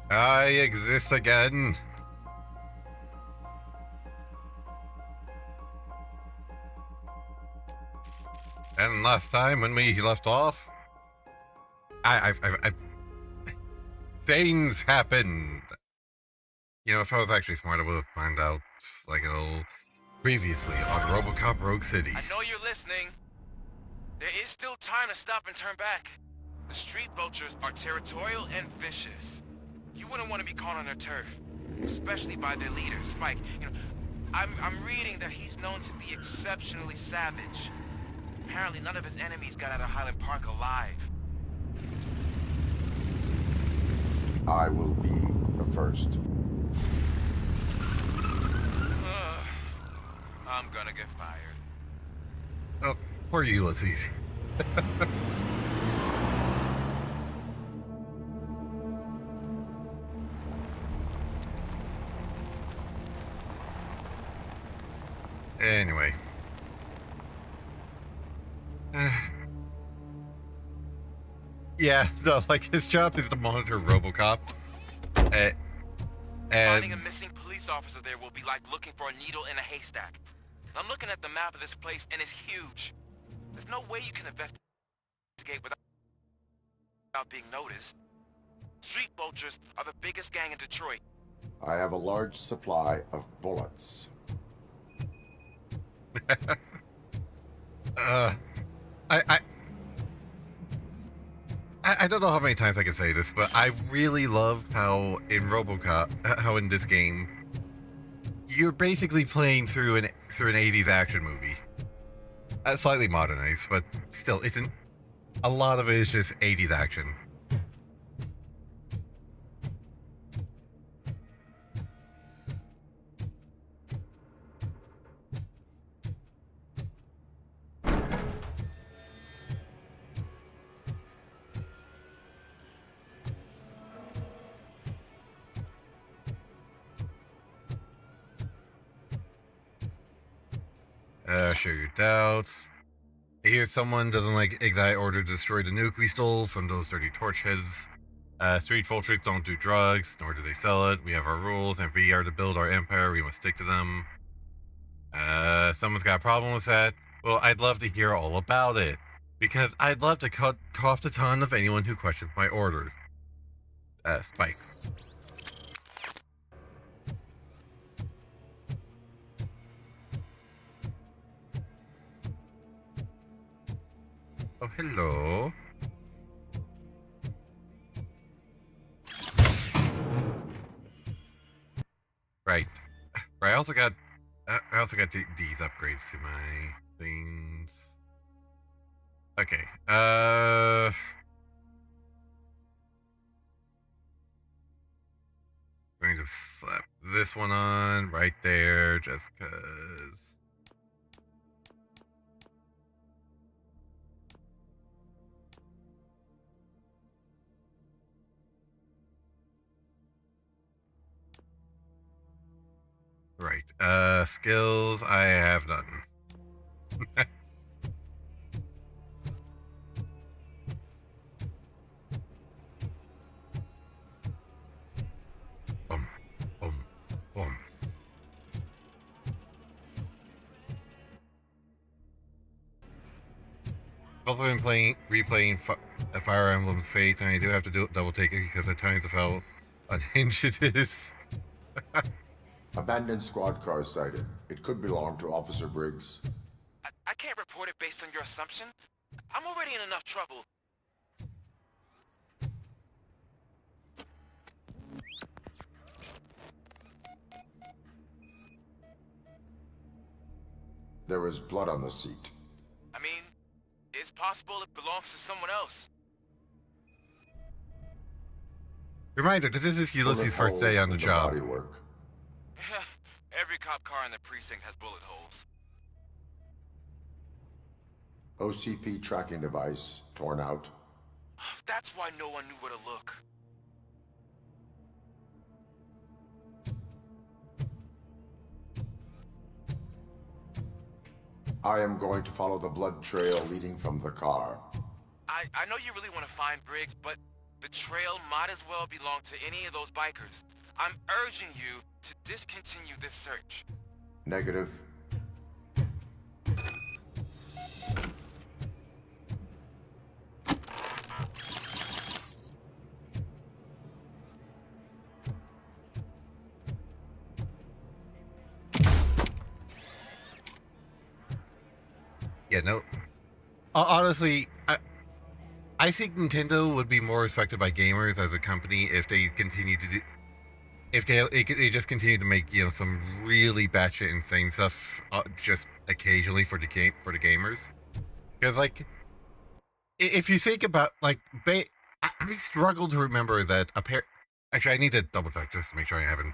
I exist again. And last time when we left off, I things happened. You know, if I was actually smart, I would have found out, like, a little previously on RoboCop Rogue City. I know you're listening. There is still time to stop and turn back. The street vultures are territorial and vicious. You wouldn't want to be caught on their turf, especially by their leader, Spike. You know, I'm reading that he's known to be exceptionally savage. Apparently none of his enemies got out of Highland Park alive. I will be the first. I'm gonna get fired. Oh, poor Ulysses. Anyway. Yeah, no, like, his job is to monitor RoboCop. And Finding a missing police officer there will be like looking for a needle in a haystack. I'm looking at the map of this place, and it's huge. There's no way you can investigate without being noticed. Street vultures are the biggest gang in Detroit. I have a large supply of bullets. I don't know how many times I can say this, but I really loved how in RoboCop, how in this game, you're basically playing through an 80s action movie. Slightly modernized, but still, isn't a lot of it is just 80s action. Share your doubts. Here's someone doesn't like Ignite order to destroy the nuke we stole from those dirty torch heads. Street vultures don't do drugs, nor do they sell it. We have our rules, and if we are to build our empire, we must stick to them. Someone's got a problem with that. Well, I'd love to hear all about it, because I'd love to cough the tongue of anyone who questions my order. Spike. Oh, hello. Right. I also got these upgrades to my things. Okay. I'm going to slap this one on right there, just cause. Right. Skills, I have none. Boom, boom, boom. Also been replaying Fire Emblem's Fate, and I do have to double take it because at times of how unhinged it is. Abandoned squad car sighted. It could belong to Officer Briggs. I can't report it based on your assumption. I'm already in enough trouble. There is blood on the seat. I mean, it's possible it belongs to someone else. Reminder that this is Ulysses' first day on the job. Bodywork. Every cop car in the precinct has bullet holes. OCP tracking device torn out. That's why no one knew where to look. I am going to follow the blood trail leading from the car. I know you really want to find Briggs, but The trail might as well belong to any of those bikers. I'm urging you to discontinue this search. Negative. Yeah, no. Honestly, I think Nintendo would be more respected by gamers as a company if they continue to do, if they just continue to make some really batshit insane stuff just occasionally for the gamers. Because if you think about I struggle to remember that a pair. Actually, I need to double check just to make sure I haven't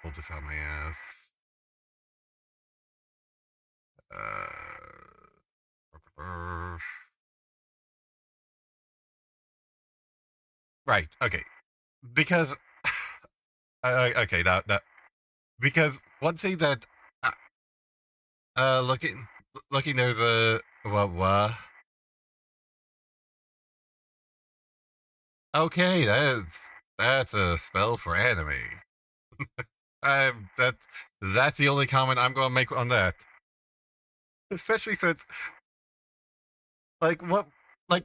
pulled this out my ass. Right. Okay. Because okay, that because one thing that uh, looking there's a what okay, that's a spell for anime. That that's the only comment I'm going to make on that. Especially since what like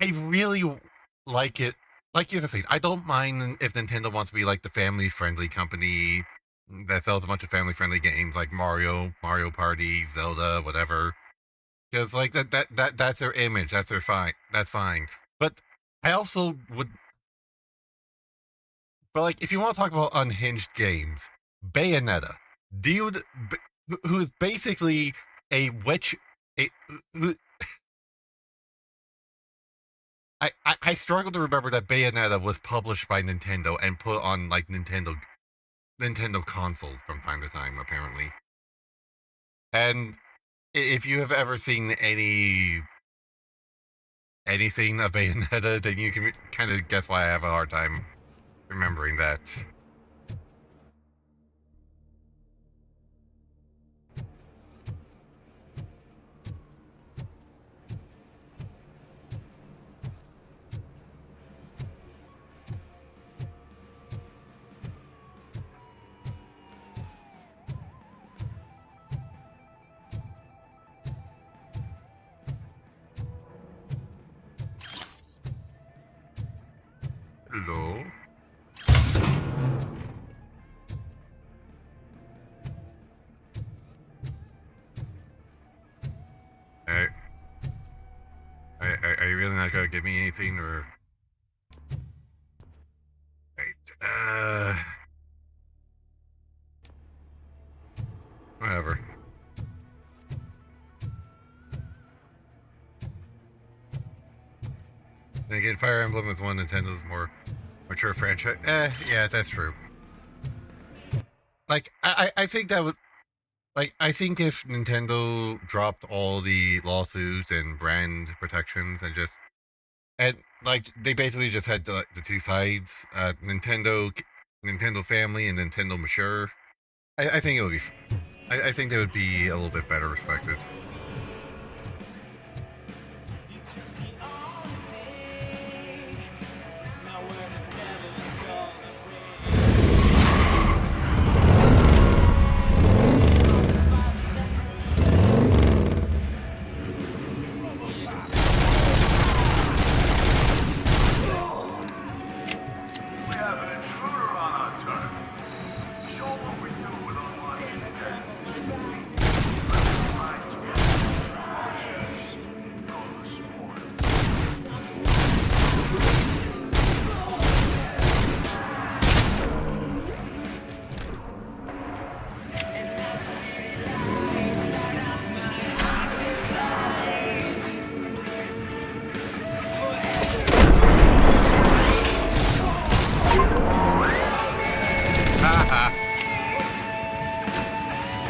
I really like it. Like here's the thing, I don't mind if Nintendo wants to be like the family friendly company that sells a bunch of family friendly games like Mario Party, Zelda, whatever. Because that's their image. That's their fine. That's fine. But I also would. But if you want to talk about unhinged games, Bayonetta, dude, who's basically a witch. A, who, I struggle to remember that Bayonetta was published by Nintendo and put on Nintendo consoles from time to time, apparently. And if you have ever seen anything of Bayonetta, then you can kind of guess why I have a hard time remembering that. Hello. Are you really not gonna give me anything, or? Right. Whatever. And again, Fire Emblem is one Nintendo's more mature franchise. Yeah, that's true. I think that would I think if Nintendo dropped all the lawsuits and brand protections and they basically just had the two sides, Nintendo family and Nintendo mature. I think it would be. I think they would be a little bit better respected.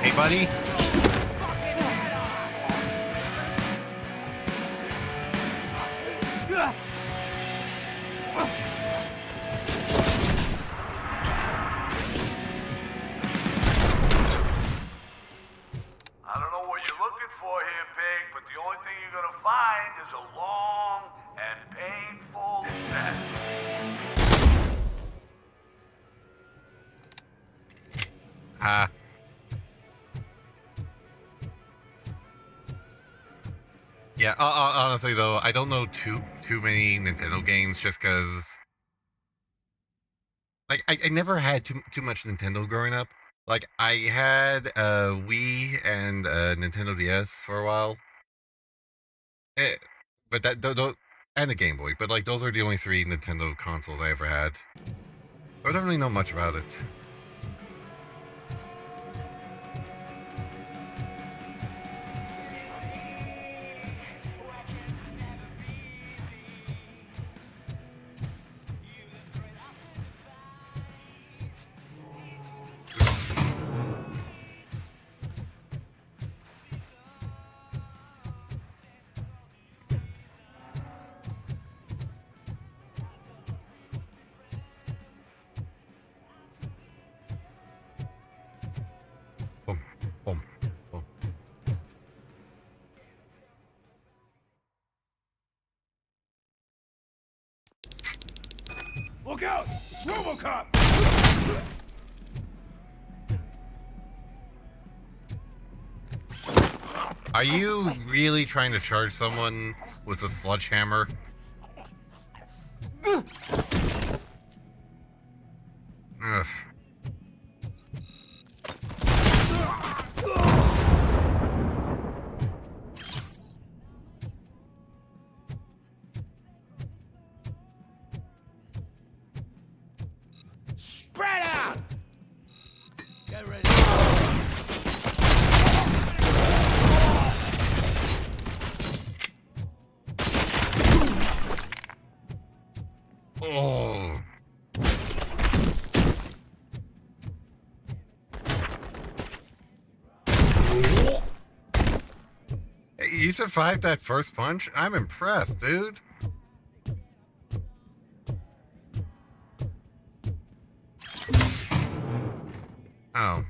Hey, buddy. I don't know what you're looking for here, Pig, but the only thing you're gonna find is a long and painful Ah. Yeah, honestly though, I don't know too many Nintendo games just because like I never had too much Nintendo growing up. Like I had Wii and Nintendo DS for a while. Eh, but and a Game Boy, but like those are the only three Nintendo consoles I ever had. I don't really know much about it. Boom, boom, boom. Look out! It's Robocop! Are you really trying to charge someone with a sledgehammer? Ugh. Spread out! Get ready. Oh. Hey, you survived that first punch? I'm impressed, dude. Oh.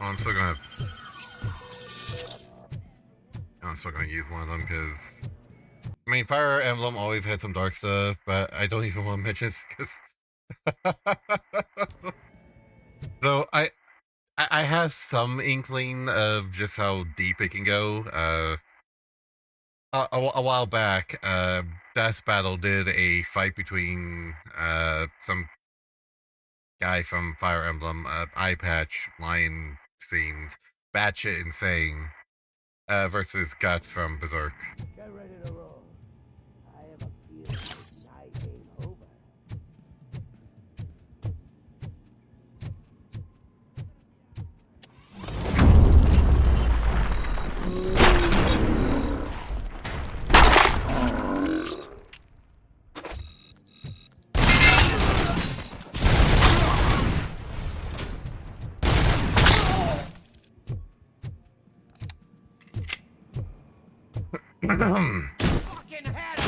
Oh, I'm still gonna use one of them because I mean, Fire Emblem always had some dark stuff, but I don't even want to mention it because though I have some inkling of just how deep it can go. A while back, Death Battle did a fight between some guy from Fire Emblem, Eye Patch, Lion Scenes, Batshit Insane, versus Guts from Berserk. Get ready to roll. I have a feeling this night ain't over. Fucking head up!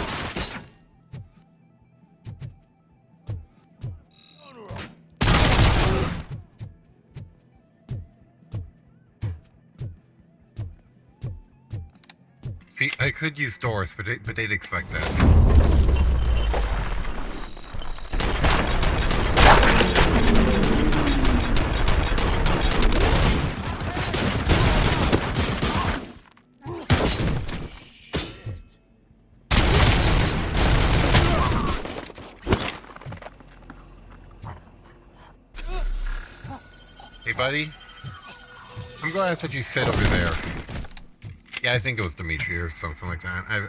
See, I could use Doors, but they'd expect that. Hey, buddy. I'm glad I said you sit over there. Yeah, I think it was Dimitri or something like that.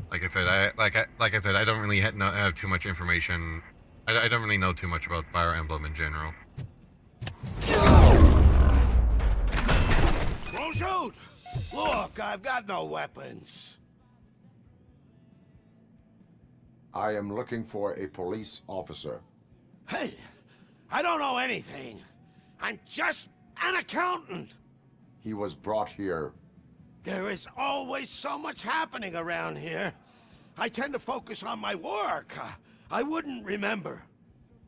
Like I said, I don't really have too much information. I don't really know too much about Fire Emblem in general. Don't shoot! Look, I've got no weapons. I am looking for a police officer. Hey, I don't know anything. I'm just an accountant. He was brought here. There is always so much happening around here. I tend to focus on my work. I wouldn't remember.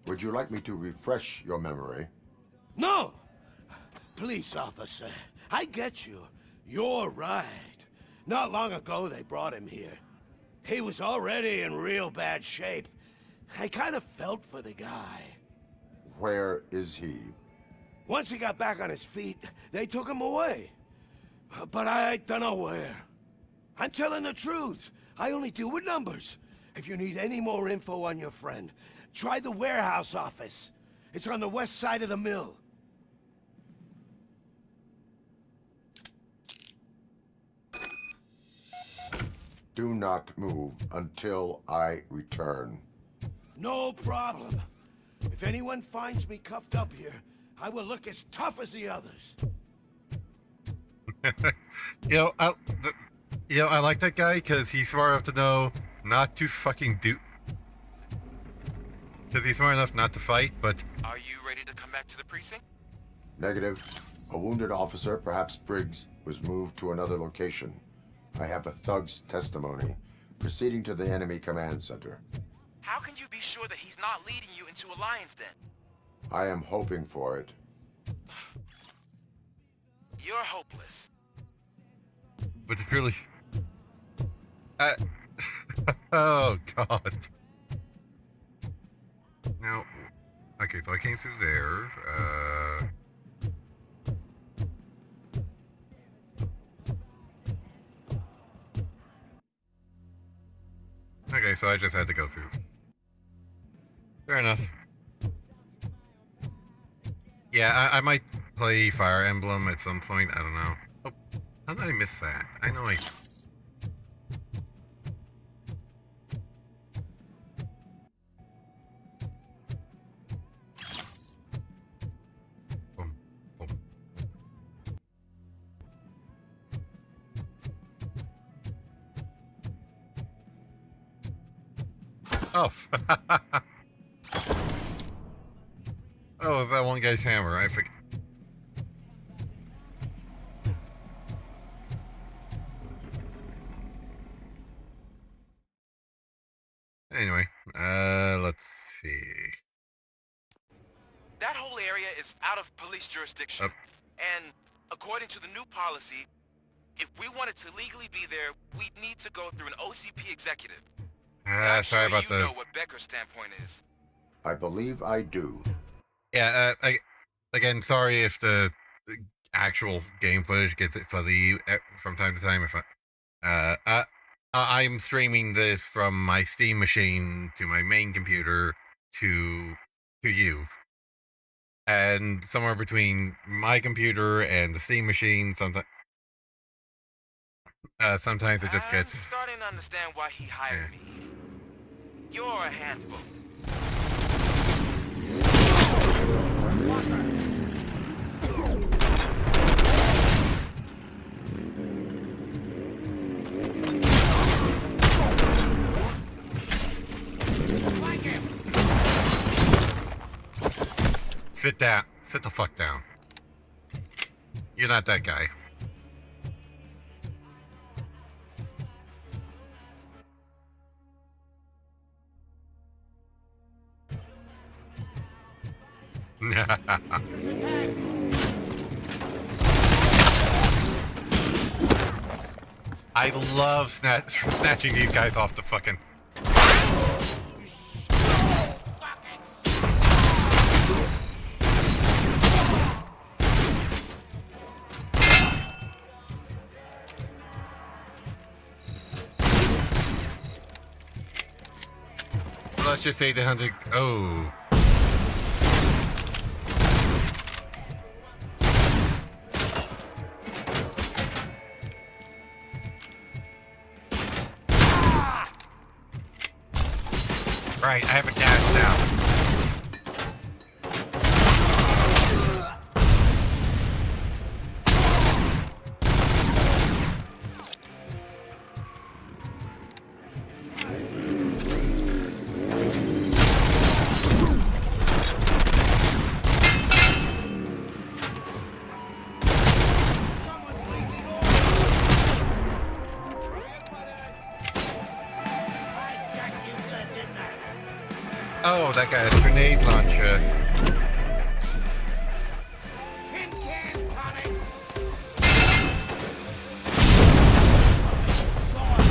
Would you like me to refresh your memory? No! Police officer, I get you. You're right. Not long ago they brought him here. He was already in real bad shape. I kind of felt for the guy. Where is he? Once he got back on his feet, they took him away. But I don't know where. I'm telling the truth. I only deal with numbers. If you need any more info on your friend, try the warehouse office. It's on the west side of the mill. Do not move until I return. No problem. If anyone finds me cuffed up here, I will look as tough as the others. I like that guy because he's smart enough to know not to fucking do. Because he's smart enough not to fight, but. Are you ready to come back to the precinct? Negative. A wounded officer, perhaps Briggs, was moved to another location. I have a thug's testimony. Proceeding to the enemy command center. How can you be sure that he's not leading you into a lion's den? I am hoping for it. You're hopeless. But it really. Oh, God. Now. Okay, so I came through there. Okay, so I just had to go through. Fair enough. Yeah, I might play Fire Emblem at some point. I don't know. Oh, how did I miss that? I know I... Boom, boom. Oh. Oh, is that one guy's hammer? I forget. Anyway, let's see. That whole area is out of police jurisdiction. And according to the new policy, if we wanted to legally be there, we'd need to go through an OCP executive. I'm Sorry sure about you the... know what Becker's standpoint is. I believe I do. Yeah, again, sorry if the actual game footage gets it fuzzy from time to time. If I'm streaming this from my Steam machine to my main computer to you, and somewhere between my computer and the Steam machine, sometimes it just gets. I'm starting to understand why he hired me. You're a handful. Sit down. Sit the fuck down. You're not that guy. I love snatching these guys off the fucking... Let's just say the hunter... Oh... Right, I have a dash now. Oh, that guy has a grenade launcher. Tin cans coming! Sword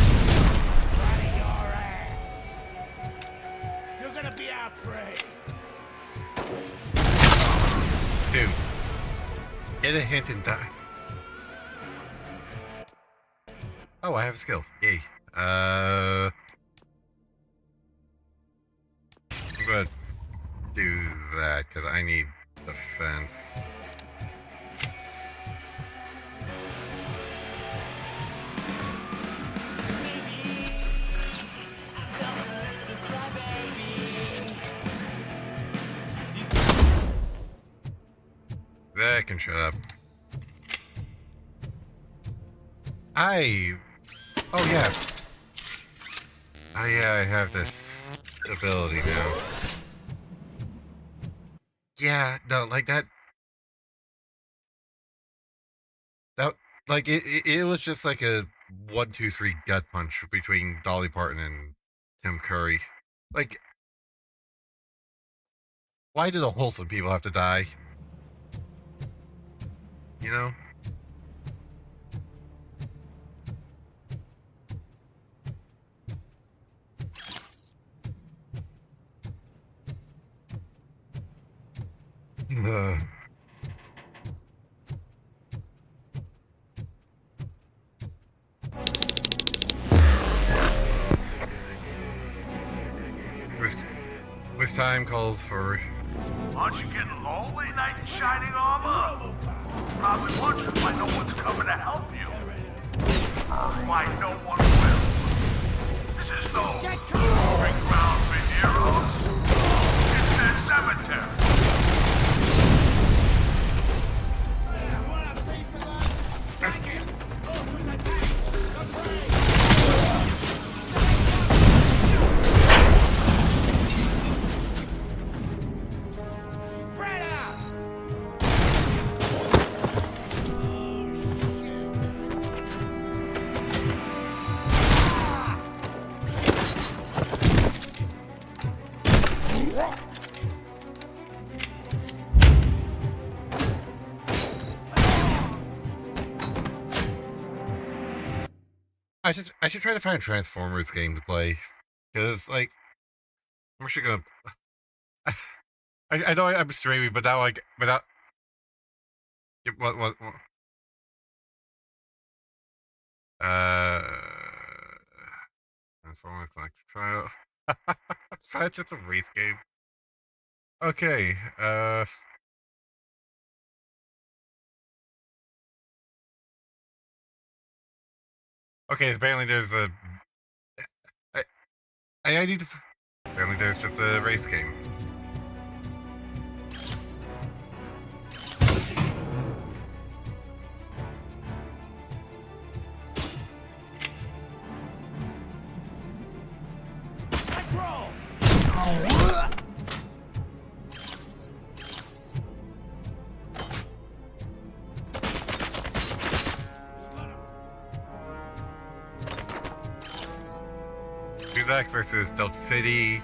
right in your ass. You're gonna Get a hint and die. Oh, I have a skill. Yay. I'm gonna do that because I need defense. That can shut up. Oh yeah. Oh yeah, I have this ability now. Yeah, no, like that. Like it was just like a 1, 2, 3 gut punch between Dolly Parton and Tim Curry. Like, why do the wholesome people have to die? You know? This time calls for. Aren't you getting lonely, knight in shining armor? Probably wondering why no one's coming to help you. Why no one will. This is no proving ground for heroes. It's their cemetery. I should try to find a Transformers game to play, because like I'm actually gonna. I know I'm streaming, but now without. What? Transformers like trial. Such it's a race game. Okay. Okay. Apparently there's a. I need to. Apparently there's just a race game. Kuzak versus Delta City.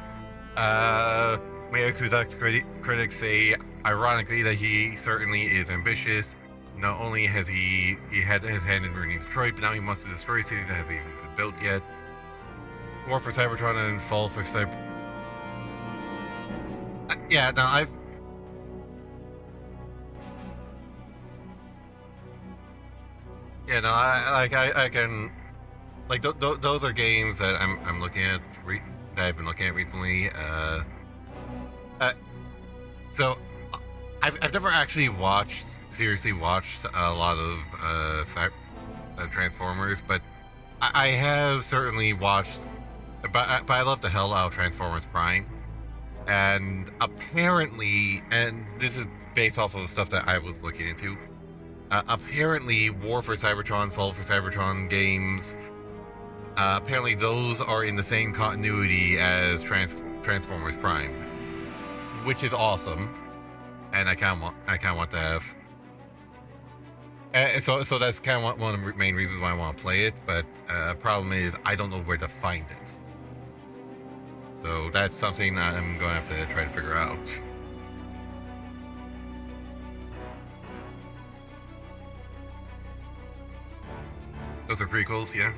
Mayor Kuzak's critics say, ironically, that he certainly is ambitious. Not only has he had his hand in ruining Detroit, but now he wants to destroy a city that hasn't even been built yet. War for Cybertron and Fall for yeah, no, Yeah, no, I can. Like those are games that I'm looking at that I've been looking at recently. So I've never actually seriously watched a lot of Transformers, but I have certainly watched. But I love the hell out of Transformers Prime, and apparently, and this is based off of stuff that I was looking into. Apparently, War for Cybertron, Fall for Cybertron games. Apparently, those are in the same continuity as Transformers Prime, which is awesome, and I kind of want to have. So that's kind of one of the main reasons why I want to play it. But problem is, I don't know where to find it. So that's something I'm going to have to try to figure out. Those are prequels, yeah.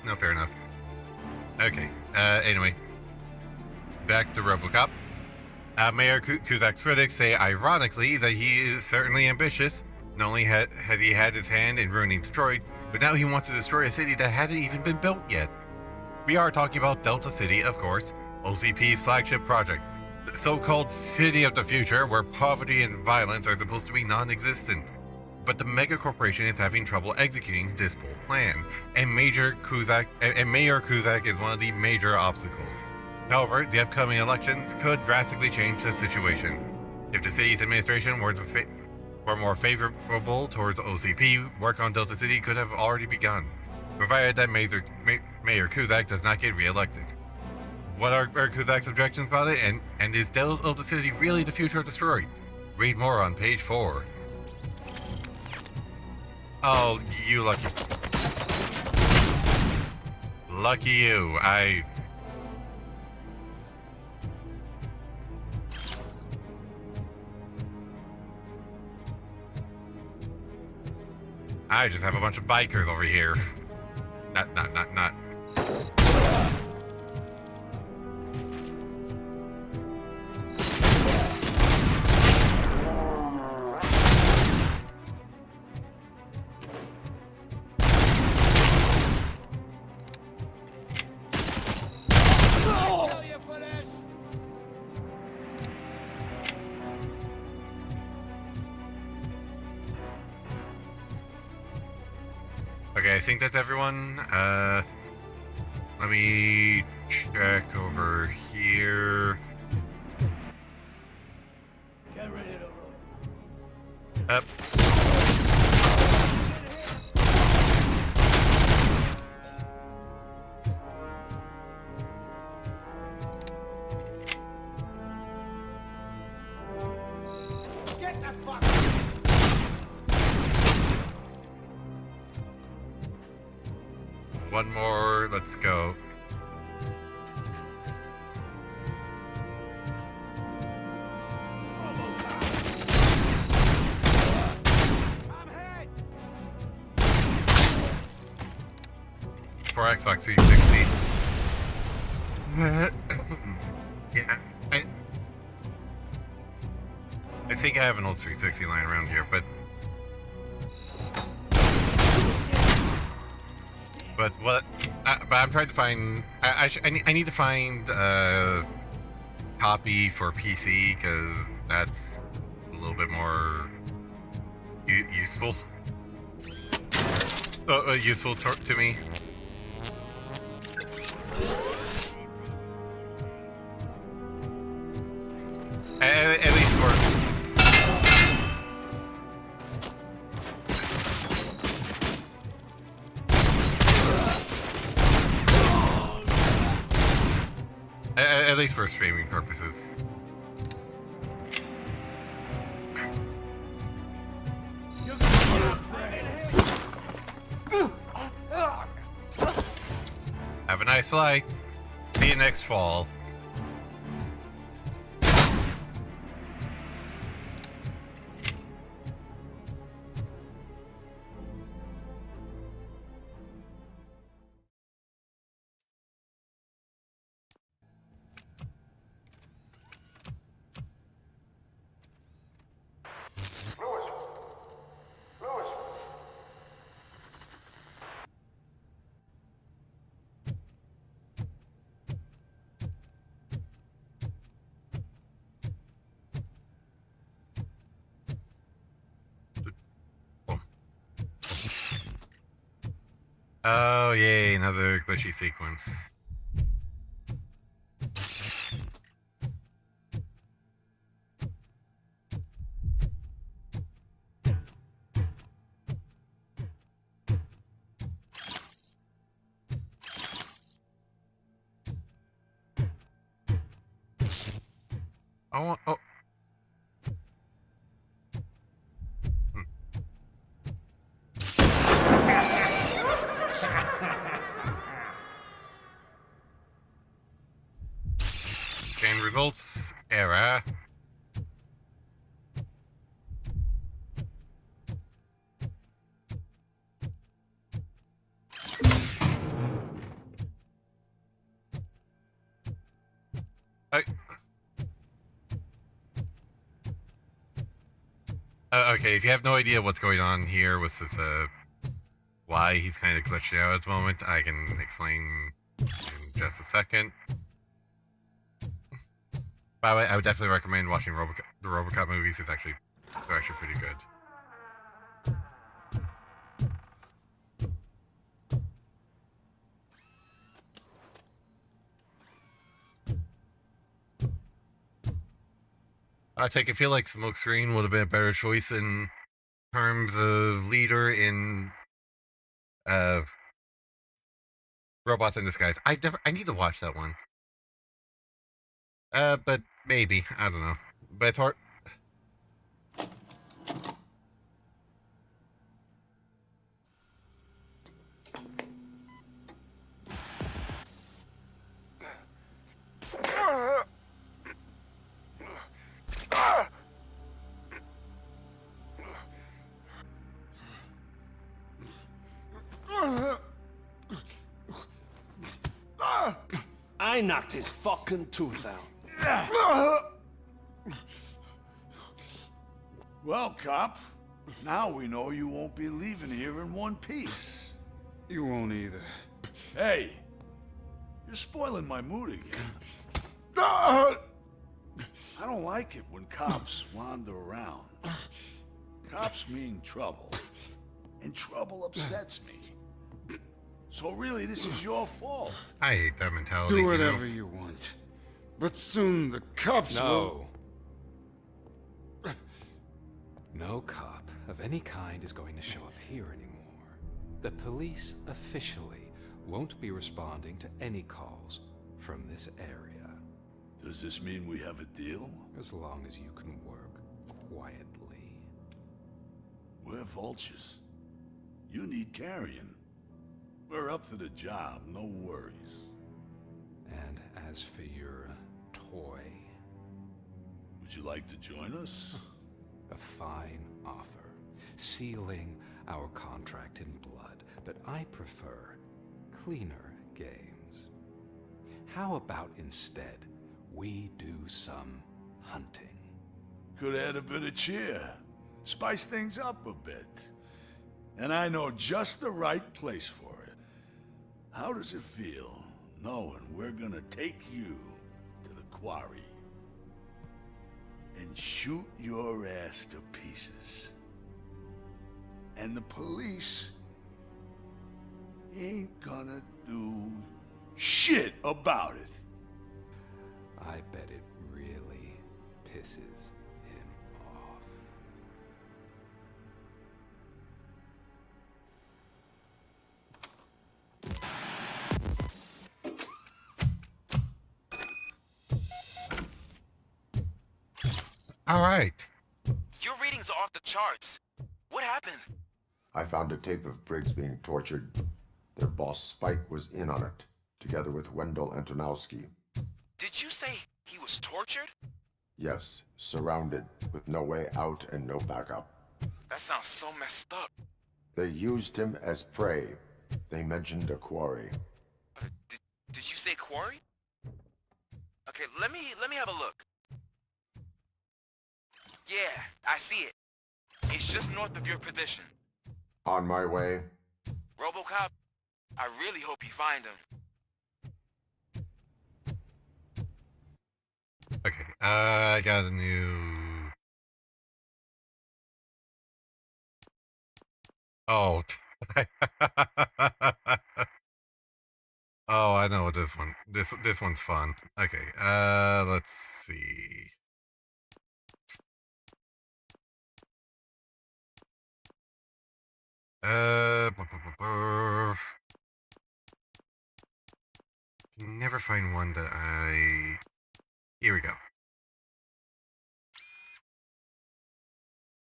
No, fair enough. Okay, anyway. Back to RoboCop. Mayor Kuzak's critics say, ironically, that he is certainly ambitious. Not only has he had his hand in ruining Detroit, but now he wants to destroy a city that hasn't even been built yet. We are talking about Delta City, of course, OCP's flagship project, the so-called City of the Future, where poverty and violence are supposed to be non-existent. But the mega corporation is having trouble executing this bold plan, and Mayor Kuzak is one of the major obstacles. However, the upcoming elections could drastically change the situation. If the city's administration were more favorable towards OCP, work on Delta City could have already begun, provided that Mayor Kuzak does not get re-elected. What are Kuzak's objections about it, and is Delta City really the future of Detroit? Read more on page 4. Oh, you lucky. Lucky you. I just have a bunch of bikers over here. Not. Okay, I think that's everyone. Let me check over here. Get ready to roll. Up. Get the fuck. One more, let's go. For Xbox 360. Yeah, I think I have an old 360 lying around here, but what? But I'm trying to find. I need to find a copy for PC because that's a little bit more useful. Useful to me. At least for. At least for streaming purposes. Have a nice flight. See you next fall. Oh, yay, another glitchy sequence. Oh. Scan results. Error. Okay, if you have no idea what's going on here with this, why he's kind of glitched out at the moment, I can explain in just a second. By the way, I would definitely recommend watching the RoboCop movies. They're actually pretty good. I feel like Smokescreen would have been a better choice in terms of leader in Robots in Disguise. I need to watch that one. But maybe, I don't know. But it's hard. I knocked his fucking tooth out. Well, cop, now we know you won't be leaving here in one piece. You won't either. Hey, you're spoiling my mood again. I don't like it when cops wander around. Cops mean trouble, and trouble upsets me. So really, this is your fault. I hate that mentality. Do whatever you want. But soon the cops will... No cop of any kind is going to show up here anymore. The police officially won't be responding to any calls from this area. Does this mean we have a deal? As long as you can work quietly. We're vultures. You need carrion. We're up to the job, no worries. And as for your toy, Would you like to join us? a fine offer, sealing our contract in blood, but I prefer cleaner games. How about instead we do some hunting? Could add a bit of cheer. Spice things up a bit. And I know just the right place for it. How does it feel knowing we're gonna take you to the quarry and shoot your ass to pieces? And the police ain't gonna do shit about it. I bet it really pisses him off. All right. Your readings are off the charts. What happened? I found a tape of Briggs being tortured. Their boss Spike was in on it, together with Wendell Antonowski. Did you say he was tortured? Yes, surrounded, with no way out and no backup. That sounds so messed up. They used him as prey. They mentioned a quarry. Did you say quarry? Okay, let me have a look. Yeah, I see it. It's just north of your position. On my way. RoboCop, I really hope you find him. Okay. I got a new. Oh. Oh, I know this one. This one's fun. Okay. Let's see. Never find one that I. Here we go.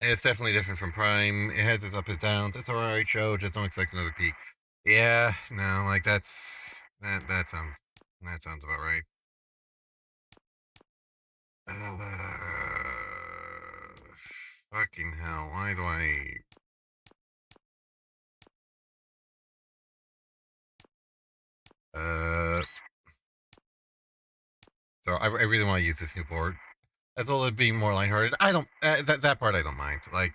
It's definitely different from Prime. It has its ups and downs. It's alright show. Just don't expect another peak. Yeah, no, like that sounds about right. Fucking hell! Why do I? So I really want to use this new board. as well as being more lighthearted. I don't that part I don't mind. Like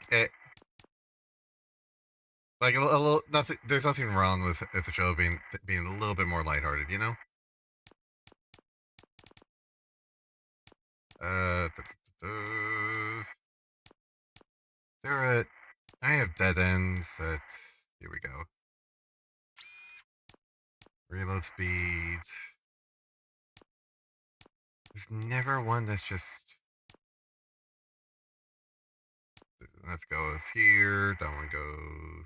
a little nothing. There's nothing wrong with the show being a little bit more lighthearted, you know. There it. I have dead ends. Here we go. Reload speed. There's never one that's just. That goes here. That one goes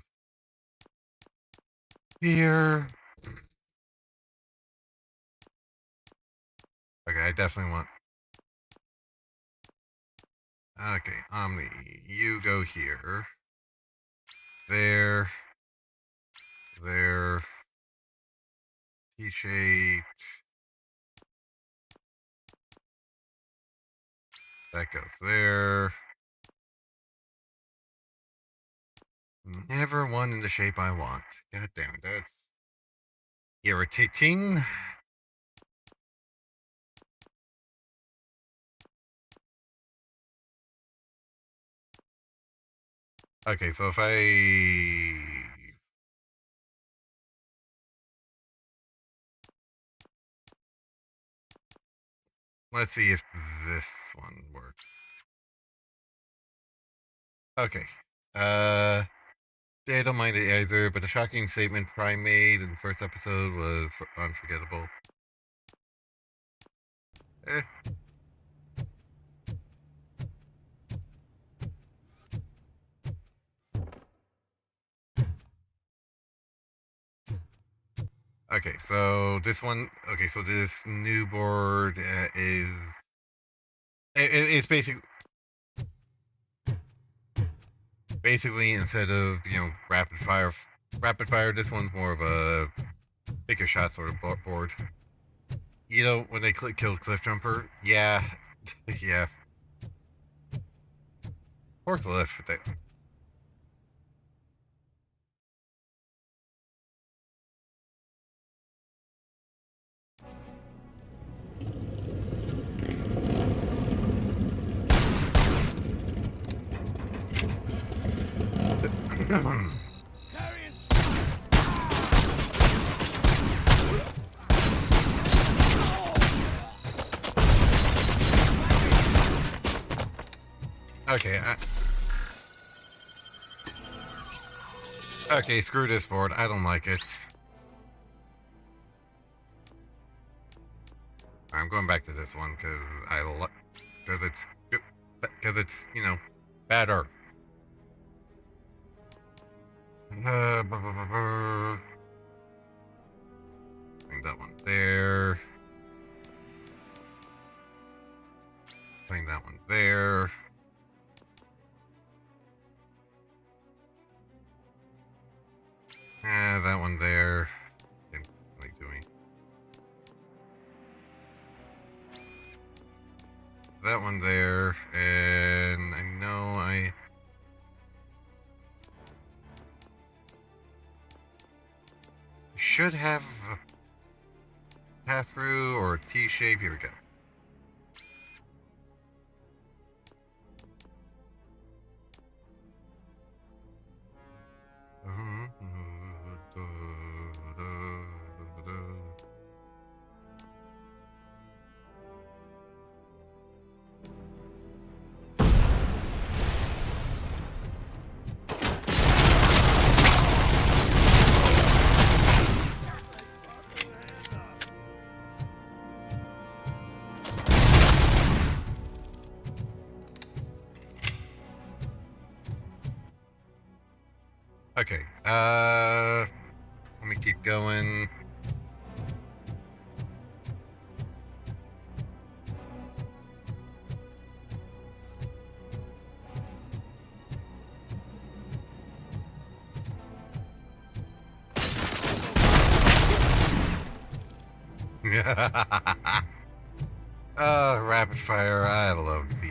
here. Okay, I definitely want. Okay, Omni, you go here. There. T-shaped. That goes there. Never one in the shape I want. God damn it, that's irritating. Okay, so if let's see if this one works. Okay. I don't mind it either, but the shocking statement Prime made in the first episode was unforgettable. Okay, so this one. Okay, so this new board is. It's basically instead of rapid fire. This one's more of a pick a shot sort of board. You know when they killed Cliffjumper? Yeah, yeah. Poor Cliff. Okay. Okay, screw this board. I don't like it. I'm going back to this one because it's better. Bring that one there. Bring that one there. That one there. Same like doing. That one there, and I know I should have a pass through or a T shape. Here we go. Okay, let me keep going. Rapid fire, I love the.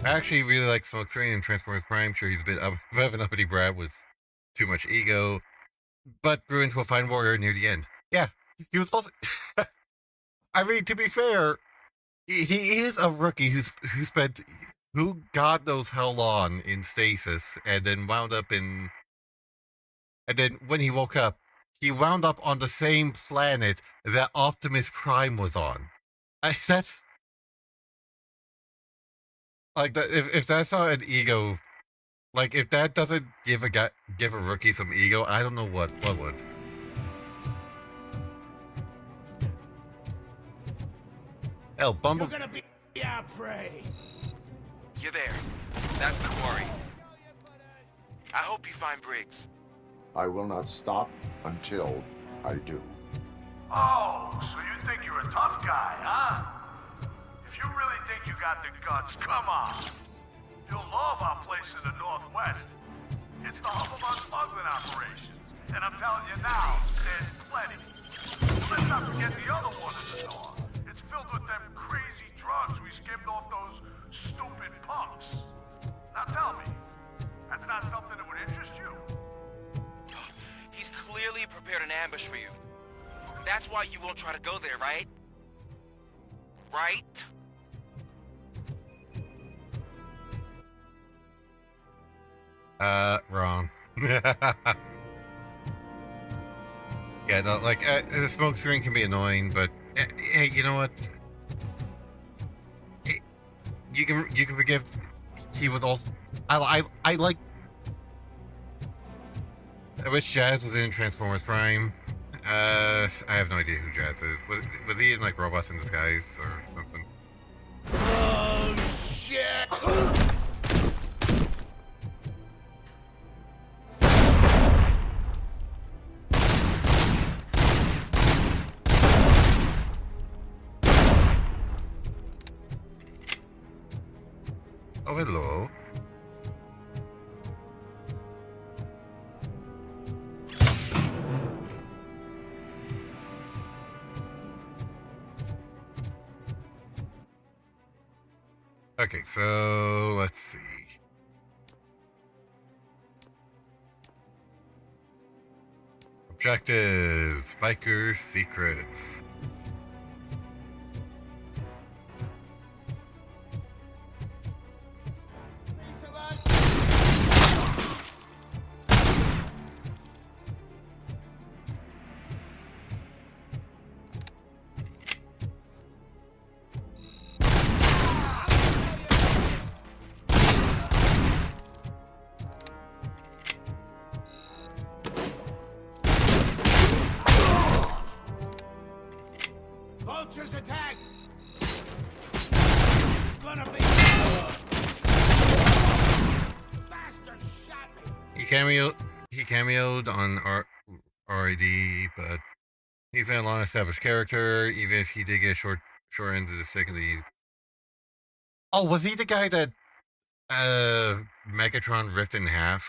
I actually really like Smokescreen and Transformers Prime. Sure, he's a bit of an uppity brat with too much ego, but grew into a fine warrior near the end. Yeah, he was also. I mean, to be fair, he is a rookie who God knows how long in stasis, and then wound up in. And then when he woke up, he wound up on the same planet that Optimus Prime was on. That's like that. If that's not an ego, like if that doesn't give a rookie some ego, I don't know what would. Hell, Bumble. You're gonna be our prey. You're there. That's the quarry. I hope you find Briggs. I will not stop until I do. Oh, so you think you're a tough guy, huh? If you really think you got the guts, come on. You'll love our place in the Northwest. It's the hub of our smuggling operations. And I'm telling you now, there's plenty. Let's not forget the other one in the north. It's filled with them crazy drugs we skimmed off those stupid punks. Now tell me, that's not something that would interest you? He's clearly prepared an ambush for you. That's why you won't try to go there, right? Right? Wrong. Yeah, no, like, the smoke screen can be annoying, but, hey, you know what? You can forgive, he was also, I like, I wish Jazz was in Transformers Prime. I have no idea who Jazz is. Was he in, like, Robots in Disguise or something? Oh, shit! Oh, hello. Okay, so let's see. Objectives, Biker's Secrets. Vultures attack! It's gonna be... Bastard shot me! He cameoed on RID, but he's been a long established character, even if he did get short end of the stick in the... Oh, was he the guy that Megatron ripped in half?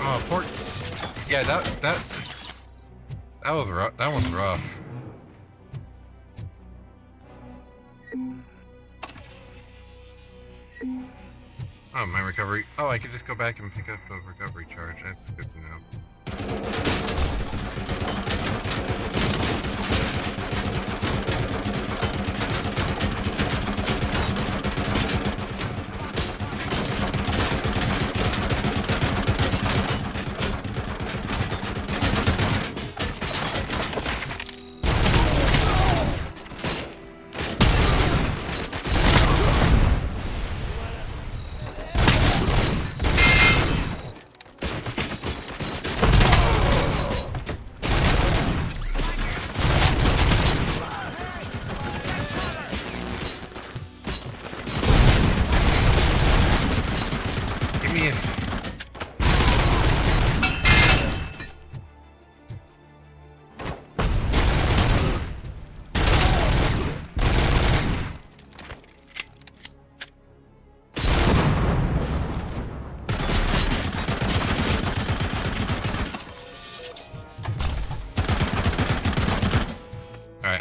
Oh, poor. Yeah, that was rough. That was rough. Oh, my recovery. Oh, I could just go back and pick up a recovery charge. That's good to know.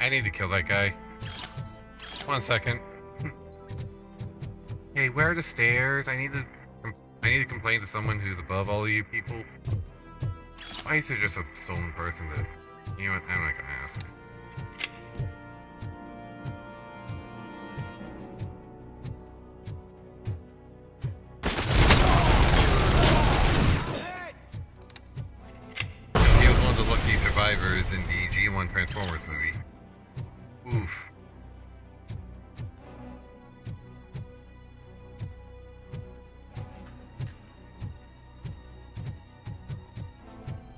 I need to kill that guy. 1 second. Hey, where are the stairs? I need to complain to someone who's above all of you people. Why is there just a stolen person that... You know what? I'm not gonna ask. He was one of the lucky survivors in the G1 Transformers movie. Oof.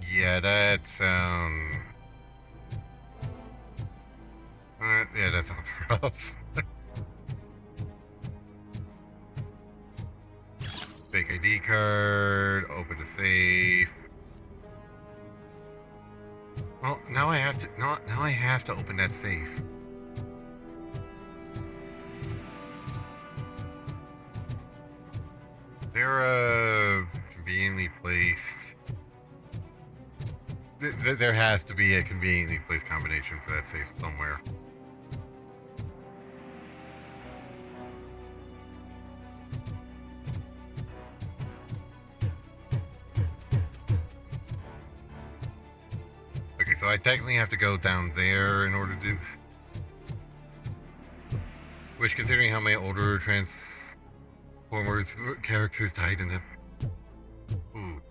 Yeah, that sounds... yeah, that sounds rough. Fake ID card, open the safe. Well, now I have to... now I have to open that safe. They're, conveniently placed... There has to be a conveniently placed combination for that safe somewhere. Okay, so I technically have to go down there in order to... Which, considering how many older Transformers characters died in it... Ooh.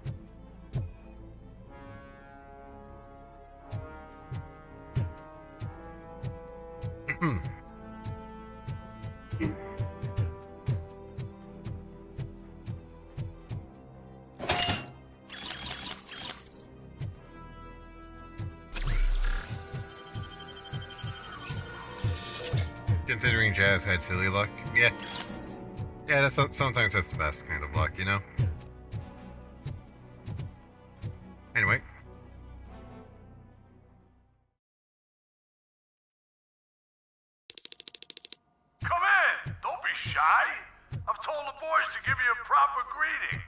Considering Jazz had silly luck, yeah, sometimes that's the best kind of luck, you know. Anyway. Come in! Don't be shy! I've told the boys to give you a proper greeting.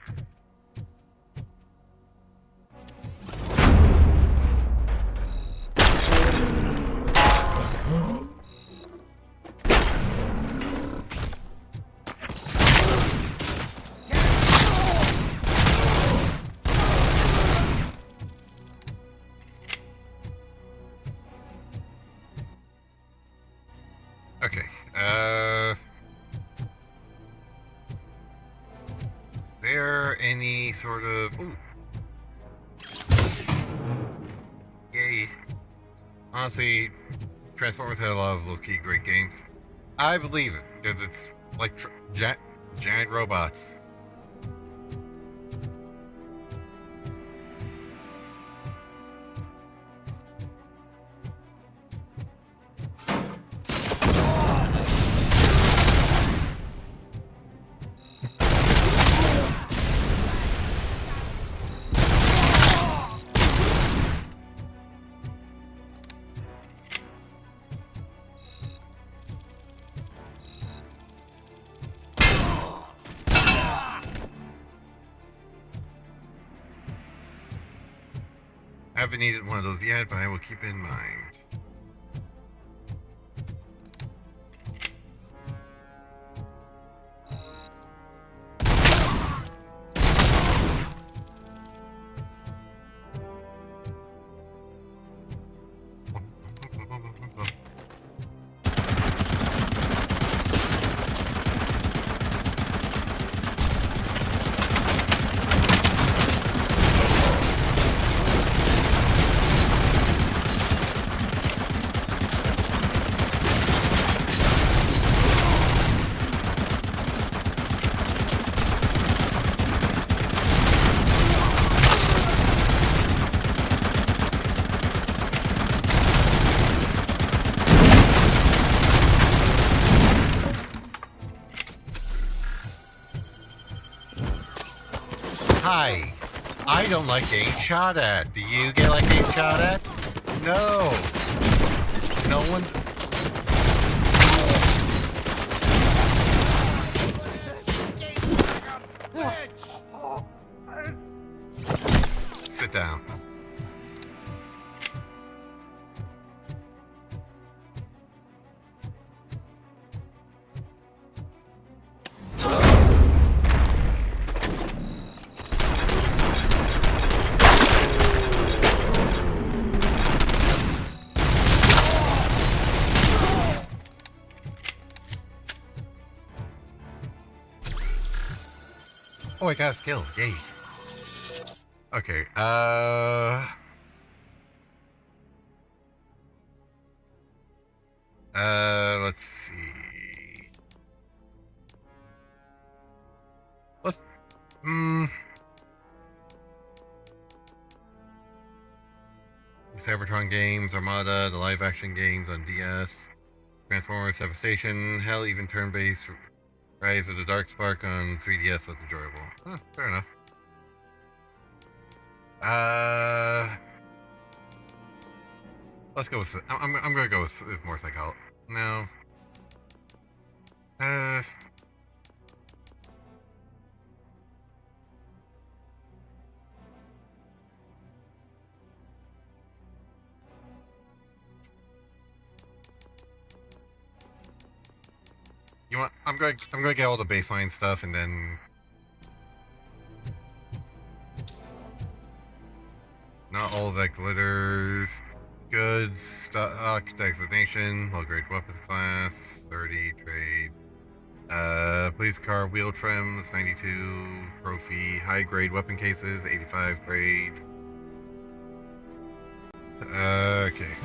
Okay, there any sort of... Ooh. Yay. Honestly, Transformers had a lot of low-key great games. I believe it, because it's like giant robots. I haven't needed one of those yet, but I will keep in mind. Hi. I don't like getting shot at. Do you get like getting shot at? No. No one. Sit down. Oh, I got a skill. Yay. Okay, let's see. Let's, Cybertron games, Armada, the live action games on DS, Transformers, Devastation, hell, even turn-based Rise of the Darkspark on 3DS was enjoyable. Huh, fair enough. Let's go with. I'm gonna go with more psychology. No. You want? I'm going to get all the baseline stuff and then. Not all that glitters. Goods, stock, designation, low grade weapons class, 30 trade. Police car wheel trims, 92 trophy, high grade weapon cases, 85 trade. Okay.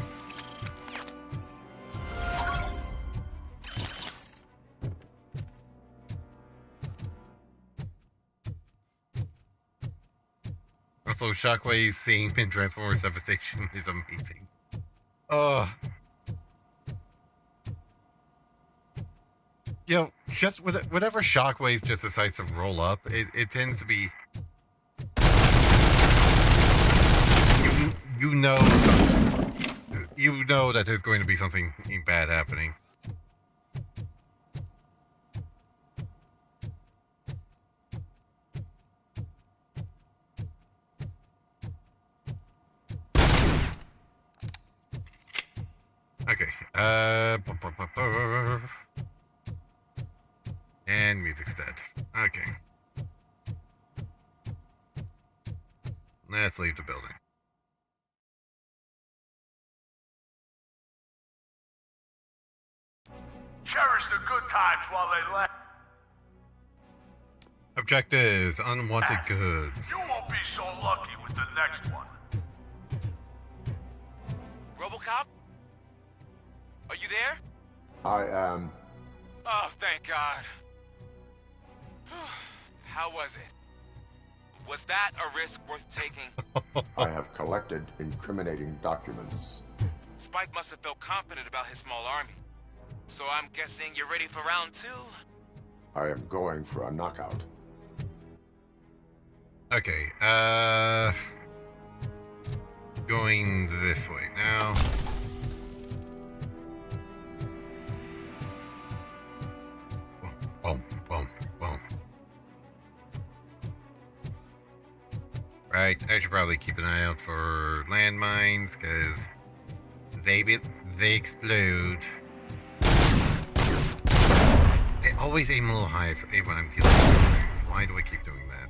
Also, Shockwave's scene in Transformers Devastation is amazing. Oh. You know, just whatever Shockwave just decides to roll up, it tends to be... You know that there's going to be something bad happening. Okay, and music's dead. Okay. Let's leave the building. Cherish the good times while they last. Objectives, unwanted goods. You won't be so lucky with the next one. RoboCop? Are you there? I am. Oh, thank God. How was it? Was that a risk worth taking? I have collected incriminating documents. Spike must have felt confident about his small army. So I'm guessing you're ready for round 2? I am going for a knockout. Okay, going this way now. Boom, boom, boom. Right, I should probably keep an eye out for landmines, because they explode. I always aim a little high when I'm killing things. Why do I keep doing that?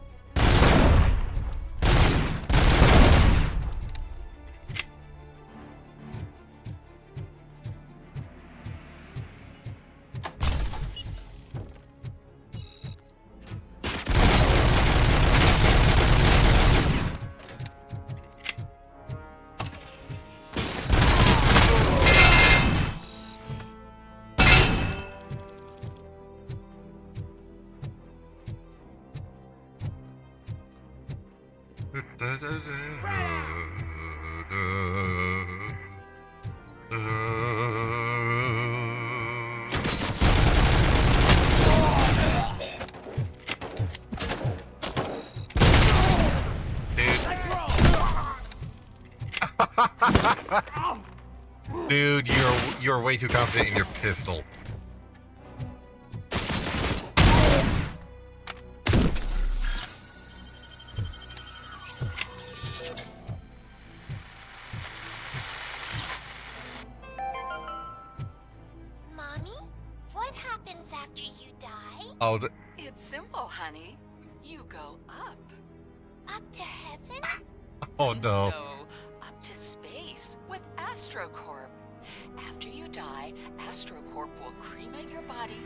Dude, you're way too confident in your pistol. Mommy, what happens after you die? Oh, It's simple, honey. You go up. Up to heaven? oh no. No, up to space with AstroCorp. After you die, AstroCorp will cremate your body,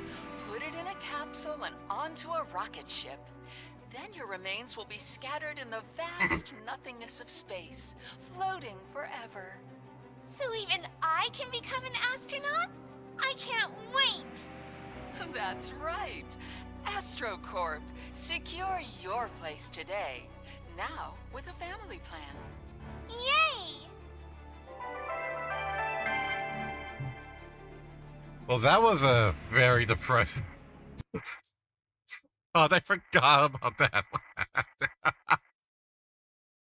put it in a capsule and onto a rocket ship. Then your remains will be scattered in the vast nothingness of space, floating forever. So even I can become an astronaut? I can't wait! That's right. AstroCorp. Secure your place today. Now with a family plan. Yay! Well, that was a very depressing. Oh, I forgot about that one.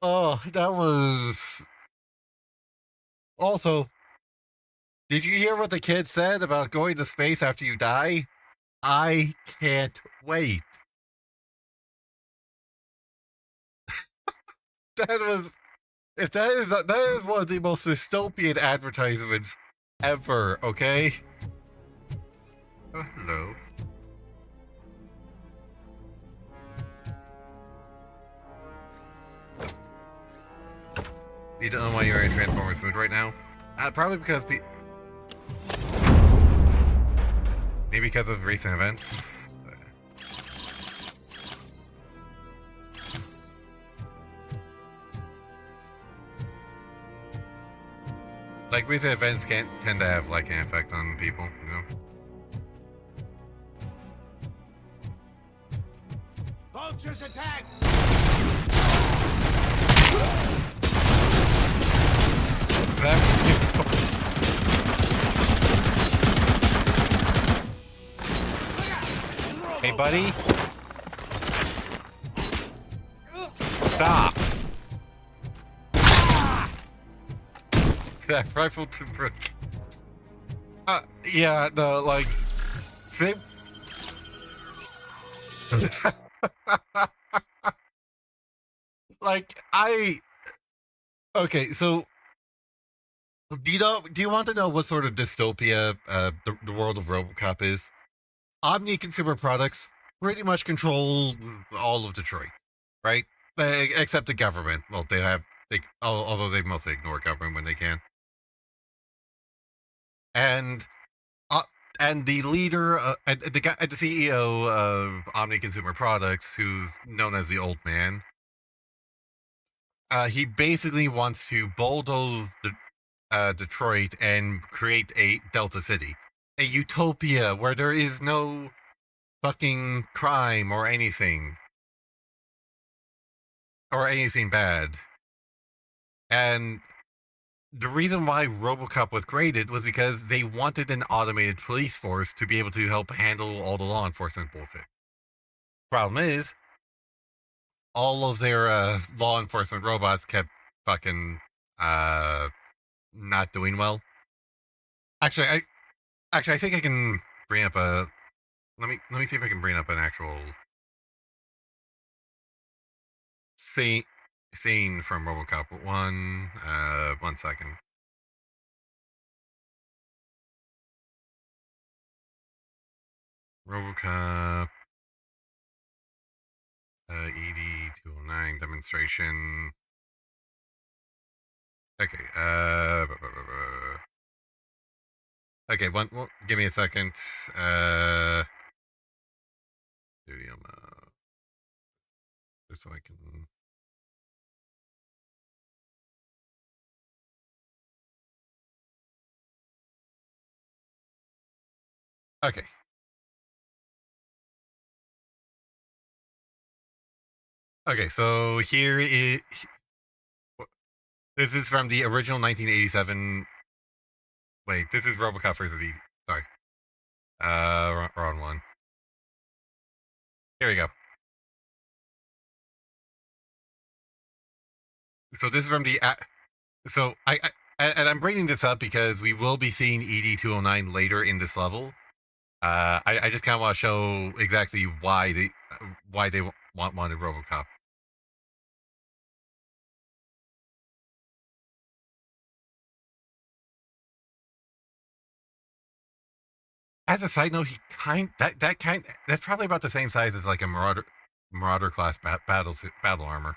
Oh, that was. Also, did you hear what the kid said about going to space after you die? I can't wait. That was. If that is one of the most dystopian advertisements ever, okay? Oh, hello. You don't know why you're in Transformers mood right now? Probably because maybe because of recent events. Like recent events can't tend to have like an effect on people, you know. Vultures attack! Hey, buddy. Stop. That rifle to yeah, the like they... like okay, so do you want to know what sort of dystopia the world of RoboCop is? Omni Consumer Products pretty much control all of Detroit, right? Except the government. Well, although they mostly ignore government when they can. And uh, and the leader, the CEO of Omni Consumer Products, who's known as the Old Man, he basically wants to bulldoze Detroit and create a Delta City, a utopia where there is no fucking crime or anything bad. And the reason why RoboCop was created was because they wanted an automated police force to be able to help handle all the law enforcement bullshit. Problem is, all of their law enforcement robots kept fucking not doing well. Actually, I think I can bring up a. Let me see if I can bring up an actual scene from RoboCop 1. 1 second. RoboCop ED 209 demonstration. Okay. Okay. Well, give me a second. Studio mode. Just so I can. Okay. Okay. So here is. This is from the original 1987. Wait, this is RoboCop versus ED. Sorry. Wrong one. Here we go. So this is from the. So and I'm bringing this up because we will be seeing ED 209 later in this level. I just kind of want to show exactly why they wanted RoboCop. As a side note, that's probably about the same size as like a Marauder class battle armor.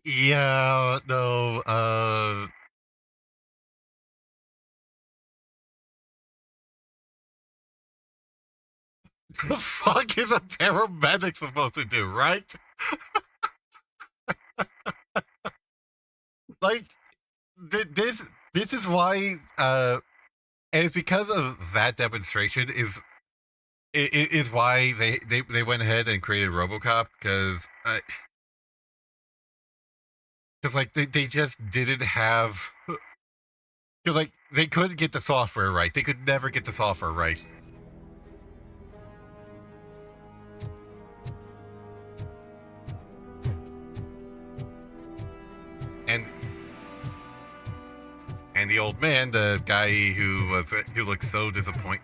Yeah, no, the fuck is a paramedic supposed to do, right? Like, this is why, and it's because of that demonstration is why they went ahead and created RoboCop, because like they just didn't have, because like they couldn't get the software right. They could never get the software right. And the old man, the guy who looked so disappointed.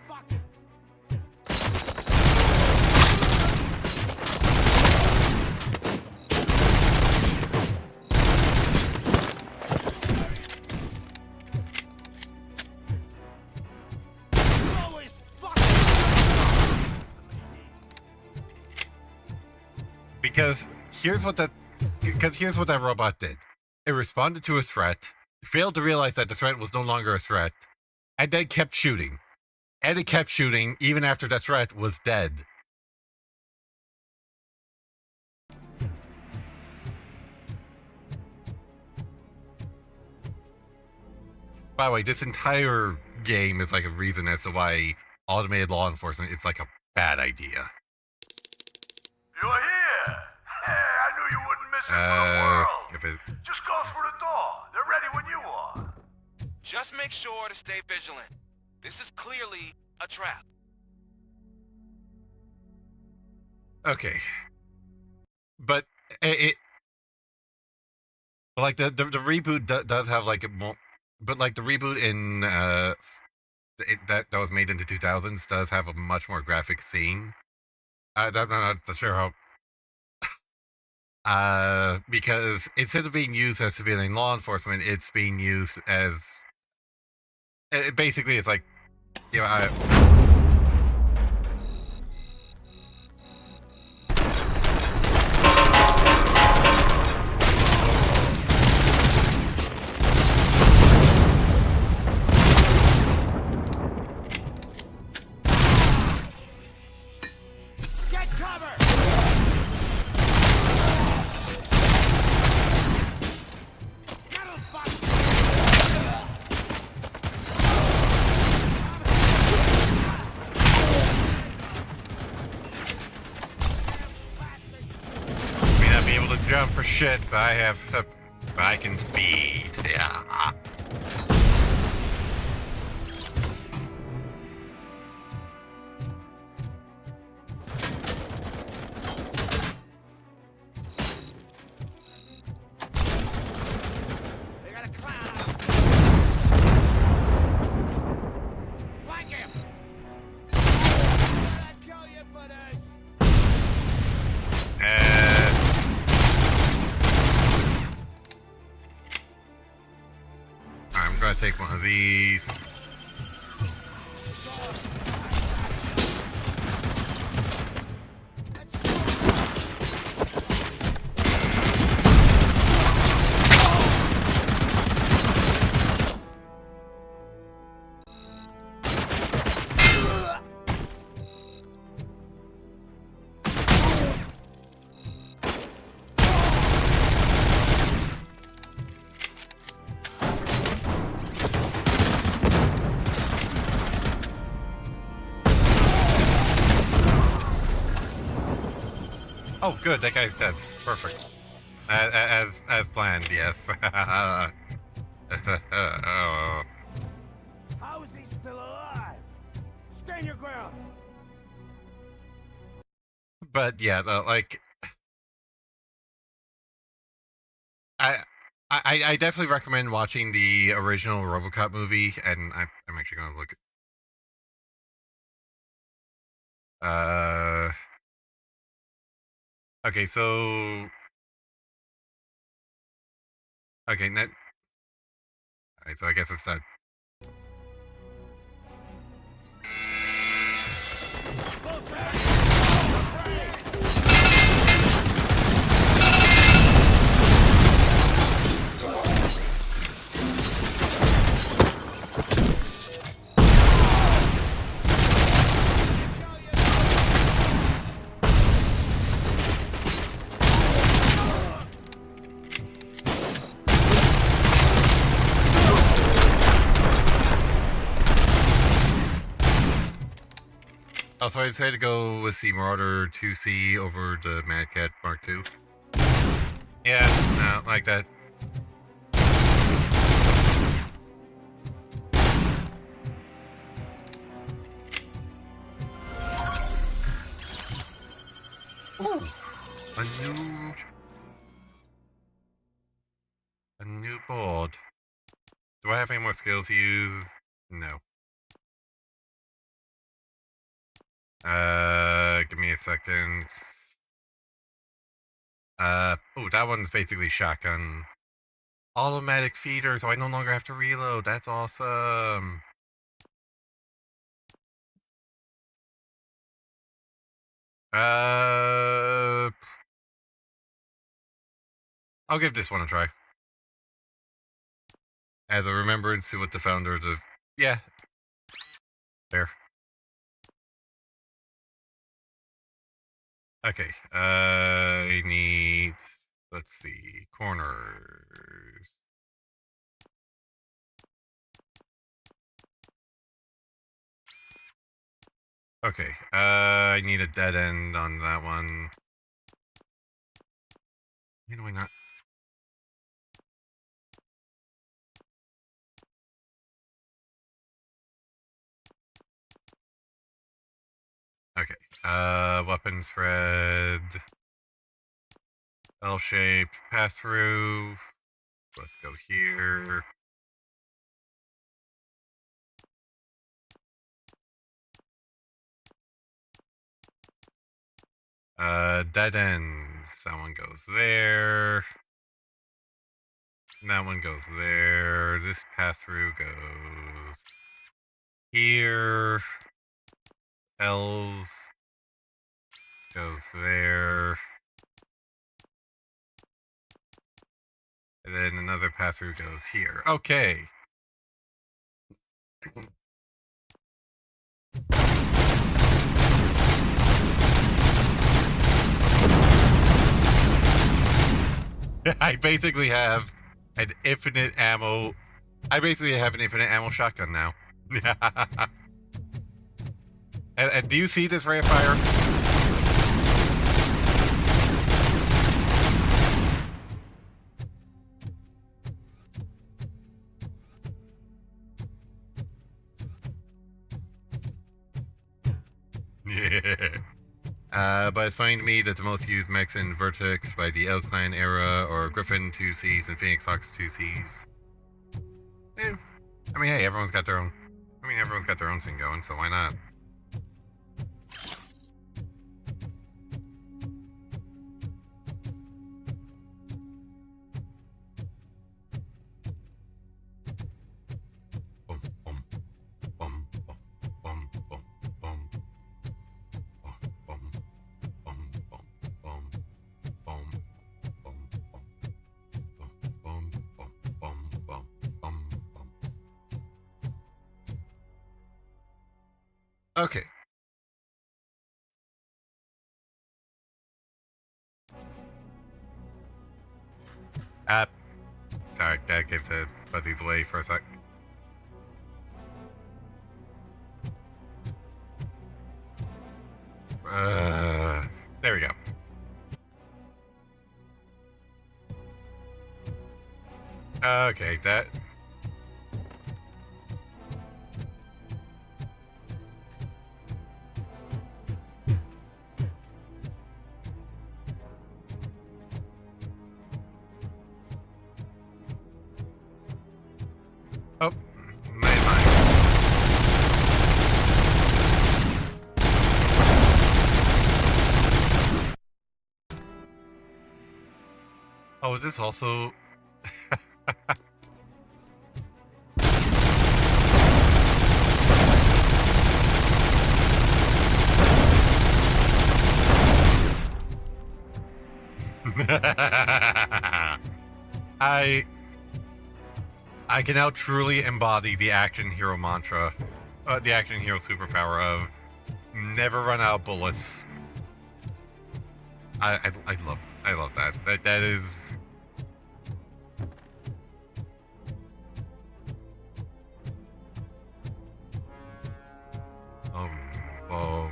Because here's what that robot did. It responded to a threat, failed to realize that the threat was no longer a threat, and then kept shooting. And it kept shooting even after that threat was dead. By the way, this entire game is like a reason as to why automated law enforcement is like a bad idea. You're here! Hey, I knew you wouldn't miss it for the world. Just go through the door. They're ready when you are. Just make sure to stay vigilant. This is clearly a trap. Okay. But it like the reboot does have like a more, but like the reboot in that was made into 2000s does have a much more graphic scene. I'm not sure how. Because instead of being used as civilian law enforcement, it's being used as basically it's like, you know, Get cover! may not be able to jump for shit, but I can speed. Yeah. They got a clown. Flank him. I'd kill you for this. I'm gonna take one of these. Oh, good. That guy's dead. Perfect. As planned. Yes. How is he still alive? Stand your ground. But yeah, like I definitely recommend watching the original RoboCop movie, and I'm actually gonna look at. Okay, so okay, net. Alright, so I guess it's done. Also, I decided to go with the Marauder 2C over the Mad Cat Mark II. Yeah, no, like that. Ooh, a new board. Do I have any more skills to use? No. Give me a second. Oh, that one's basically shotgun. Automatic feeder, so I no longer have to reload. That's awesome. I'll give this one a try. As a remembrance to what the founders of... Yeah. There. Okay. I need... Let's see. Corners. Okay. I need a dead end on that one. Why do I not... Okay. Weapon spread. L-shape. Pass through. Let's go here. Dead ends. That one goes there. That one goes there. This pass-through goes here. L's goes there. And then another pass-through goes here. Okay. I basically have an infinite ammo. I basically have an infinite ammo shotgun now. and do you see this ray of fire? But it's funny to me that the most used mechs in Vertex by the L-Clan era are Griffin 2Cs and Phoenix Hawks 2Cs. I mean, hey, everyone's got their own thing going, so why not? Okay. Sorry, gotta give the fuzzies away for a sec. There we go. Okay, that... Oh, my mind. Oh, is this also... I can now truly embody the action hero mantra, the action hero superpower of never run out of bullets. I love that. That is... Boom.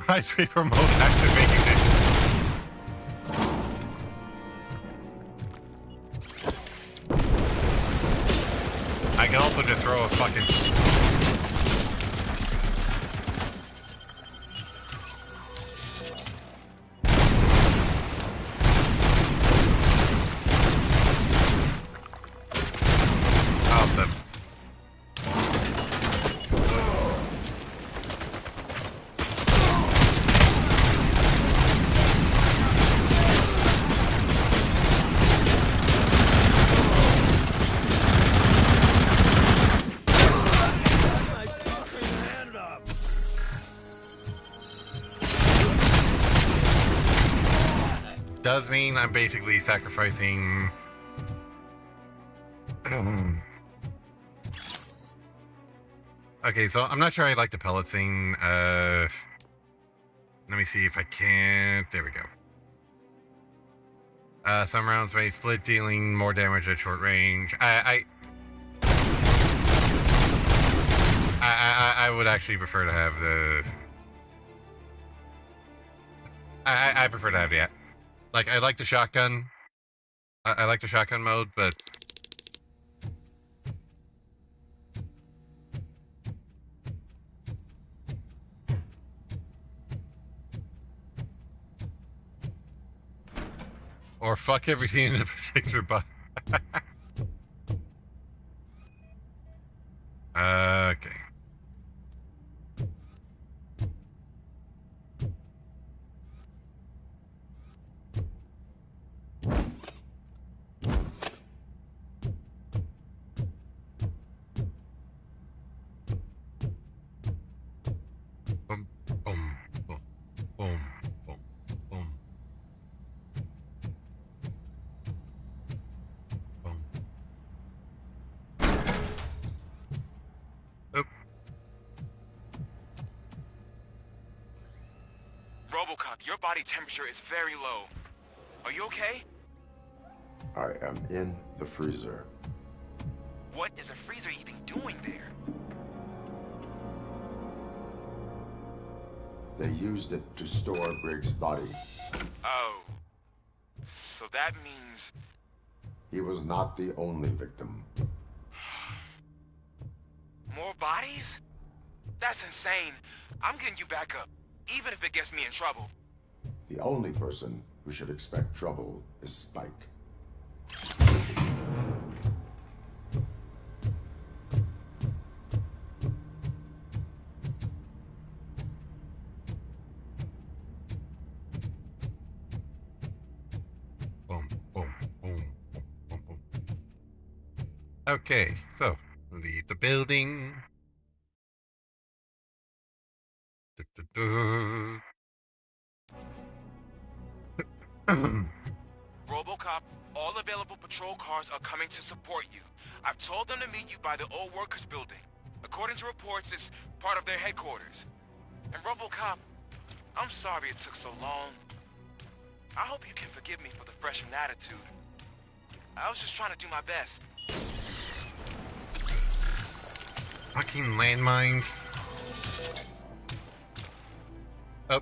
High-speed remote activated. I can also just throw a fucking... Does mean I'm basically sacrificing... Okay, so I'm not sure I like the pellet thing. Let me see if I can... There we go. Some rounds may split, dealing more damage at short range. I would actually prefer to have the... I prefer to have the... Like, I like the shotgun. I like the shotgun mode, but... Or fuck everything in the particular box. Okay. Boom, boom, boom, boom, boom, boom. Boom. Oop. RoboCop, your body temperature is very low. Are you okay? I am in the freezer. What is the freezer even doing there? They used it to store Briggs' body. Oh. So that means... He was not the only victim. More bodies? That's insane. I'm getting you back up, even if it gets me in trouble. The only person who should expect trouble is Spike. Boom, boom, boom, boom, boom. Okay, so leave the building. RoboCop, all available patrol cars are coming to support you. I've told them to meet you by the old workers building. According to reports, it's part of their headquarters. And RoboCop, I'm sorry it took so long. I hope you can forgive me for the freshman attitude. I was just trying to do my best. Fucking landmines. Oh.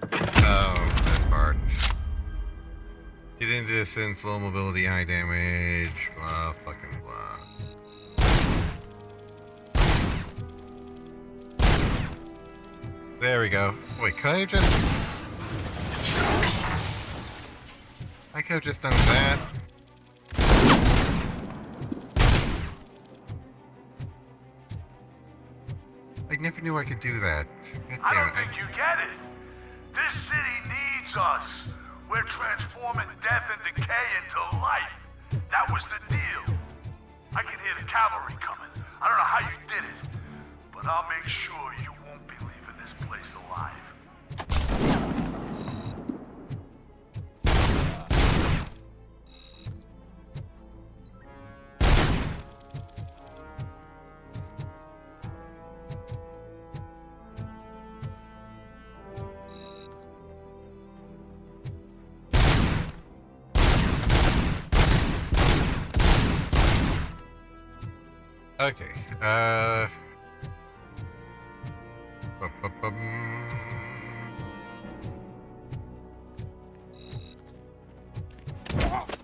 Oh, that's part. Get into distance, low mobility, high damage, blah, fucking blah. There we go. Wait, could I have just... I could have just done that. I never knew I could do that. God I damn don't think you get it. This city needs us. We're transforming death and decay into life. That was the deal. I can hear the cavalry coming. I don't know how you did it, but I'll make sure you won't be leaving this place alive. Okay,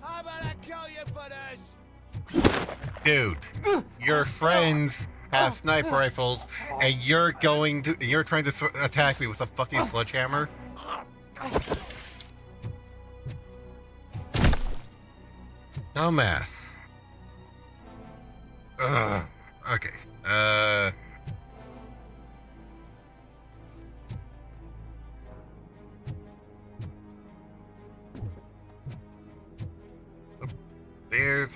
How about I kill you for this? Dude, your friends have sniper rifles, and you're trying to attack me with a fucking sledgehammer? Dumbass. Okay. There's...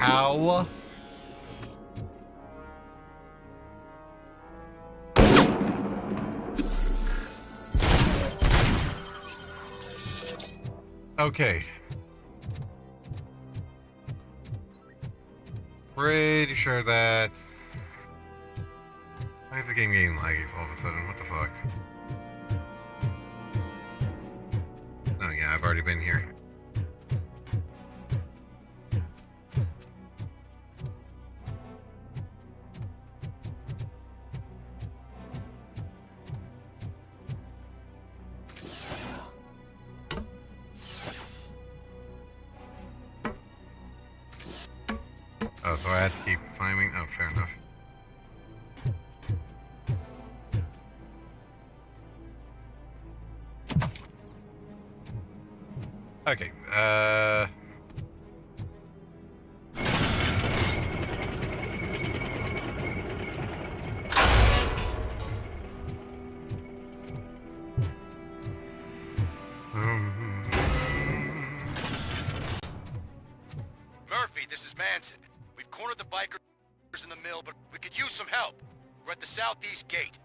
Ow. Okay. Pretty sure that's... Why is the game getting laggy all of a sudden? What the fuck? Oh yeah, I've already been here. Oh, so I have to keep climbing? Oh, fair enough. Okay, Murphy, this is Manson. We've cornered the bikers in the mill, but we could use some help. We're at the southeast gate.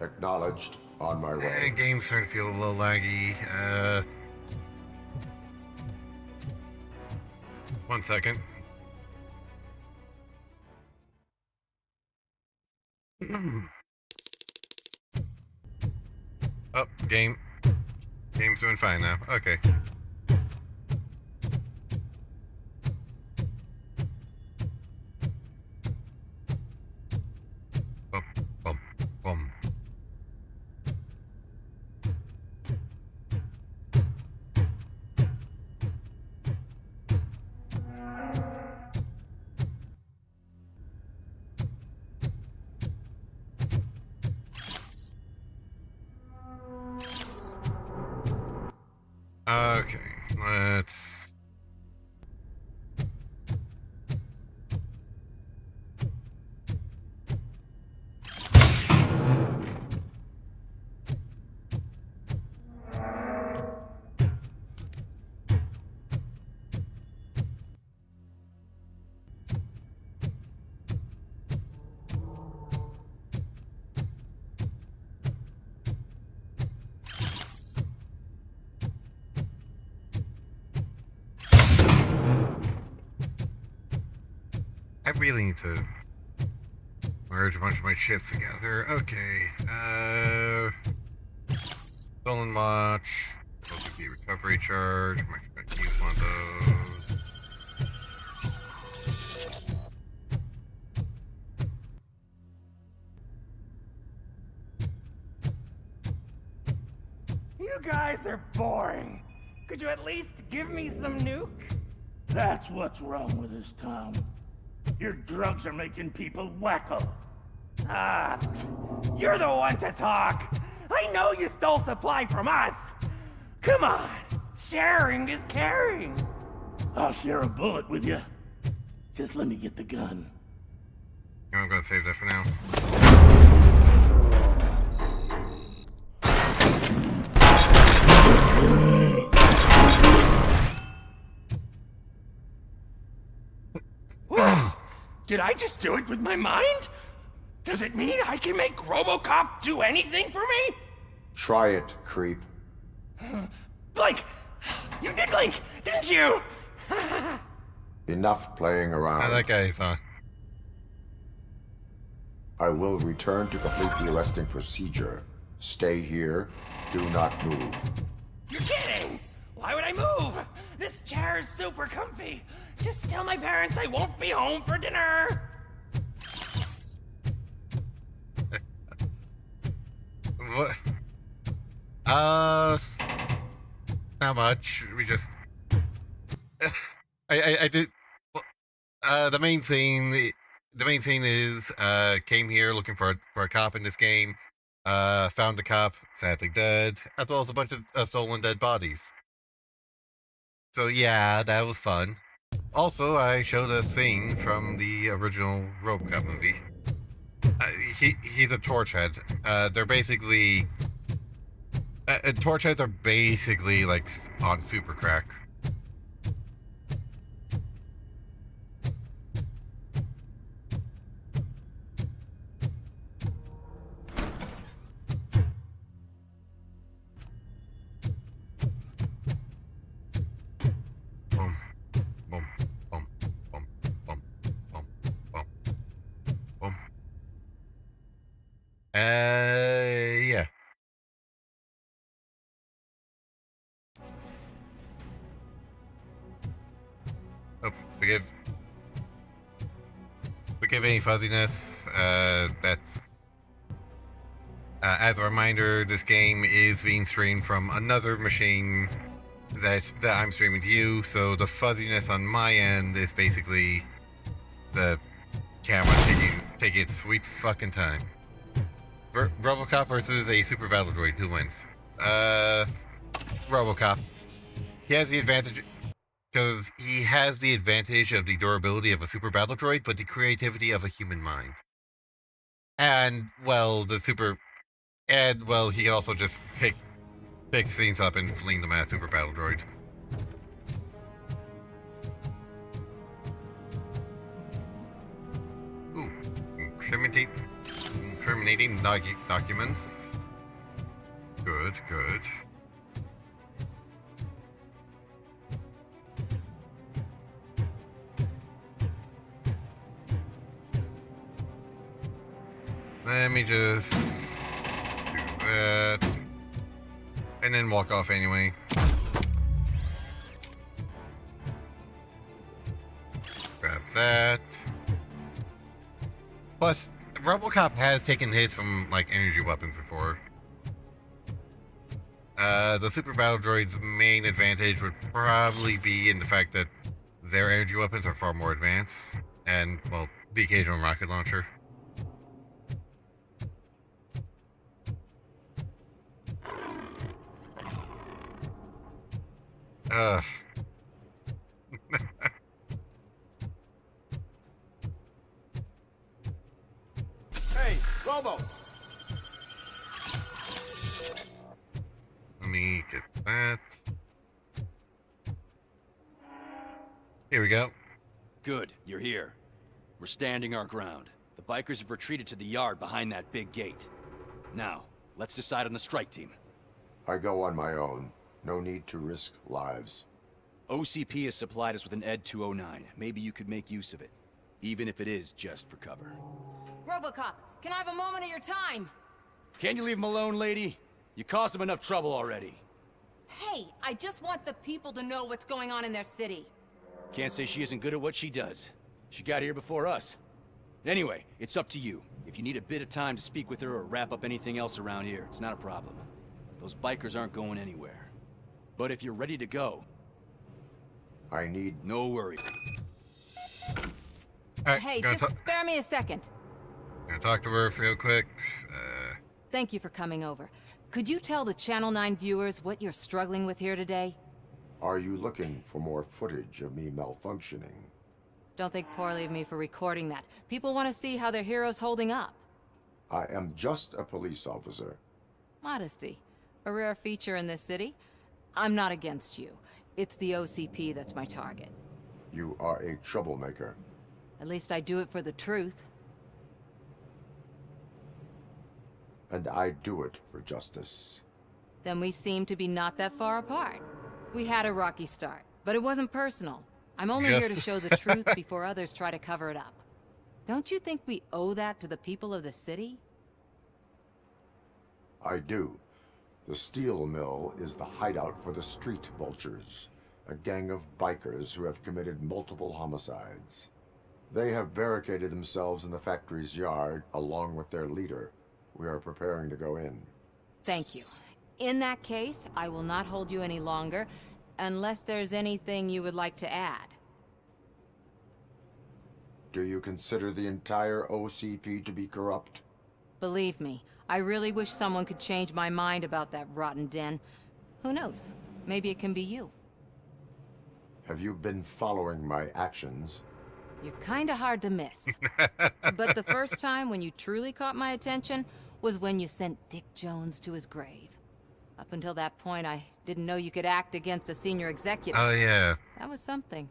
Acknowledged. On my way. game's starting to feel a little laggy. 1 second. Oh, game's doing fine now. Okay. Bum, bum, bum. Okay, let's... I really need to merge a bunch of my ships together. Okay, stolen watch, OCP recovery charge, I'm actually going to use one of those. You guys are boring. Could you at least give me some nuke? That's what's wrong with this town. Your drugs are making people wacko. Ah, you're the one to talk. I know you stole supply from us. Come on, sharing is caring. I'll share a bullet with you. Just let me get the gun. I'm gonna save that for now. Did I just do it with my mind? Does it mean I can make RoboCop do anything for me? Try it, creep. Blink! You did blink, didn't you? Enough playing around. That guy saw. I will return to complete the arresting procedure. Stay here. Do not move. You're kidding! Why would I move? This chair is super comfy. Just tell my parents I won't be home for dinner. What? Not much. We just. I did. The main scene. The main scene is came here looking for a cop in this game. Found the cop sadly dead, as well as a bunch of stolen dead bodies. So yeah, that was fun. Also, I showed a scene from the original RoboCop movie. He's a torch head. They're basically torch heads are basically like on super crack. Boom, boom, boom, boom, boom, boom, boom, boom. Yeah. Oh, forgive any fuzziness. That's as a reminder, this game is being streamed from another machine that I'm streaming to you. So the fuzziness on my end is basically the camera taking its sweet fucking time. RoboCop versus a super battle droid. Who wins? RoboCop. He has the advantage because he has the advantage of the durability of a super battle droid, but the creativity of a human mind. And well, he can also just pick things up and fling them at a super battle droid. Ooh, incriminating documents. Good. Let me just do that. And then walk off anyway. Grab that. Plus, RoboCop has taken hits from, like, energy weapons before. The Super Battle Droid's main advantage would probably be in the fact that their energy weapons are far more advanced. And, well, the occasional rocket launcher. Hey, Robo! Let me get that. Here we go. Good, you're here. We're standing our ground. The bikers have retreated to the yard behind that big gate. Now, let's decide on the strike team. I go on my own. No need to risk lives. OCP has supplied us with an ED 209. Maybe you could make use of it. Even if it is just for cover. RoboCop, can I have a moment of your time? Can you leave him alone, lady? You caused him enough trouble already. Hey, I just want the people to know what's going on in their city. Can't say she isn't good at what she does. She got here before us. Anyway, it's up to you. If you need a bit of time to speak with her or wrap up anything else around here, it's not a problem. Those bikers aren't going anywhere. But if you're ready to go... I need... No worry. Right, hey, just spare me a second. Gonna talk to her real quick. Thank you for coming over. Could you tell the Channel 9 viewers what you're struggling with here today? Are you looking for more footage of me malfunctioning? Don't think poorly of me for recording that. People want to see how their hero's holding up. I am just a police officer. Modesty. A rare feature in this city. I'm not against you. It's the OCP that's my target. You are a troublemaker. At least I do it for the truth. And I do it for justice. Then we seem to be not that far apart. We had a rocky start, but it wasn't personal. I'm only here to show the truth before others try to cover it up. Don't you think we owe that to the people of the city? I do. The steel mill is the hideout for the street vultures, a gang of bikers who have committed multiple homicides. They have barricaded themselves in the factory's yard along with their leader. We are preparing to go in. Thank you. In that case, I will not hold you any longer, unless there's anything you would like to add. Do you consider the entire OCP to be corrupt? Believe me, I really wish someone could change my mind about that rotten den. Who knows? Maybe it can be you. Have you been following my actions? You're kinda hard to miss. But the first time when you truly caught my attention was when you sent Dick Jones to his grave. Up until that point, I didn't know you could act against a senior executive. Oh, yeah. That was something.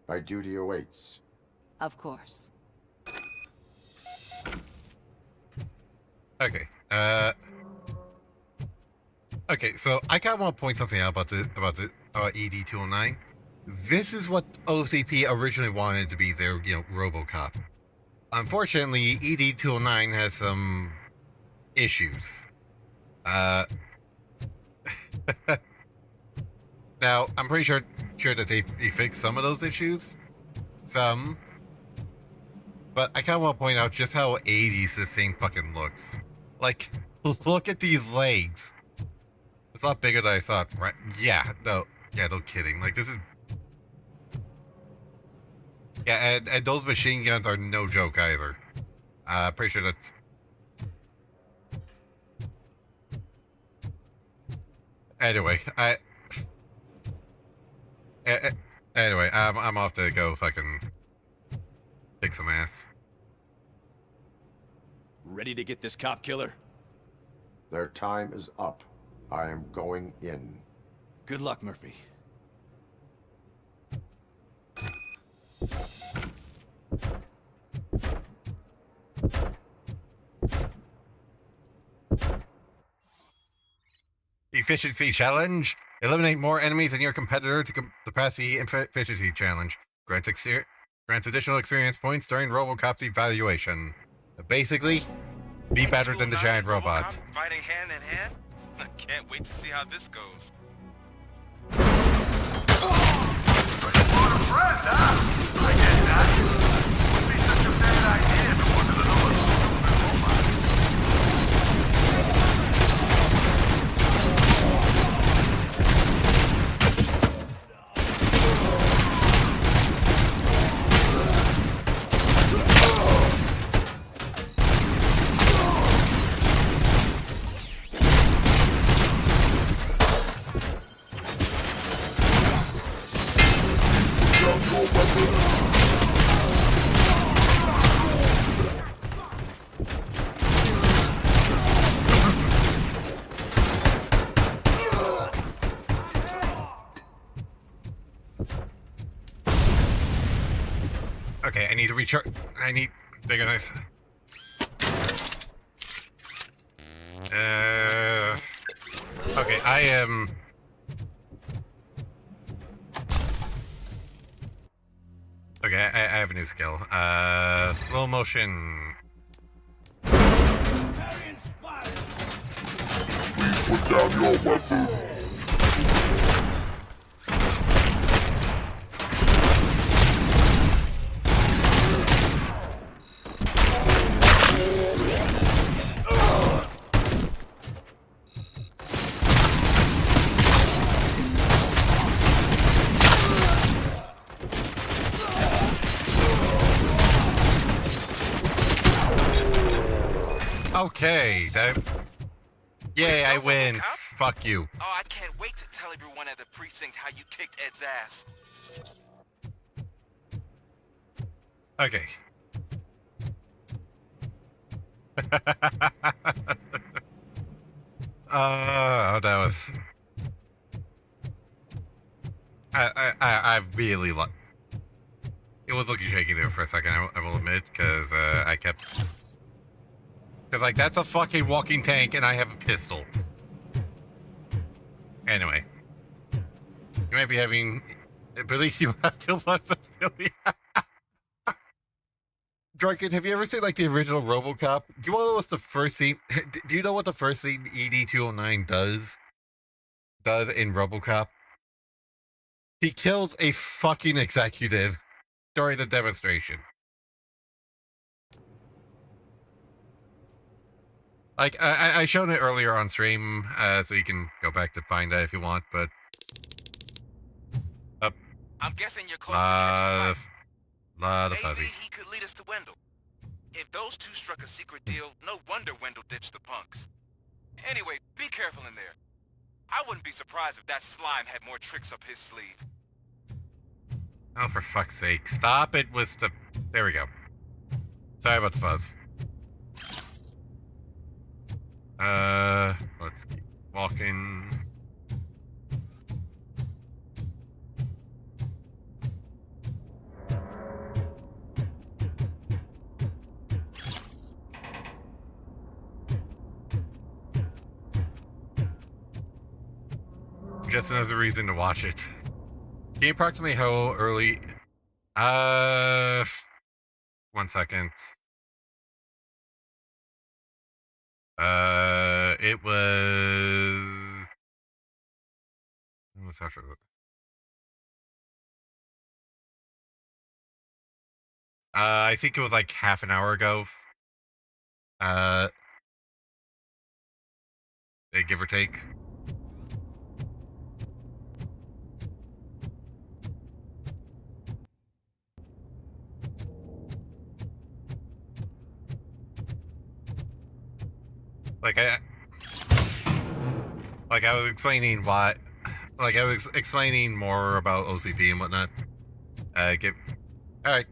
My duty awaits. Of course. Okay. Okay, so I kind of want to point something out about the ED-209. This is what OCP originally wanted to be their, RoboCop. Unfortunately, ED-209 has some issues. Now, I'm pretty sure that they fixed some of those issues. Some. But I kind of want to point out just how 80s this thing fucking looks. Like, look at these legs. It's a lot bigger than I thought, right? Yeah, no kidding. Like, this is... Yeah, and those machine guns are no joke either. Pretty sure that's... Anyway, anyway, I'm off to go fucking kick some ass. Ready to get this cop killer? Their time is up. I am going in. Good luck, Murphy. Efficiency challenge. Eliminate more enemies than your competitor to pass the efficiency challenge. Grants additional experience points during RoboCop's evaluation. Basically, be better than the giant robot. Fighting hand in hand? I can't wait to see how this goes. Friend, huh? I get that. Wouldn't be such a bad idea if it wasn't another stupid robot. Okay, I need to recharge. I need bigger knives. Okay, I am. Okay, I have a new skill. Slow motion. Put down your weapon. Okay, yay, I win. Fuck you. Oh, I can't wait to tell everyone at the precinct how you kicked Ed's ass. Okay. That was... I really like... It was looking shaky there for a second, I will admit, because I kept... Because, like, that's a fucking walking tank, and I have a pistol. Anyway. You might be having... But at least you have to less than Philly. Drunken, have you ever seen, like, the original RoboCop? Do you know what the first scene... Do you know what the first scene ED-209 does? Does in RoboCop? He kills a fucking executive during the demonstration. Like, I shown it earlier on stream, so you can go back to find that if you want, but... I'm guessing you're close to catching life. Lot of Maybe fuzzy. he could lead us to Wendell. If those two struck a secret deal, no wonder Wendell ditched the punks. Anyway, be careful in there. I wouldn't be surprised if that slime had more tricks up his sleeve. Oh, for fuck's sake. Stop it with the... There we go. Sorry about the fuzz. Let's keep walking. Just another reason to watch it. Can you approximate how early... 1 second. It was... When was after that? I think it was like half an hour ago. Give or take. Like I was explaining why, like I was explaining more about OCP and whatnot. All right.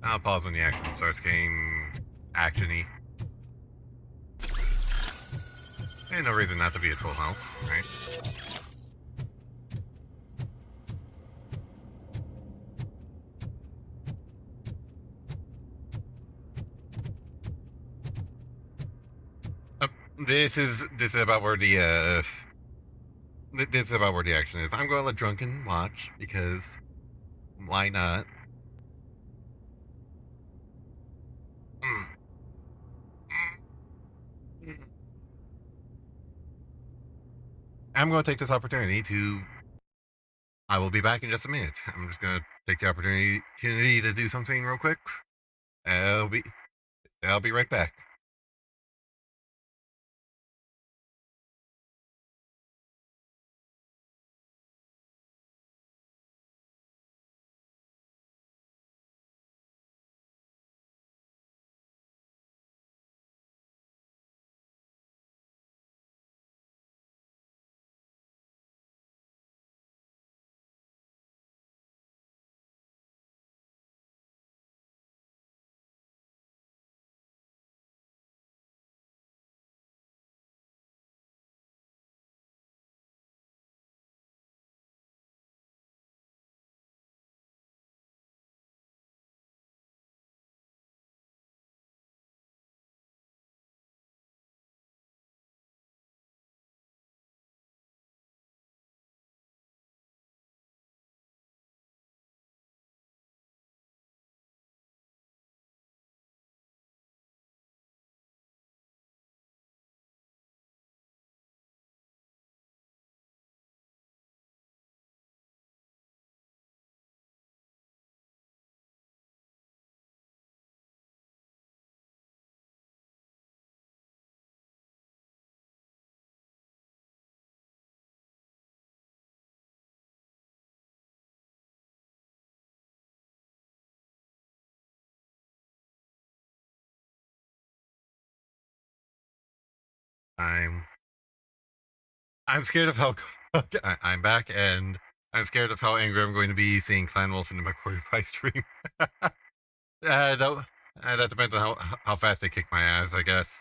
I'll pause when the action starts getting actiony. Ain't no reason not to be at full health, right? This is about where the this is about where the action is. I'm going to let Drunken watch because why not? I'm going to take this opportunity to... I will be back in just a minute. I'm just going to take the opportunity to do something real quick. I'll be right back. I'm scared of how... I'm back, and I'm scared of how angry I'm going to be seeing Clan Wolf into my Quarterfy stream. That depends on how fast they kick my ass, I guess.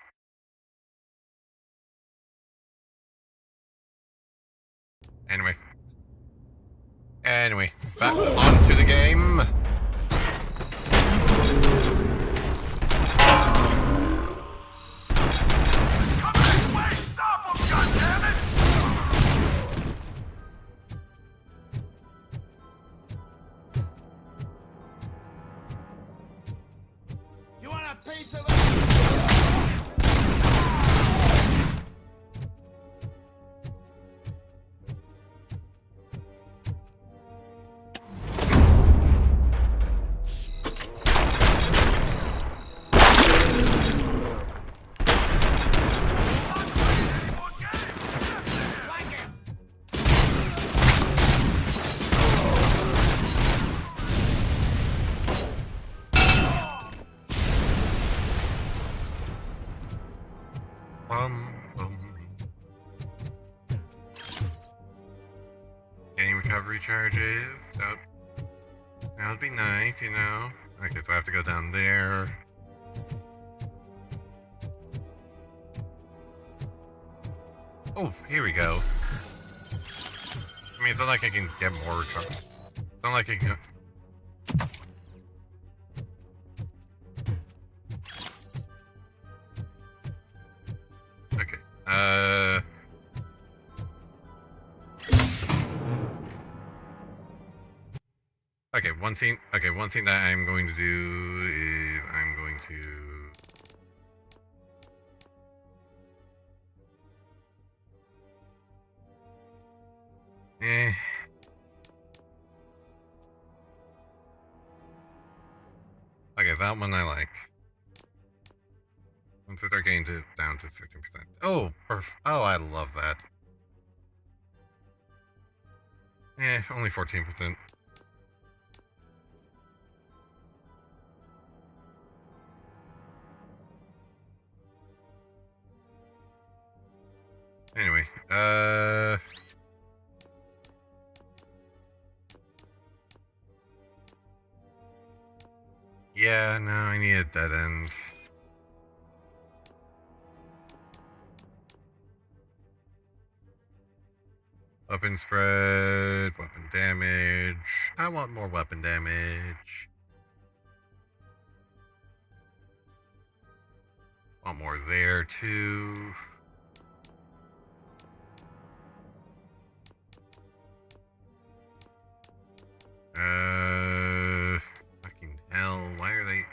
Anyway, back on to the game. You want a piece of Getting recovery charges. That would be nice, you know. Okay, so I have to go down there. Oh, here we go. I mean, it's not like I can get more recovery. It's not like I can. Okay. Okay, one thing that I'm going to do is I'm going to Okay, that one I like. Once I start getting down to 16%. Oh, oh, I love that. Only 14%. Anyway, yeah, no, I need a dead end. Weapon spread, weapon damage. I want more weapon damage. Want more there, too. Fucking hell, why are they...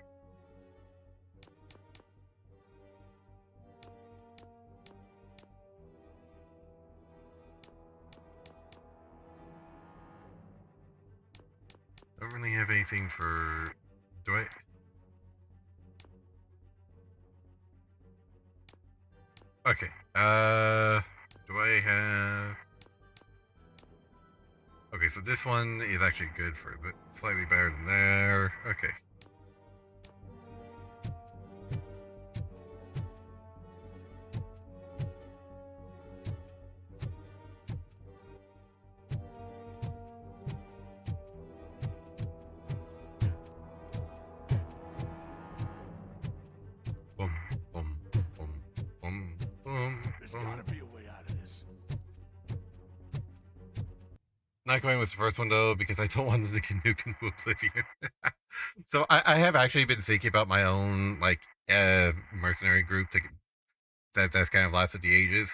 Don't really have anything for... Do I... Okay, do I have... Okay, so this one is actually good for slightly better than there. Okay. Boom, boom, boom, boom, boom. There's gotta be a way out of this. Not going with the first one though, because I don't want them to get nuked into oblivion. So I have actually been thinking about my own like mercenary group that's kind of lasted the ages,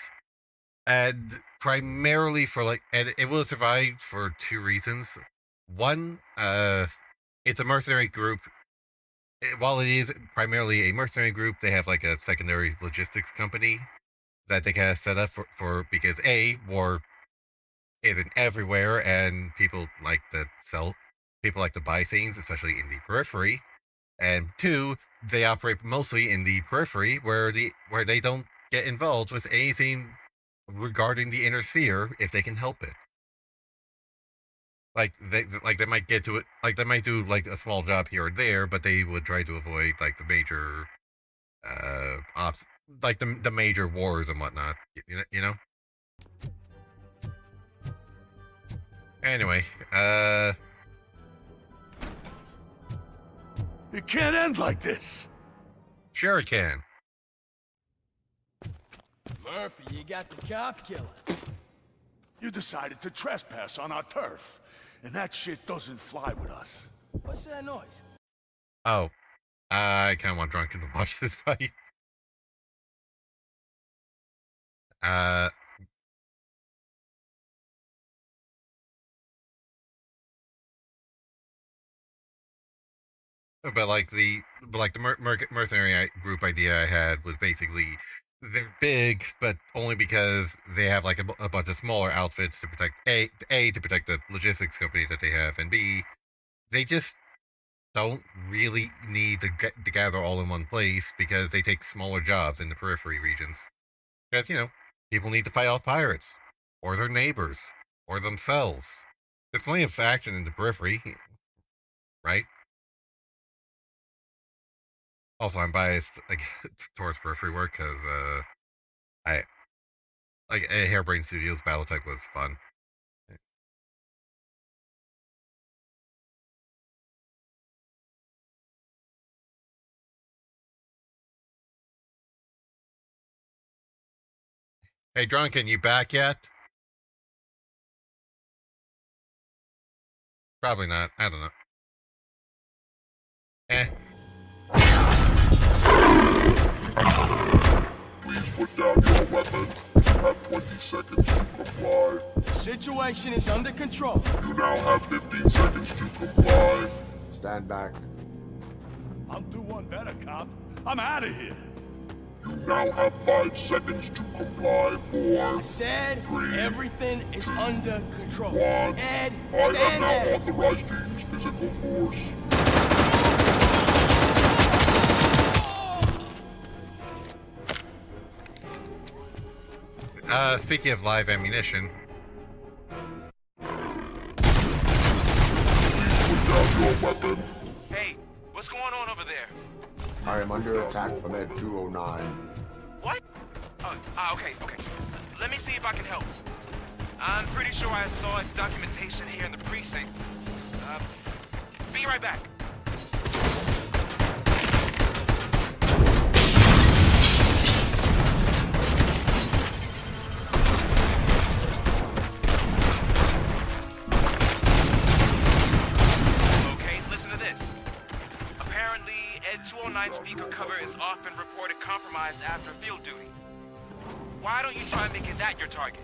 and primarily for like, and it will survive for two reasons. One, it's a mercenary group. While it is primarily a mercenary group, they have like a secondary logistics company that they kind of set up for because war isn't everywhere, and people like to buy things, especially in the periphery. And two, they operate mostly in the periphery where they don't get involved with anything regarding the inner sphere if they can help it. Like they might get to it, like they might do like a small job here or there, but they would try to avoid like the major ops, like the major wars and whatnot. You know. Anyway, It can't end like this. Sure it can. Murphy, you got the cop killer. You decided to trespass on our turf. and that shit doesn't fly with us. What's that noise? Oh, I kind of want Drunken to watch this fight. But like the mercenary group idea I had was basically they're big, but only because they have like a bunch of smaller outfits to protect a to protect the logistics company that they have, and B, they just don't really need to gather all in one place because they take smaller jobs in the periphery regions. Because people need to fight off pirates, or their neighbors, or themselves. There's plenty of action in the periphery, right? Also, I'm biased towards periphery work because I like Hairbrain Studios BattleTech was fun. Hey, Drunken, you back yet? Probably not. I don't know. Please put down your weapon. You have 20 seconds to comply. The situation is under control. You now have 15 seconds to comply. Stand back. I'll do one better, cop. I'm out of here. You now have 5 seconds to comply. 4. I said 3. Everything is under control. 1. Ed, I have stand now there. authorized to use physical force. Speaking of live ammunition. Please put down your weapon. Hey, what's going on over there? I am under attack from Ed 209. What? Okay. Let me see if I can help. I'm pretty sure I saw its documentation here in the precinct. Be right back. Okay, listen to this. Apparently, Ed 209 speaker cover is often reported compromised after field duty. Why don't you try making that your target?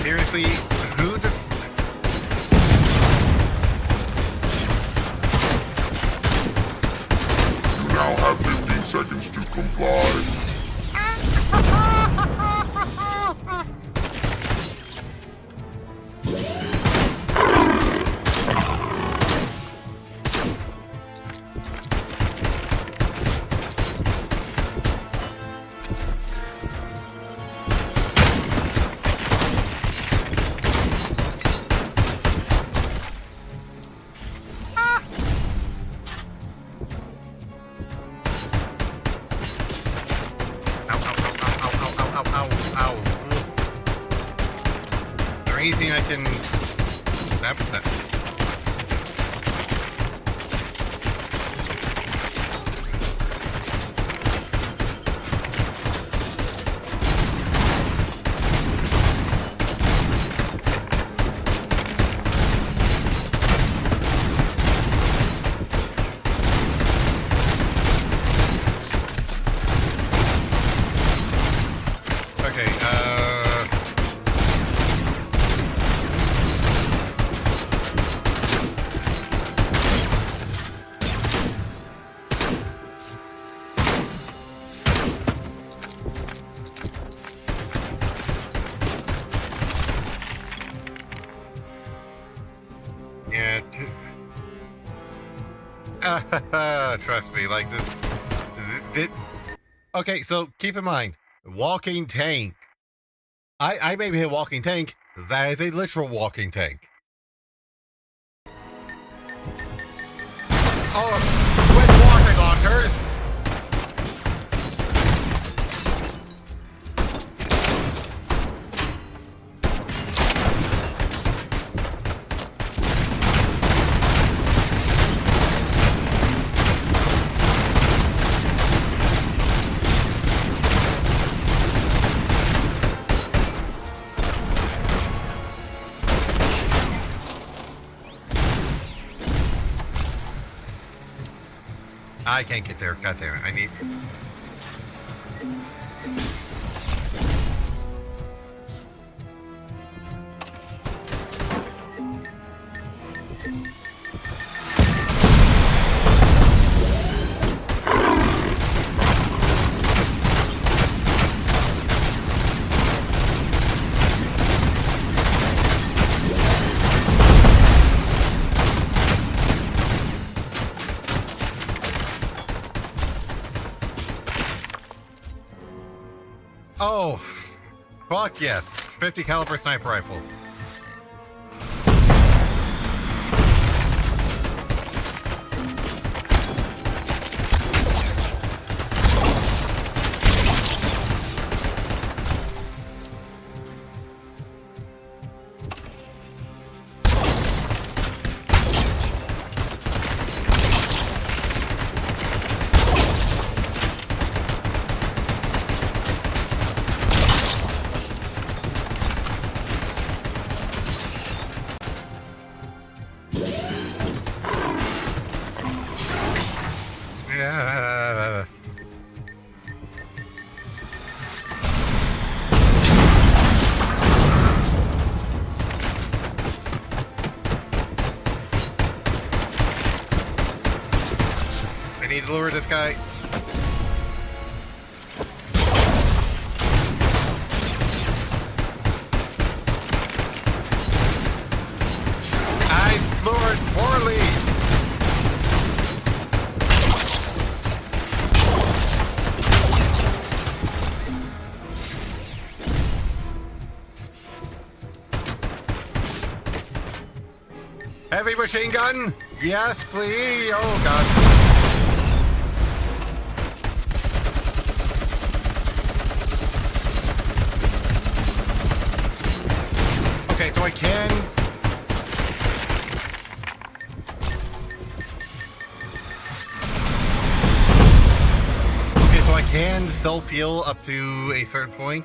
Seriously, who just... You now have 15 seconds to comply. Anything I can... That. Trust me, like this. Okay, so keep in mind, walking tank. I may be a walking tank. That is a literal walking tank. Oh, with water launchers. I can't get there. God damn it. I need... Oh, fuck yes. 50 caliber sniper rifle. Yeah. I need to lure this guy. I lured poorly. Heavy machine gun? Yes, please. Oh, God. Okay, so I can... Okay, so I can self-heal up to a certain point.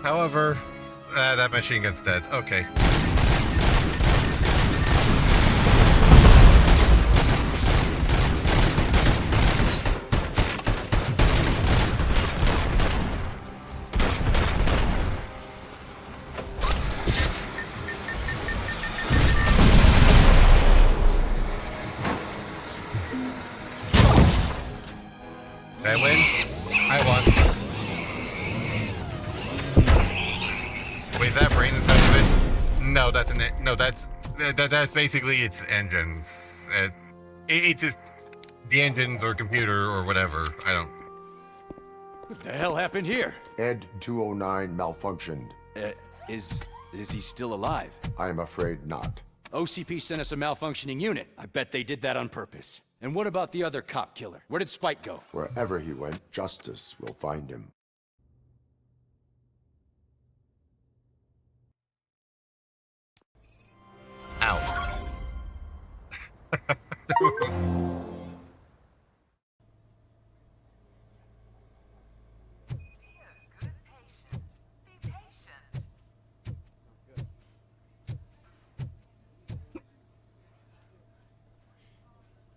However, that machine gun's dead. Okay. Did I win? I won. Wait, is that brain inside of it? No, that's that's basically its engines. It's just the engines or computer or whatever. I don't. What the hell happened here? Ed 209 malfunctioned. Is he still alive? I'm afraid not. OCP sent us a malfunctioning unit. I bet they did that on purpose. And what about the other cop killer? Where did Spike go? Wherever he went, justice will find him. Ow.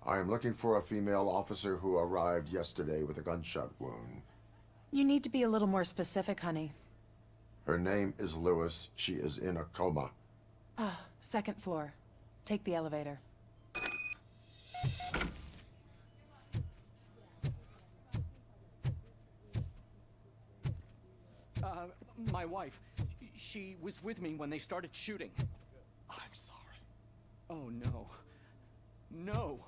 I am looking for a female officer who arrived yesterday with a gunshot wound. You need to be a little more specific, honey. Her name is Lewis. She is in a coma. Ah, second floor. Take the elevator. My wife. She was with me when they started shooting. I'm sorry. Oh, no. No.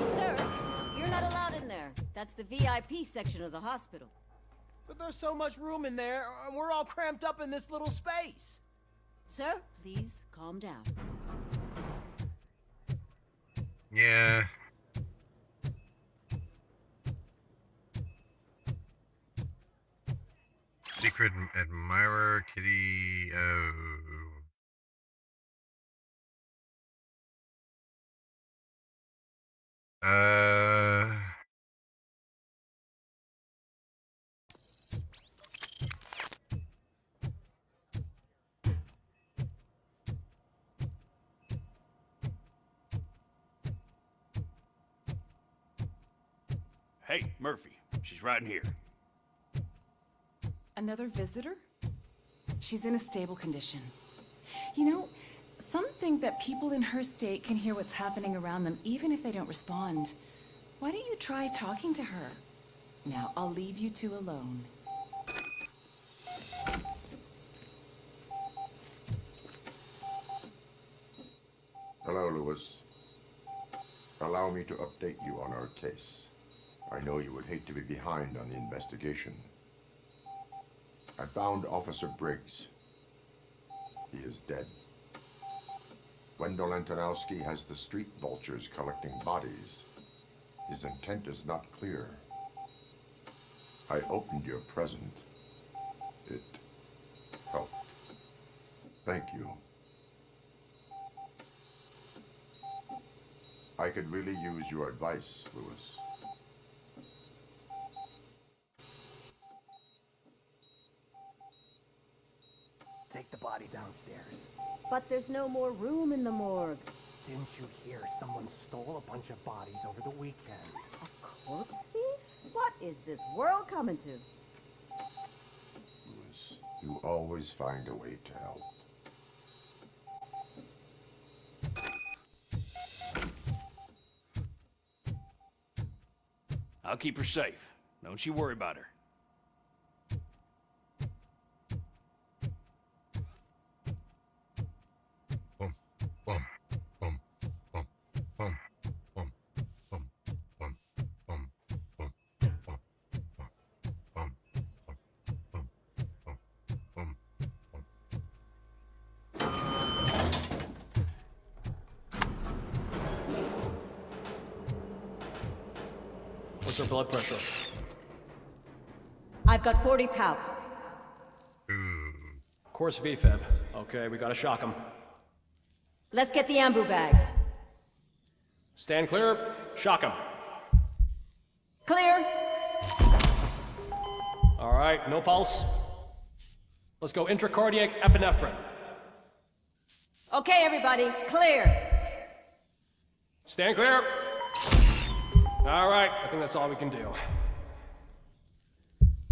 Sir, you're not allowed in there. That's the VIP section of the hospital. But there's so much room in there, and we're all cramped up in this little space. Sir, please calm down. Yeah. Secret admirer, kitty. Oh. Hey, Murphy. She's right in here. Another visitor? She's in a stable condition. You know, some think that people in her state can hear what's happening around them even if they don't respond. Why don't you try talking to her? Now, I'll leave you two alone. Hello, Lewis. Allow me to update you on our case. I know you would hate to be behind on the investigation. I found Officer Briggs. He is dead. Wendell Antonowski has the street vultures collecting bodies. His intent is not clear. I opened your present. It helped. Thank you. I could really use your advice, Lewis. Take the body downstairs. But there's no more room in the morgue. Didn't you hear someone stole a bunch of bodies over the weekend? A corpse thief? What is this world coming to? Lewis, you always find a way to help. I'll keep her safe. Don't you worry about her. Boom, boom, boom, boom, boom, boom, boom, boom, boom, boom, boom, boom, boom, boom, boom, boom. What's her blood pressure? I've got 40 pow. Course VFib. Okay, we gotta shock him. Let's get the ambu bag. Stand clear. Shock him. Clear. All right, no pulse. Let's go intracardiac epinephrine. Okay, everybody, clear. Stand clear. All right, I think that's all we can do.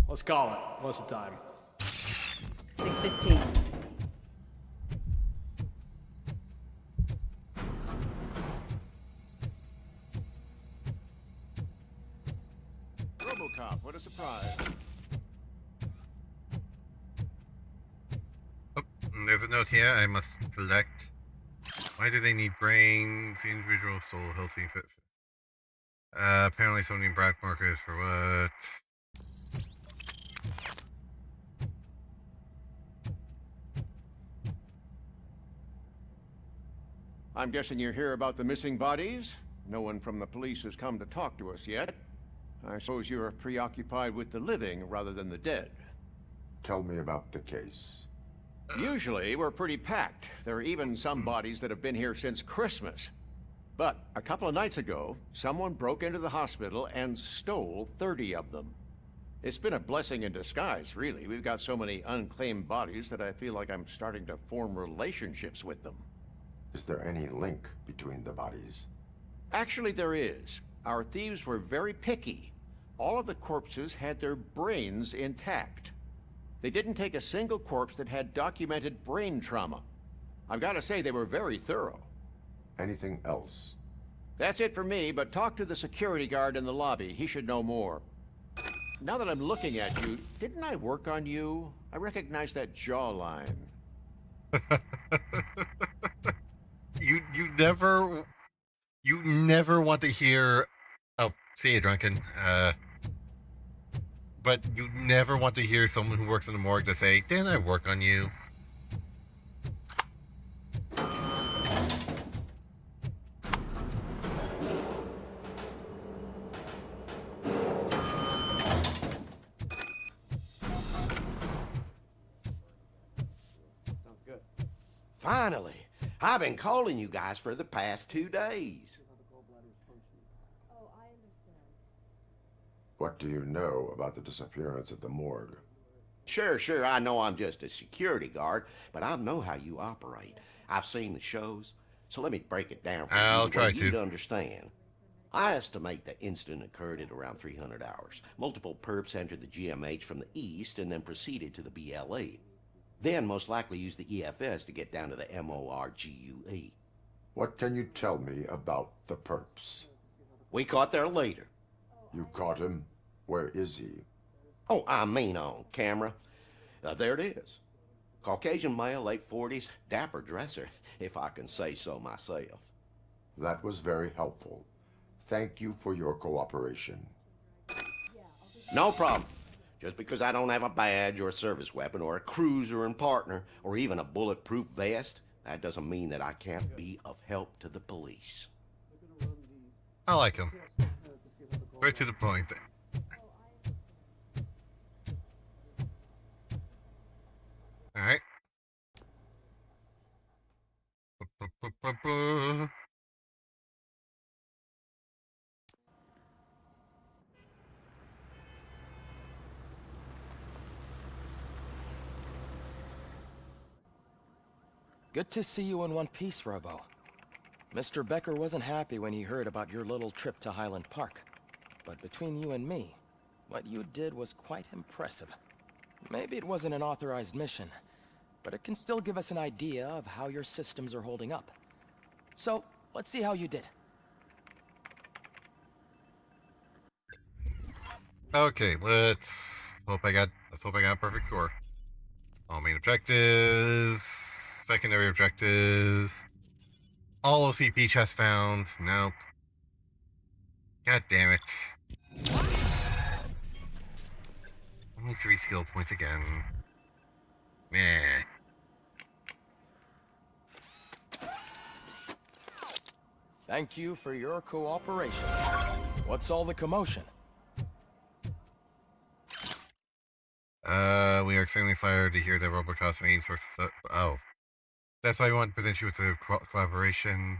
Let's call it. What's the time? 6:15. RoboCop, what a surprise. Oh, there's a note here I must collect. Why do they need brains? The individual soul, healthy, fit. Apparently something black markers for what? I'm guessing you're here about the missing bodies? No one from the police has come to talk to us yet. I suppose you're preoccupied with the living rather than the dead. Tell me about the case. Usually, we're pretty packed. There are even some bodies that have been here since Christmas. But a couple of nights ago, someone broke into the hospital and stole 30 of them. It's been a blessing in disguise, really. We've got so many unclaimed bodies that I feel like I'm starting to form relationships with them. Is there any link between the bodies? Actually, there is. Our thieves were very picky. All of the corpses had their brains intact. They didn't take a single corpse that had documented brain trauma. I've got to say, they were very thorough. Anything else? That's it for me, but talk to the security guard in the lobby. He should know more. Now that I'm looking at you, didn't I work on you? I recognize that jawline. You never want to hear. Oh, see you, drunken. But you never want to hear someone who works in the morgue to say, "Didn't I work on you?" Finally! I've been calling you guys for the past 2 days. What do you know about the disappearance at the morgue? Sure, I know I'm just a security guard, but I know how you operate. I've seen the shows, so let me break it down for I'll you try where you'd to. understand. I estimate the incident occurred at around 300 hours. Multiple perps entered the GMH from the east and then proceeded to the BLE. Then most likely used the EFS to get down to the MORGUE. What can you tell me about the perps? We caught their leader. You caught him? Where is he? Oh, I mean on camera. There it is. Caucasian male, late 40s, dapper dresser, if I can say so myself. That was very helpful. Thank you for your cooperation. No problem. Just because I don't have a badge or a service weapon or a cruiser and partner or even a bulletproof vest, that doesn't mean that I can't be of help to the police. I like him. Right to the point. Alright. Good to see you in one piece, Robo. Mr. Becker wasn't happy when he heard about your little trip to Highland Park. But between you and me, what you did was quite impressive. Maybe it wasn't an authorized mission, but it can still give us an idea of how your systems are holding up. So, let's see how you did. Okay, let's hope I got a perfect score. All main objectives, secondary objectives, all OCP chests found. Nope. God damn it. Only 3 skill points again. Meh. Thank you for your cooperation. What's all the commotion? We are extremely flattered to hear that Robocop's main source of... Oh. That's why I want to present you with a collaboration.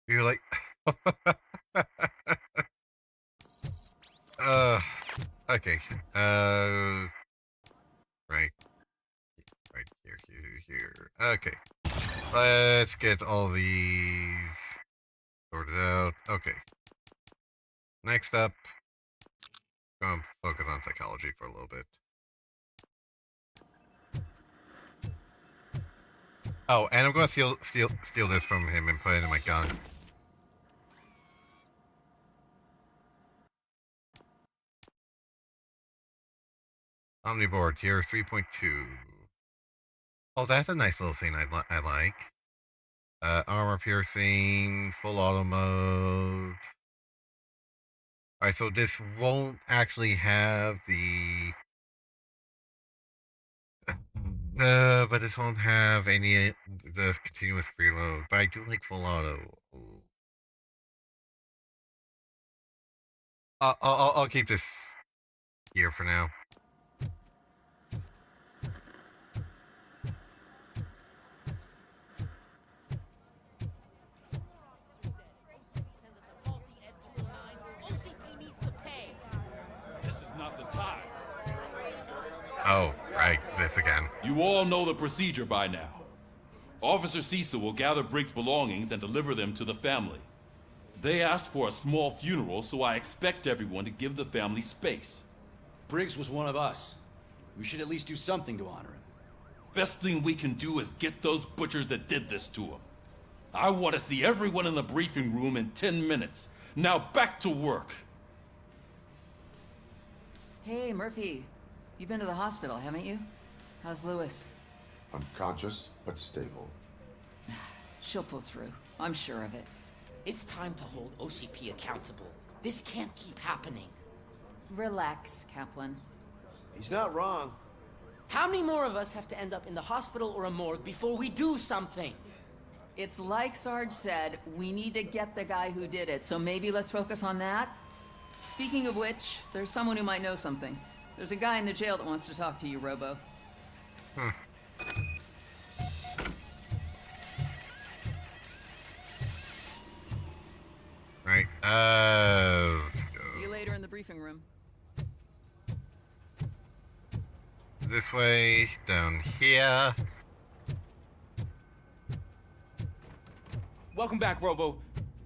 You're like... okay. Right. Right here. Okay. Let's get all these sorted out. Okay. Next up, I'm gonna focus on psychology for a little bit. Oh, and I'm gonna steal this from him and put it in my gun. Omniboard, tier 3.2. Oh, that's a nice little thing I like. Armor piercing, full auto mode. Alright, so this won't actually have the... but this won't have any the continuous freeload. But I do like full auto. Ooh. I'll keep this here for now. This is not the time. Oh, right, this again. You all know the procedure by now. Officer Cecil will gather Briggs' belongings and deliver them to the family. They asked for a small funeral, so I expect everyone to give the family space. Briggs was one of us. We should at least do something to honor him. Best thing we can do is get those butchers that did this to him. I want to see everyone in the briefing room in 10 minutes. Now back to work. Hey, Murphy. You've been to the hospital, haven't you? How's Lewis? Unconscious, but stable. She'll pull through. I'm sure of it. It's time to hold OCP accountable. This can't keep happening. Relax, Kaplan. He's not wrong. How many more of us have to end up in the hospital or a morgue before we do something? It's like Sarge said, we need to get the guy who did it, so maybe let's focus on that? Speaking of which, there's someone who might know something. There's a guy in the jail that wants to talk to you, Robo. Right, See you later in the briefing room. This way, down here. Welcome back, Robo.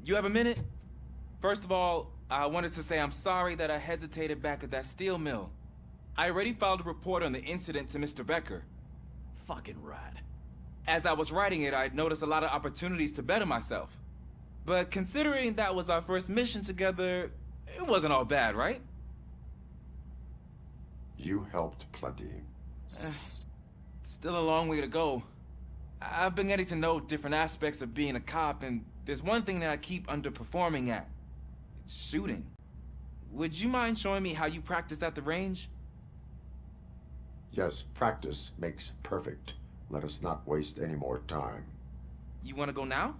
You have a minute? First of all, I wanted to say I'm sorry that I hesitated back at that steel mill. I already filed a report on the incident to Mr. Becker. Fucking rat. As I was writing it, I'd noticed a lot of opportunities to better myself. But considering that was our first mission together, it wasn't all bad, right? You helped plenty. Still a long way to go. I've been getting to know different aspects of being a cop, and there's one thing that I keep underperforming at. It's shooting. Would you mind showing me how you practice at the range? Yes, practice makes perfect. Let us not waste any more time. You want to go now?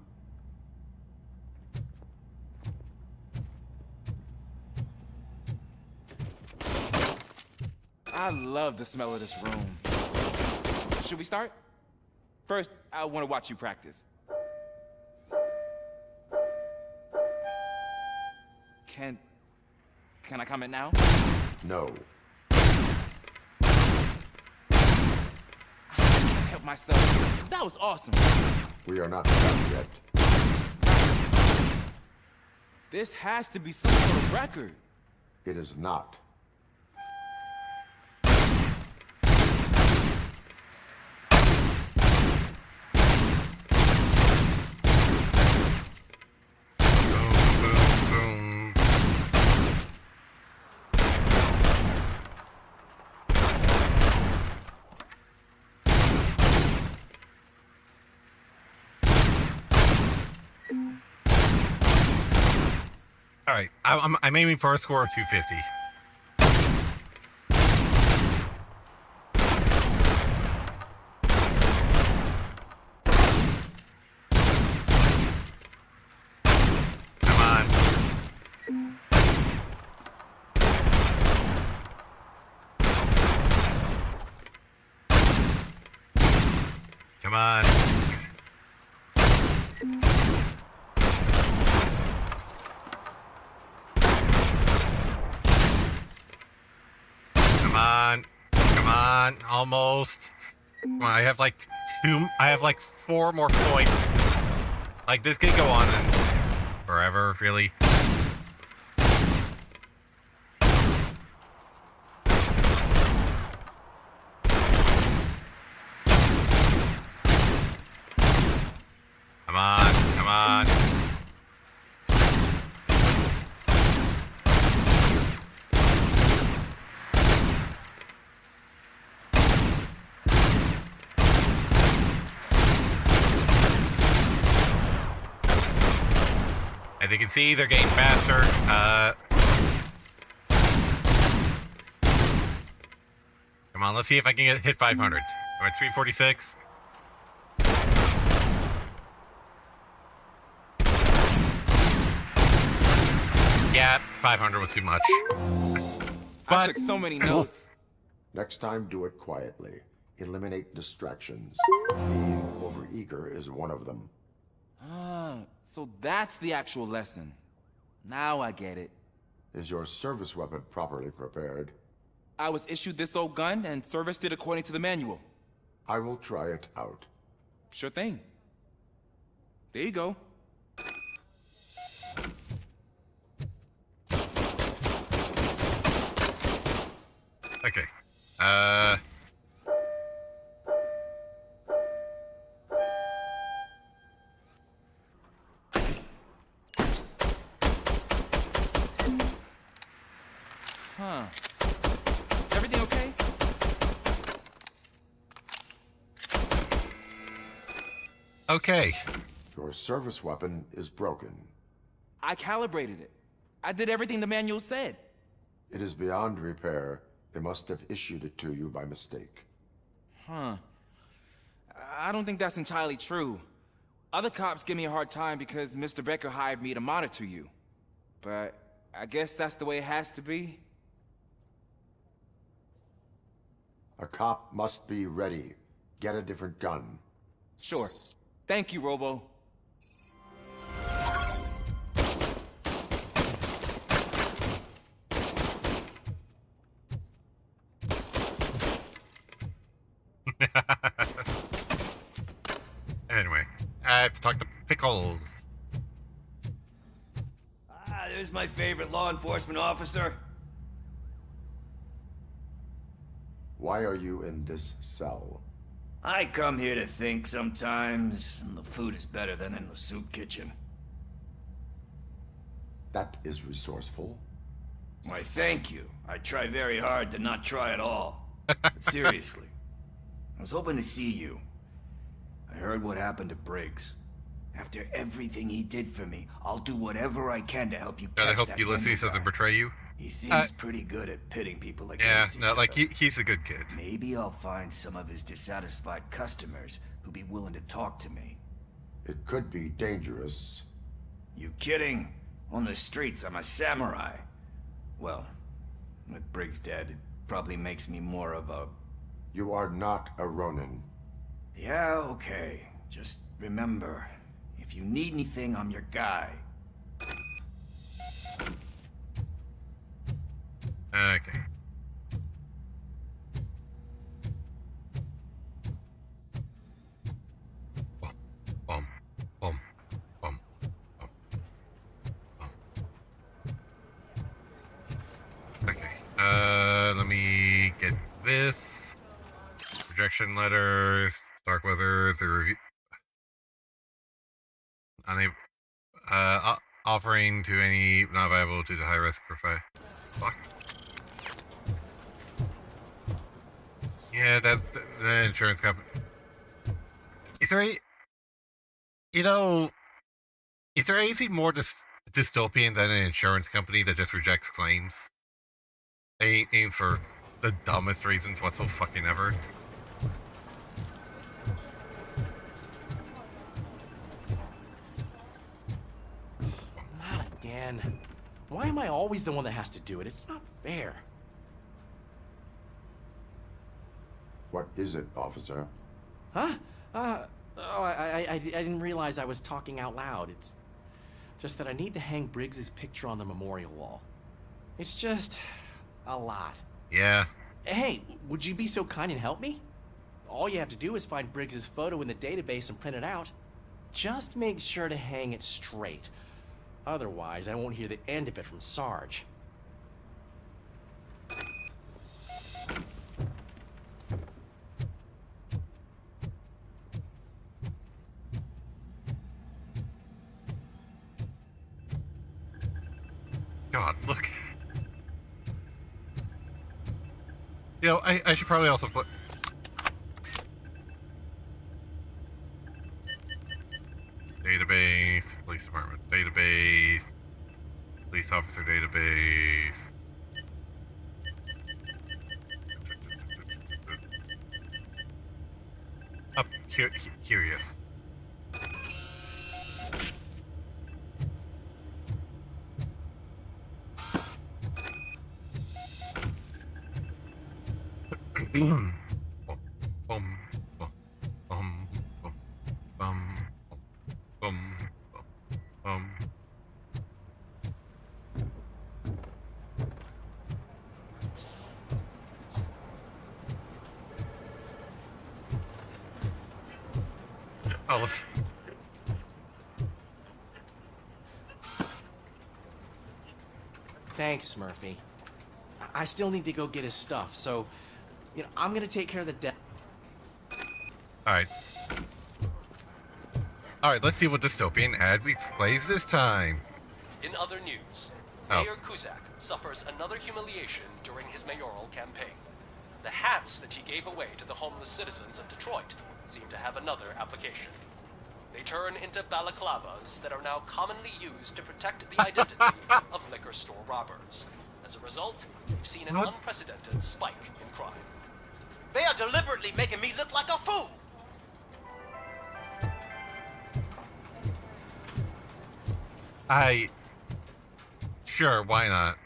I love the smell of this room. Should we start? First, I want to watch you practice. Can I comment now? No. Help myself. That was awesome. We are not done yet. This has to be some sort of record. It is not. All right, I'm aiming for a score of 250. Come on. Come on. Come on, almost. Come on, I have like 4 more points. Like, this could go on and forever, really. Come on, come on. As you can see, they're getting faster. Come on, let's see if I can hit 500. I'm at 346. Yeah, 500 was too much. I took so many notes. Next time, do it quietly. Eliminate distractions. Being overeager is one of them. Ah, so that's the actual lesson. Now I get it. Is your service weapon properly prepared? I was issued this old gun and serviced it according to the manual. I will try it out. Sure thing. There you go. Okay. Huh. Everything okay? Okay. Your service weapon is broken. I calibrated it. I did everything the manual said. It is beyond repair. They must have issued it to you by mistake. Huh. I don't think that's entirely true. Other cops give me a hard time because Mr. Becker hired me to monitor you. But I guess that's the way it has to be. A cop must be ready. Get a different gun. Sure. Thank you, Robo. Anyway, I have to talk to Pickles. There's my favorite law enforcement officer. Why are you in this cell? I come here to think sometimes, and the food is better than in the soup kitchen. That is resourceful. Why, thank you. I try very hard to not try at all. But seriously, I was hoping to see you. I heard what happened to Briggs. After everything he did for me, I'll do whatever I can to help you catch I hope that Ulysses Wendell doesn't guy. betray you. He seems pretty good at pitting people against Yeah, each no, other. like he's a good kid. Maybe I'll find some of his dissatisfied customers who'll be willing to talk to me. It could be dangerous. You kidding? On the streets, I'm a samurai. Well, with Briggs dead, it probably makes me more of a... You are not a Ronin. Yeah, okay. Just remember, if you need anything, I'm your guy. Okay. Bum, bum, bum, bum, bum. Okay. Let me get this. Rejection letters, dark weather, the review. Offering to any not viable to the high risk profile. Fuck. Yeah, the insurance company. Is there is there anything more dystopian than an insurance company that just rejects claims? Aims for the dumbest reasons whatsoever. Not again. Why am I always the one that has to do it? It's not fair. What is it, officer? Huh? I didn't realize I was talking out loud. It's just that I need to hang Briggs's picture on the memorial wall. It's just a lot. Yeah. Hey, would you be so kind and help me? All you have to do is find Briggs's photo in the database and print it out. Just make sure to hang it straight. Otherwise, I won't hear the end of it from Sarge. God, look. You know, I should probably also put... Database, police department database, police officer database. Up, curious. Bum, bum, bum, bum, bum, bum, bum. Oh, let's... Thanks, Murphy. I still need to go get his stuff, so, I'm gonna take care of the debt. Alright, let's see what dystopian ad we plays this time. In other news, Oh. Mayor Kuzak suffers another humiliation during his mayoral campaign. The hats that he gave away to the homeless citizens of Detroit seem to have another application. They turn into balaclavas that are now commonly used to protect the identity of liquor store robbers. As a result, we've seen an unprecedented spike in crime. They are deliberately making me look like a fool! Sure, why not?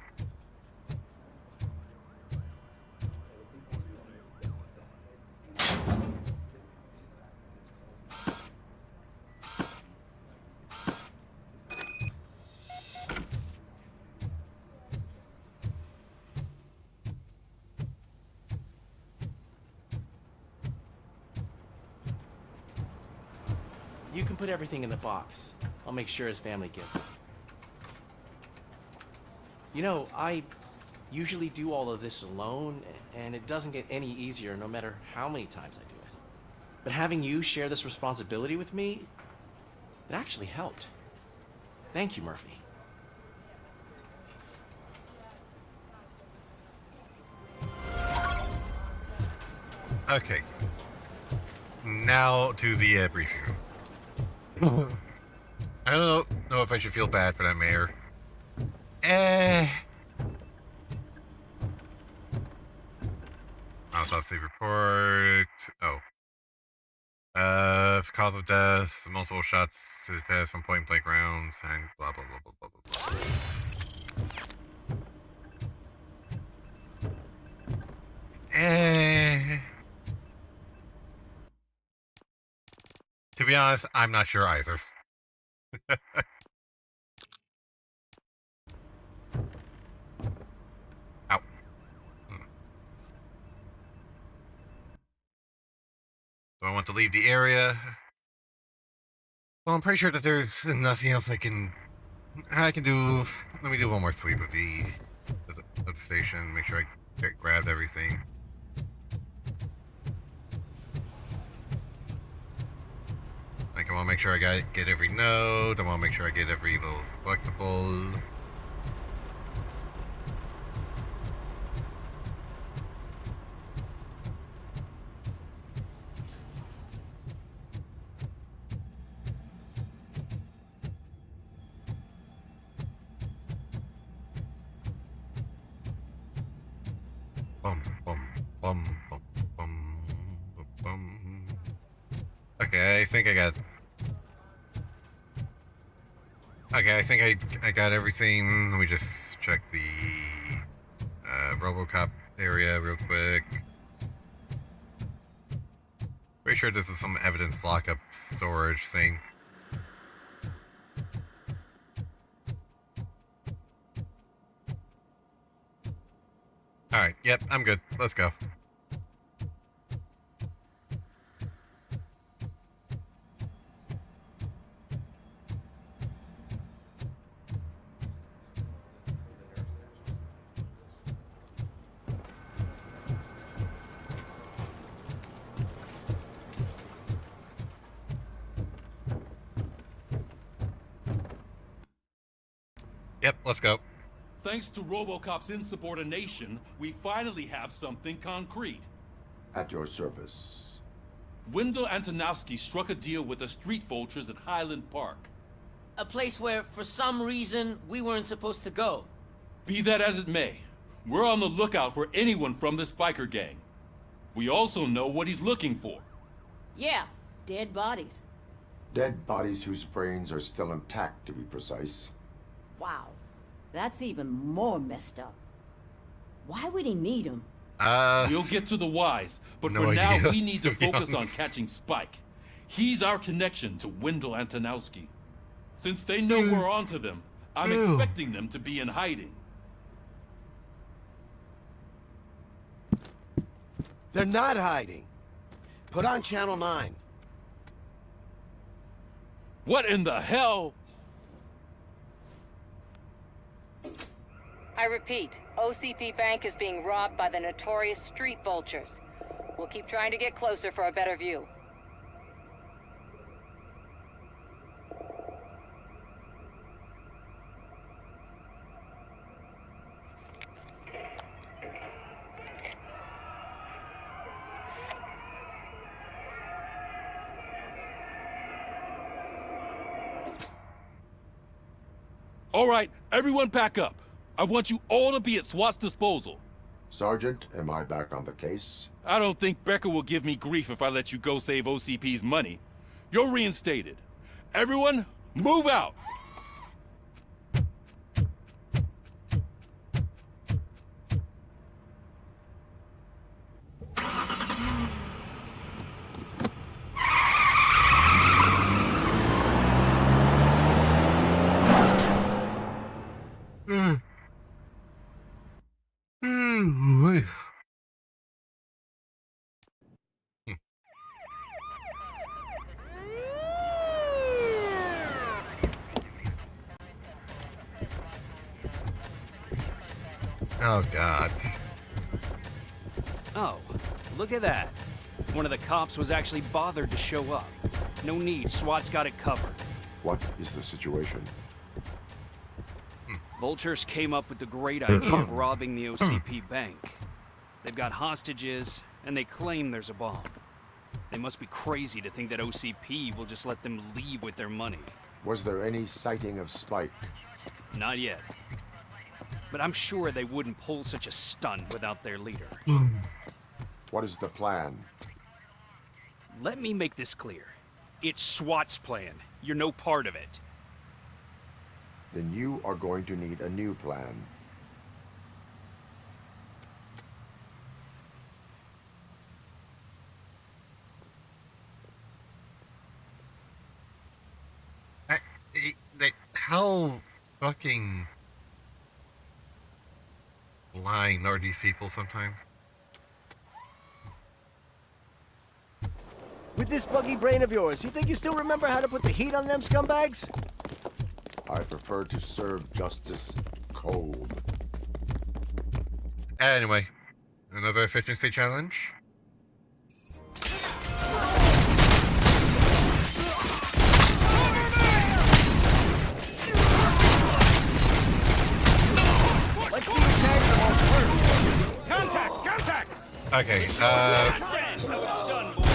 You can put everything in the box. I'll make sure his family gets it. You know, I usually do all of this alone, and it doesn't get any easier no matter how many times I do it. But having you share this responsibility with me, it actually helped. Thank you, Murphy. Okay. Now to the briefing room. I don't know if I should feel bad for that mayor. Autopsy report. Oh. Cause of death, multiple shots to the chest from point blank rounds, and blah blah blah blah blah blah blah. To be honest, I'm not sure either. Ow. Do I want to leave the area? Well, I'm pretty sure that there's nothing else I can do. Let me do one more sweep of the station. Make sure I grabbed everything. Like, I want to make sure I get every node. I want to make sure I get every little collectible. Okay, I think I got... Okay, I think I got everything. Let me just check the RoboCop area real quick. Pretty sure this is some evidence lockup storage thing. Alright, yep, I'm good. Let's go. Yep, let's go. Thanks to RoboCop's insubordination, we finally have something concrete. At your service. Wendell Antonowski struck a deal with the street vultures at Highland Park. A place where, for some reason, we weren't supposed to go. Be that as it may, we're on the lookout for anyone from this biker gang. We also know what he's looking for. Yeah, dead bodies. Dead bodies whose brains are still intact, to be precise. Wow, that's even more messed up. Why would he need them? We'll get to the whys, but no for now idea, we need to focus on honest. catching Spike. He's our connection to Wendell Antonowski. Since they know we're onto them, I'm expecting them to be in hiding. They're not hiding. Put on Channel 9. What in the hell? I repeat, OCP Bank is being robbed by the notorious street vultures. We'll keep trying to get closer for a better view. All right, everyone back up. I want you all to be at SWAT's disposal. Sergeant, am I back on the case? I don't think Becker will give me grief if I let you go save OCP's money. You're reinstated. Everyone, move out! Oh, God. Oh, look at that. One of the cops was actually bothered to show up. No need, SWAT's got it covered. What is the situation? Vultures came up with the great idea of robbing the OCP bank. They've got hostages, and they claim there's a bomb. They must be crazy to think that OCP will just let them leave with their money. Was there any sighting of Spike? Not yet. But I'm sure they wouldn't pull such a stunt without their leader. What is the plan? Let me make this clear. It's SWAT's plan. You're no part of it. Then you are going to need a new plan. How fucking blind are these people sometimes? With this buggy brain of yours, you think you still remember how to put the heat on them scumbags? I prefer to serve justice cold. Anyway, another efficiency challenge. Let's see who tags the most first. Contact! Contact! Okay, How it's done, boys.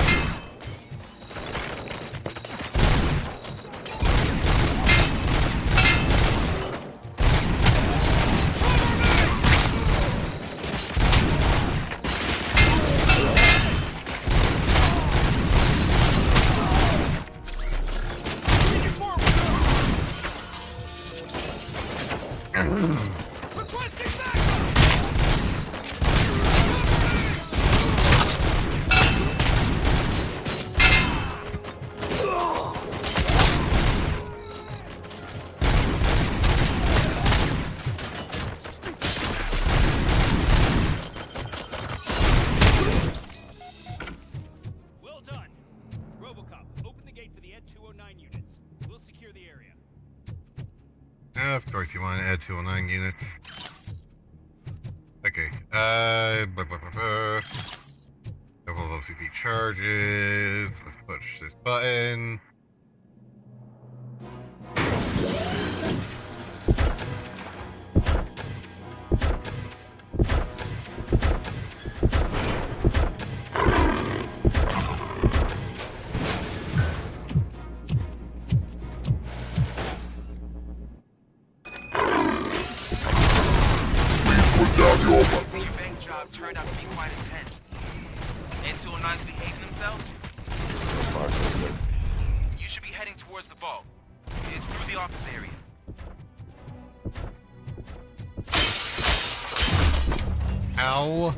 Well done. RoboCop, open the gate for the Ed 209 units. We'll secure the area. Of course you want to add 209 units. Okay, double OCP charges. Let's push this button. Your bank job turned out to be quite intense. N209's behaving themselves? You should be heading towards the vault. It's through the office area. Ow.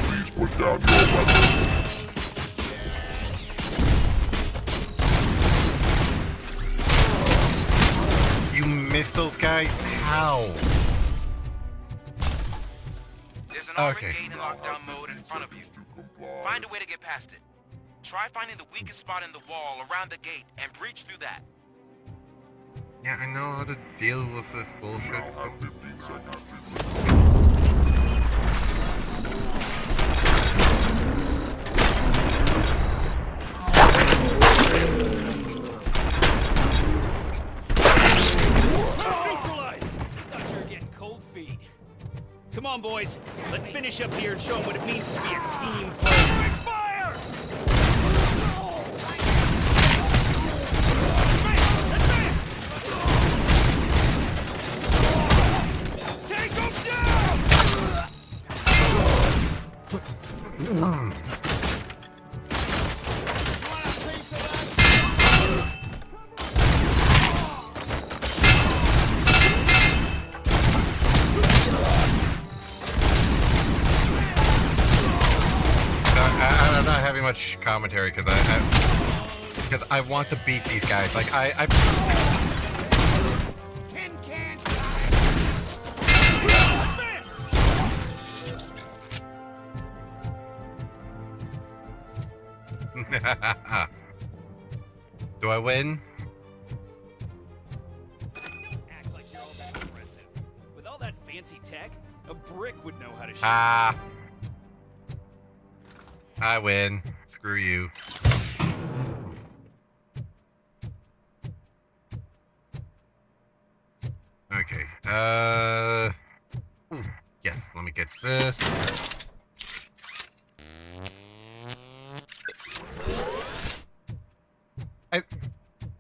Please put down your weapon. You missed those guys? How? There's an armored gate in lockdown mode in front of you. Find a way to get past it. Try finding the weakest spot in the wall around the gate and breach through that. Yeah, I know how to deal with this bullshit. Neutralized! Thought you were getting cold feet. Come on, boys. Let's finish up here and show them what it means to be a team player. Fire! Take them down! I'm not having much commentary because I want to beat these guys. Like I Tin cans! Do I win? Act like you're all that impressive. With all that fancy tech, a brick would know how to shoot. Ah. I win. Screw you. Okay. Ooh, yes, let me get this.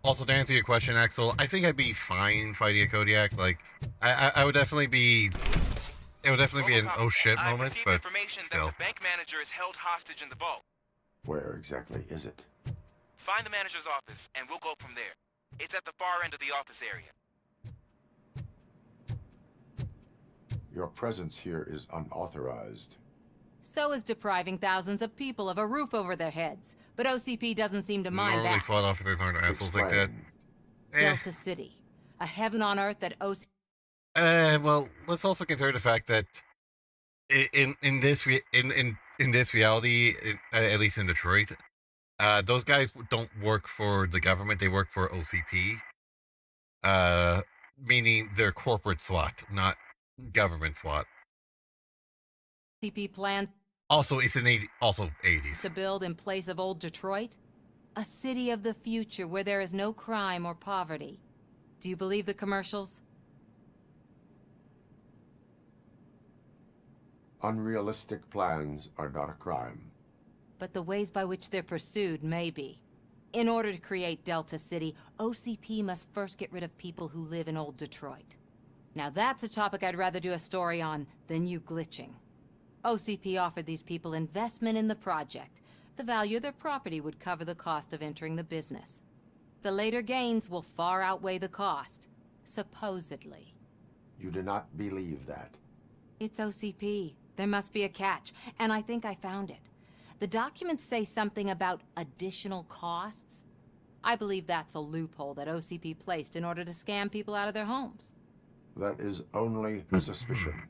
Also, to answer your question, Axel, I think I'd be fine fighting a Kodiak. Like, I would definitely be... It would definitely be an oh shit moment, but Information still. that the bank manager is held hostage in the vault. Where exactly is it? Find the manager's office, and we'll go from there. It's at the far end of the office area. Your presence here is unauthorized. So is depriving thousands of people of a roof over their heads. But OCP doesn't seem to mind Normally that. SWAT officers aren't assholes like that. Delta City. A heaven on earth that OCP... Well, let's also consider the fact that in this reality, at least in Detroit, those guys don't work for the government; they work for OCP. Meaning they're corporate SWAT, not government SWAT. OCP plans Also, it's in 80s. to build in place of old Detroit? A city of the future where there is no crime or poverty. Do you believe the commercials? Unrealistic plans are not a crime. But the ways by which they're pursued may be. In order to create Delta City, OCP must first get rid of people who live in old Detroit. Now that's a topic I'd rather do a story on than you glitching. OCP offered these people investment in the project. The value of their property would cover the cost of entering the business. The later gains will far outweigh the cost, supposedly. You do not believe that. It's OCP. There must be a catch, and I think I found it. The documents say something about additional costs. I believe that's a loophole that OCP placed in order to scam people out of their homes. That is only suspicion.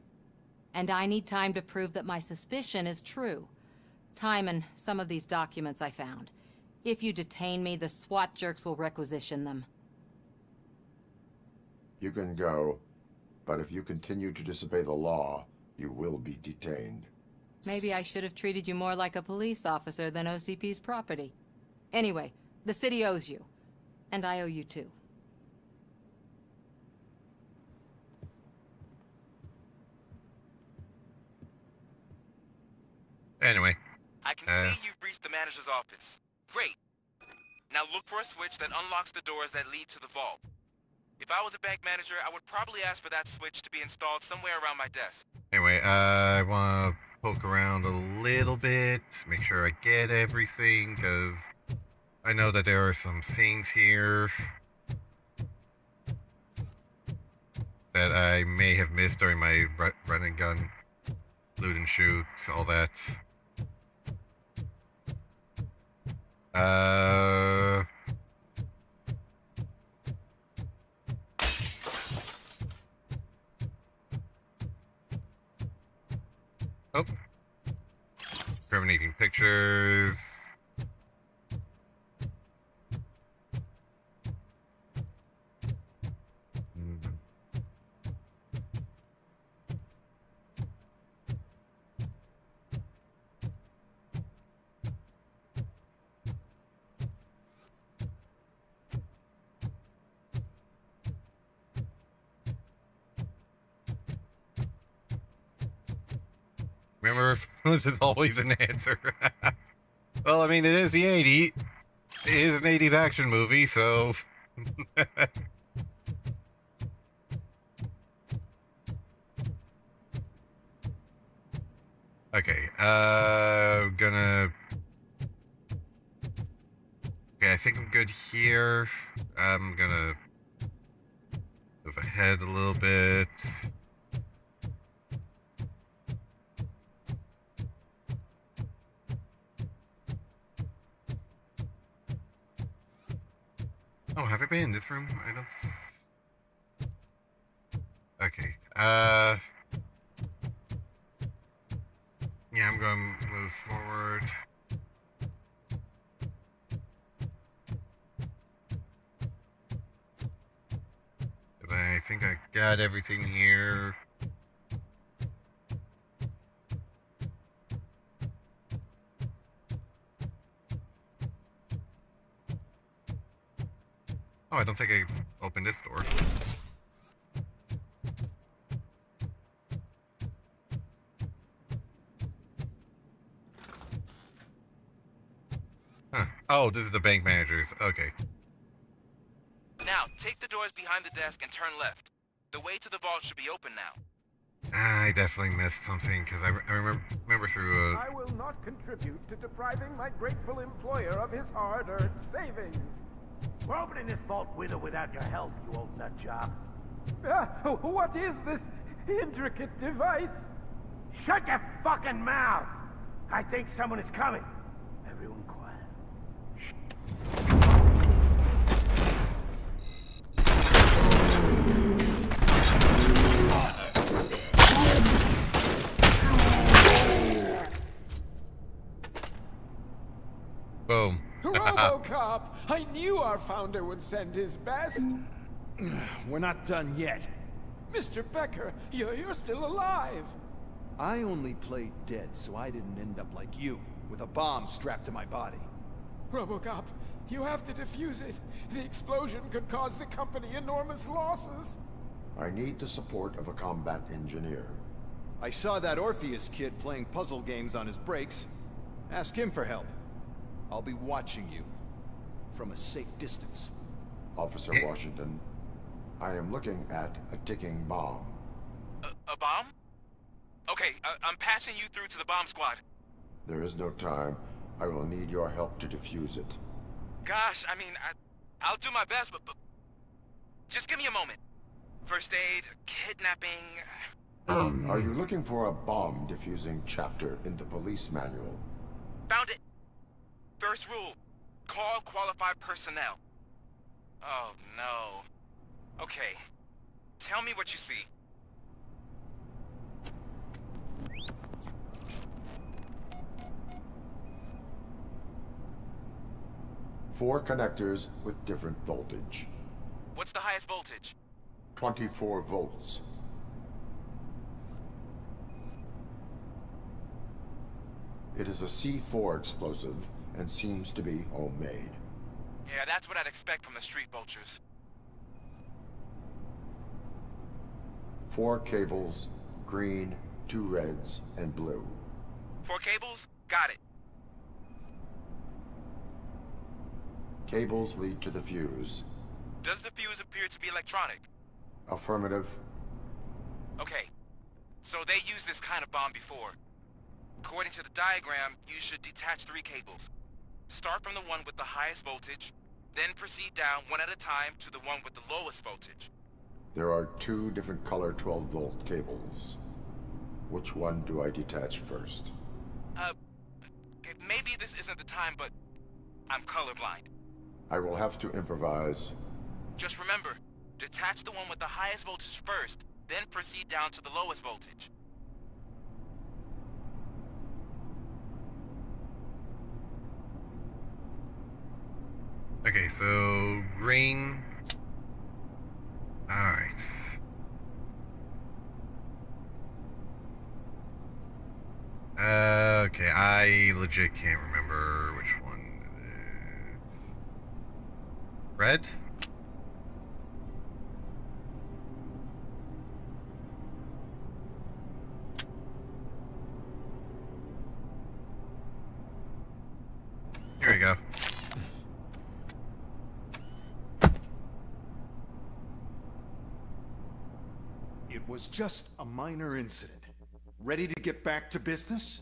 And I need time to prove that my suspicion is true. Time and some of these documents I found. If you detain me, the SWAT jerks will requisition them. You can go, but if you continue to disobey the law, you will be detained. Maybe I should have treated you more like a police officer than OCP's property. Anyway, the city owes you. And I owe you too. Anyway. I can see you've reached the manager's office. Great. Now look for a switch that unlocks the doors that lead to the vault. If I was a bank manager, I would probably ask for that switch to be installed somewhere around my desk. Anyway, I want to poke around a little bit, make sure I get everything, because I know that there are some things here that I may have missed during my run and gun, loot and shoot, all that. Oh. Incriminating pictures. Remember, this is always an answer. Well, I mean, it is the 80s. It is an 80s action movie, so... Okay, gonna... Okay, I think I'm good here. I'm gonna move ahead a little bit. Oh, have I been in this room? I don't... Okay, yeah, I'm gonna move forward. think I got everything here. Oh, I don't think I opened this door. Huh. Oh, this is the bank manager's. Okay. Now, take the doors behind the desk and turn left. The way to the vault should be open now. I definitely missed something because I remember through. I will not contribute to depriving my grateful employer of his hard-earned savings. We're opening this vault with or without your help, you old nutjob. What is this intricate device? Shut your fucking mouth! I think someone is coming. Everyone quiet. Boom. RoboCop! I knew our founder would send his best. We're not done yet. Mr. Becker, you're still alive. I only played dead so I didn't end up like you, with a bomb strapped to my body. RoboCop, you have to defuse it. The explosion could cause the company enormous losses. I need the support of a combat engineer. I saw that Orpheus kid playing puzzle games on his breaks. Ask him for help. I'll be watching you. From a safe distance. Officer Washington, I am looking at a ticking bomb. A bomb? Okay, I'm passing you through to the bomb squad. There is no time. I will need your help to defuse it. Gosh, I mean, I'll do my best, but just give me a moment. First aid, kidnapping... Are you looking for a bomb defusing chapter in the police manual? Found it. First rule, call qualified personnel. Oh, no. Okay, tell me what you see. Four connectors with different voltage. What's the highest voltage? 24 volts. It is a C4 explosive and seems to be homemade. Yeah, that's what I'd expect from the street vultures. 4 cables, green, 2 reds, and blue. 4 cables? Got it. Cables lead to the fuse. Does the fuse appear to be electronic? Affirmative. Okay, so they used this kind of bomb before. According to the diagram, you should detach 3 cables. Start from the one with the highest voltage, then proceed down one at a time to the one with the lowest voltage. There are 2 different color 12-volt cables. Which one do I detach first? Maybe this isn't the time, but I'm colorblind. I will have to improvise. Just remember, detach the one with the highest voltage first, then proceed down to the lowest voltage. Okay, so green. Alright. Okay, I legit can't remember which one it is. Red? Here we go. It was just a minor incident. Ready to get back to business?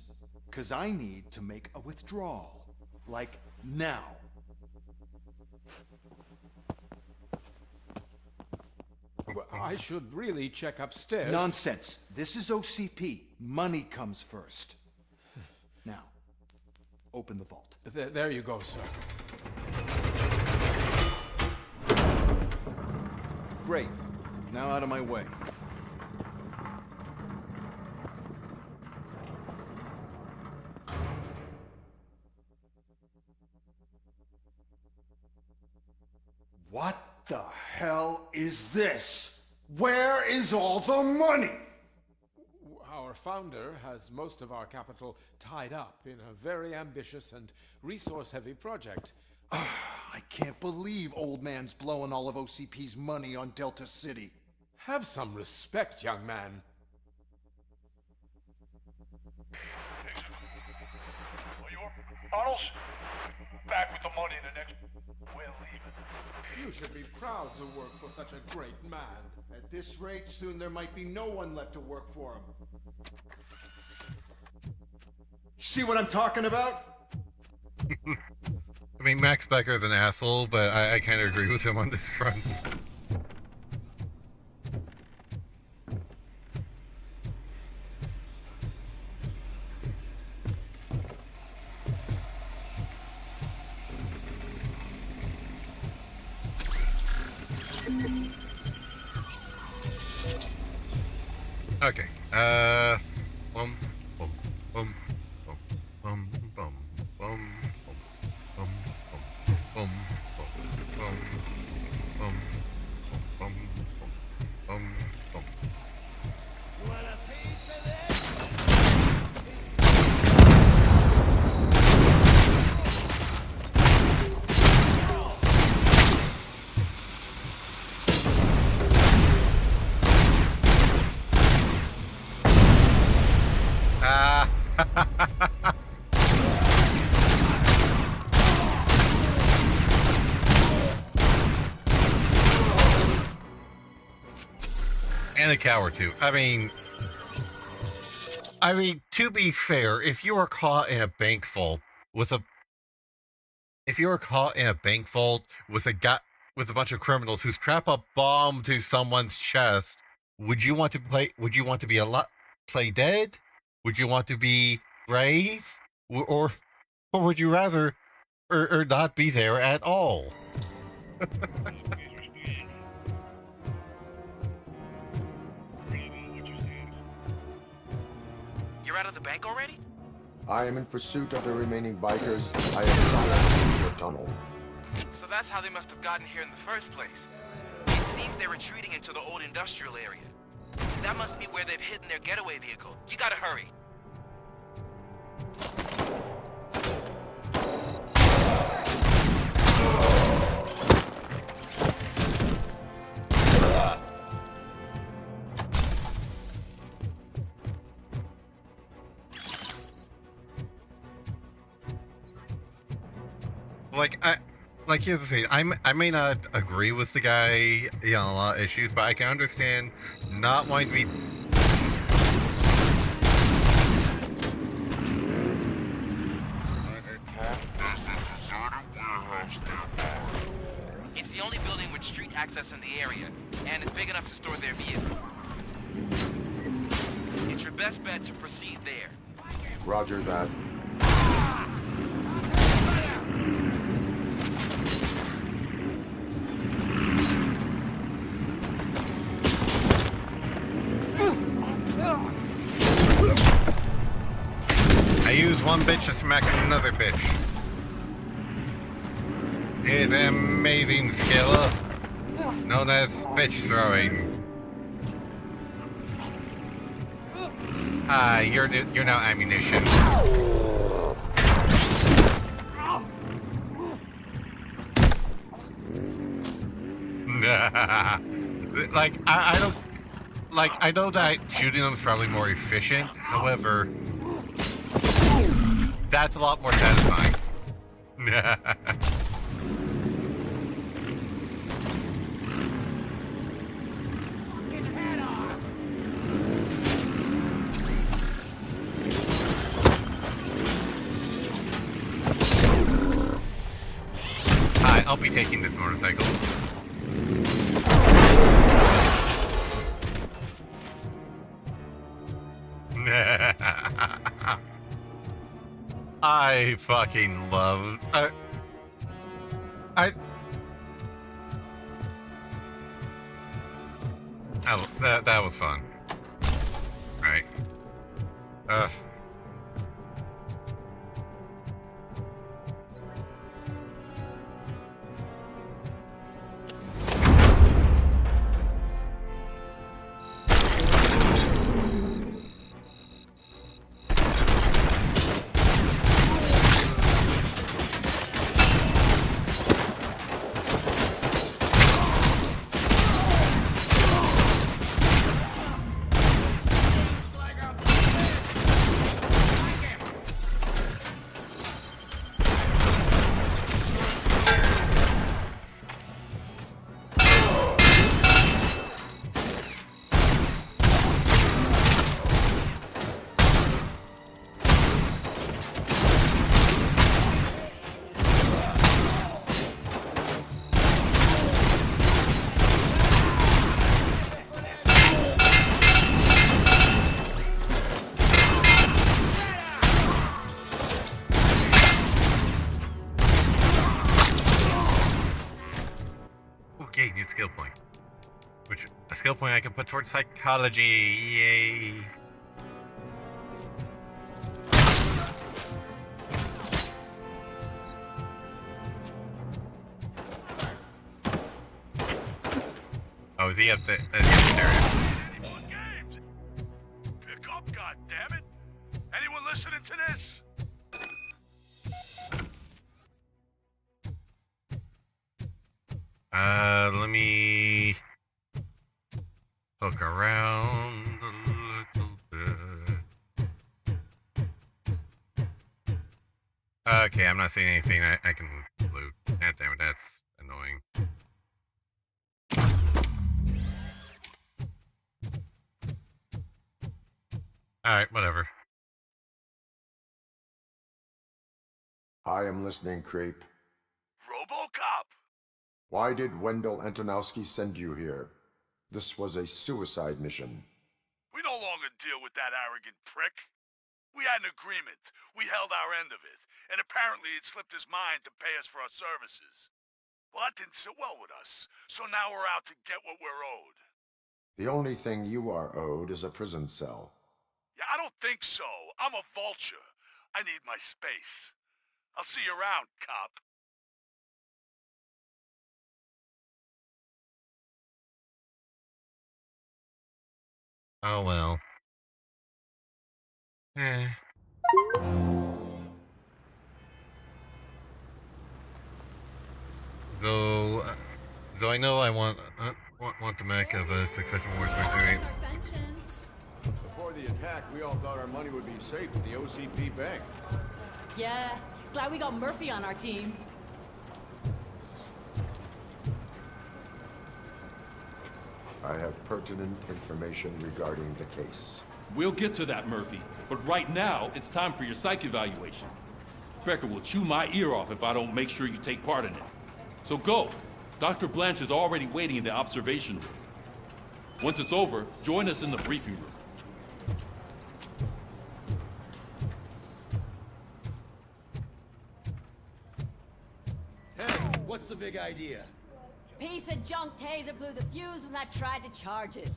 'Cause I need to make a withdrawal. Like, now. Well, I should really check upstairs. Nonsense. This is OCP. Money comes first. Now, open the vault. There you go, sir. Great. Now out of my way. What the hell is this? Where is all the money? Our founder has most of our capital tied up in a very ambitious and resource-heavy project. I can't believe old man's blowing all of OCP's money on Delta City. Have some respect, young man. Arnold's back with the money in the next... We're leaving. You should be proud to work for such a great man. At this rate, soon there might be no one left to work for him. See what I'm talking about? I mean, Max Becker's an asshole, but I kind of agree with him on this front. Okay, bum, bum, bum, bum, bum, bum, bum, bum, bum, bum, bum, bum, bum, bum. You want a piece of this? And a cow or two. I mean, to be fair, if you are caught in a bank vault with a bunch of criminals who strap a bomb to someone's chest, would you want to play dead? Would you want to be brave, or would you rather or not be there at all? You're out of the bank already? I am in pursuit of the remaining bikers. I have followed into a tunnel. So that's how they must have gotten here in the first place. It seems they're retreating into the old industrial area. That must be where they've hidden their getaway vehicle. You gotta hurry. Here's the thing. I may not agree with the guy, on a lot of issues, but I can understand not wanting to be. It's the only building with street access in the area, and it's big enough to store their vehicle. It's your best bet to proceed there. Roger that. I use one bitch to smack another bitch. It's an amazing skill known as bitch throwing. You're now ammunition. I know that shooting them is probably more efficient. However, that's a lot more satisfying. Hi, I'll be taking this motorcycle. I fucking love. That was fun. Right. Yay, new skill point. Which, a skill point I can put towards psychology. Yay. Oh, is he up there? More games. Pick up, goddammit! Anyone listening to this? Let me poke around a little bit. Okay, I'm not seeing anything I can loot. God damn it, that's annoying. Alright, whatever. I am listening, creep. RoboCop! Why did Wendell Antonowski send you here? This was a suicide mission. We no longer deal with that arrogant prick. We had an agreement. We held our end of it. And apparently it slipped his mind to pay us for our services. Well, that didn't sit well with us. So now we're out to get what we're owed. The only thing you are owed is a prison cell. Yeah, I don't think so. I'm a vulture. I need my space. I'll see you around, cop. Oh well. Though I know I want the mech of a Succession Wars Victory. Before the attack, we all thought our money would be safe at the OCP bank. Yeah, glad we got Murphy on our team. I have pertinent information regarding the case. We'll get to that, Murphy. But right now, it's time for your psych evaluation. Becker will chew my ear off if I don't make sure you take part in it. So go. Dr. Blanche is already waiting in the observation room. Once it's over, join us in the briefing room. Hey, what's the big idea? Piece of junk taser blew the fuse when I tried to charge it.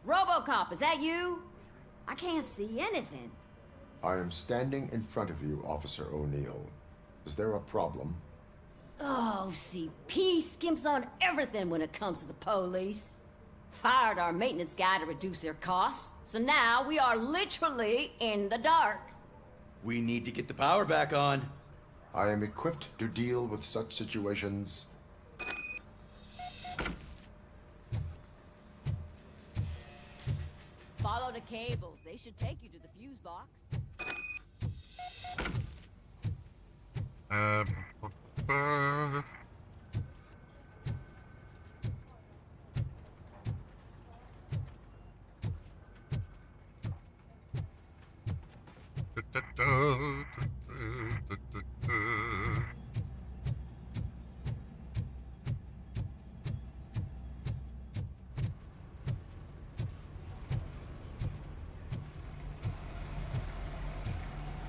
RoboCop, is that you? I can't see anything. I am standing in front of you, Officer O'Neill. Is there a problem? Oh, OCP skimps on everything when it comes to the police. Fired our maintenance guy to reduce their costs, so now we are literally in the dark. We need to get the power back on. I am equipped to deal with such situations. Follow the cables. They should take you to the fuse box.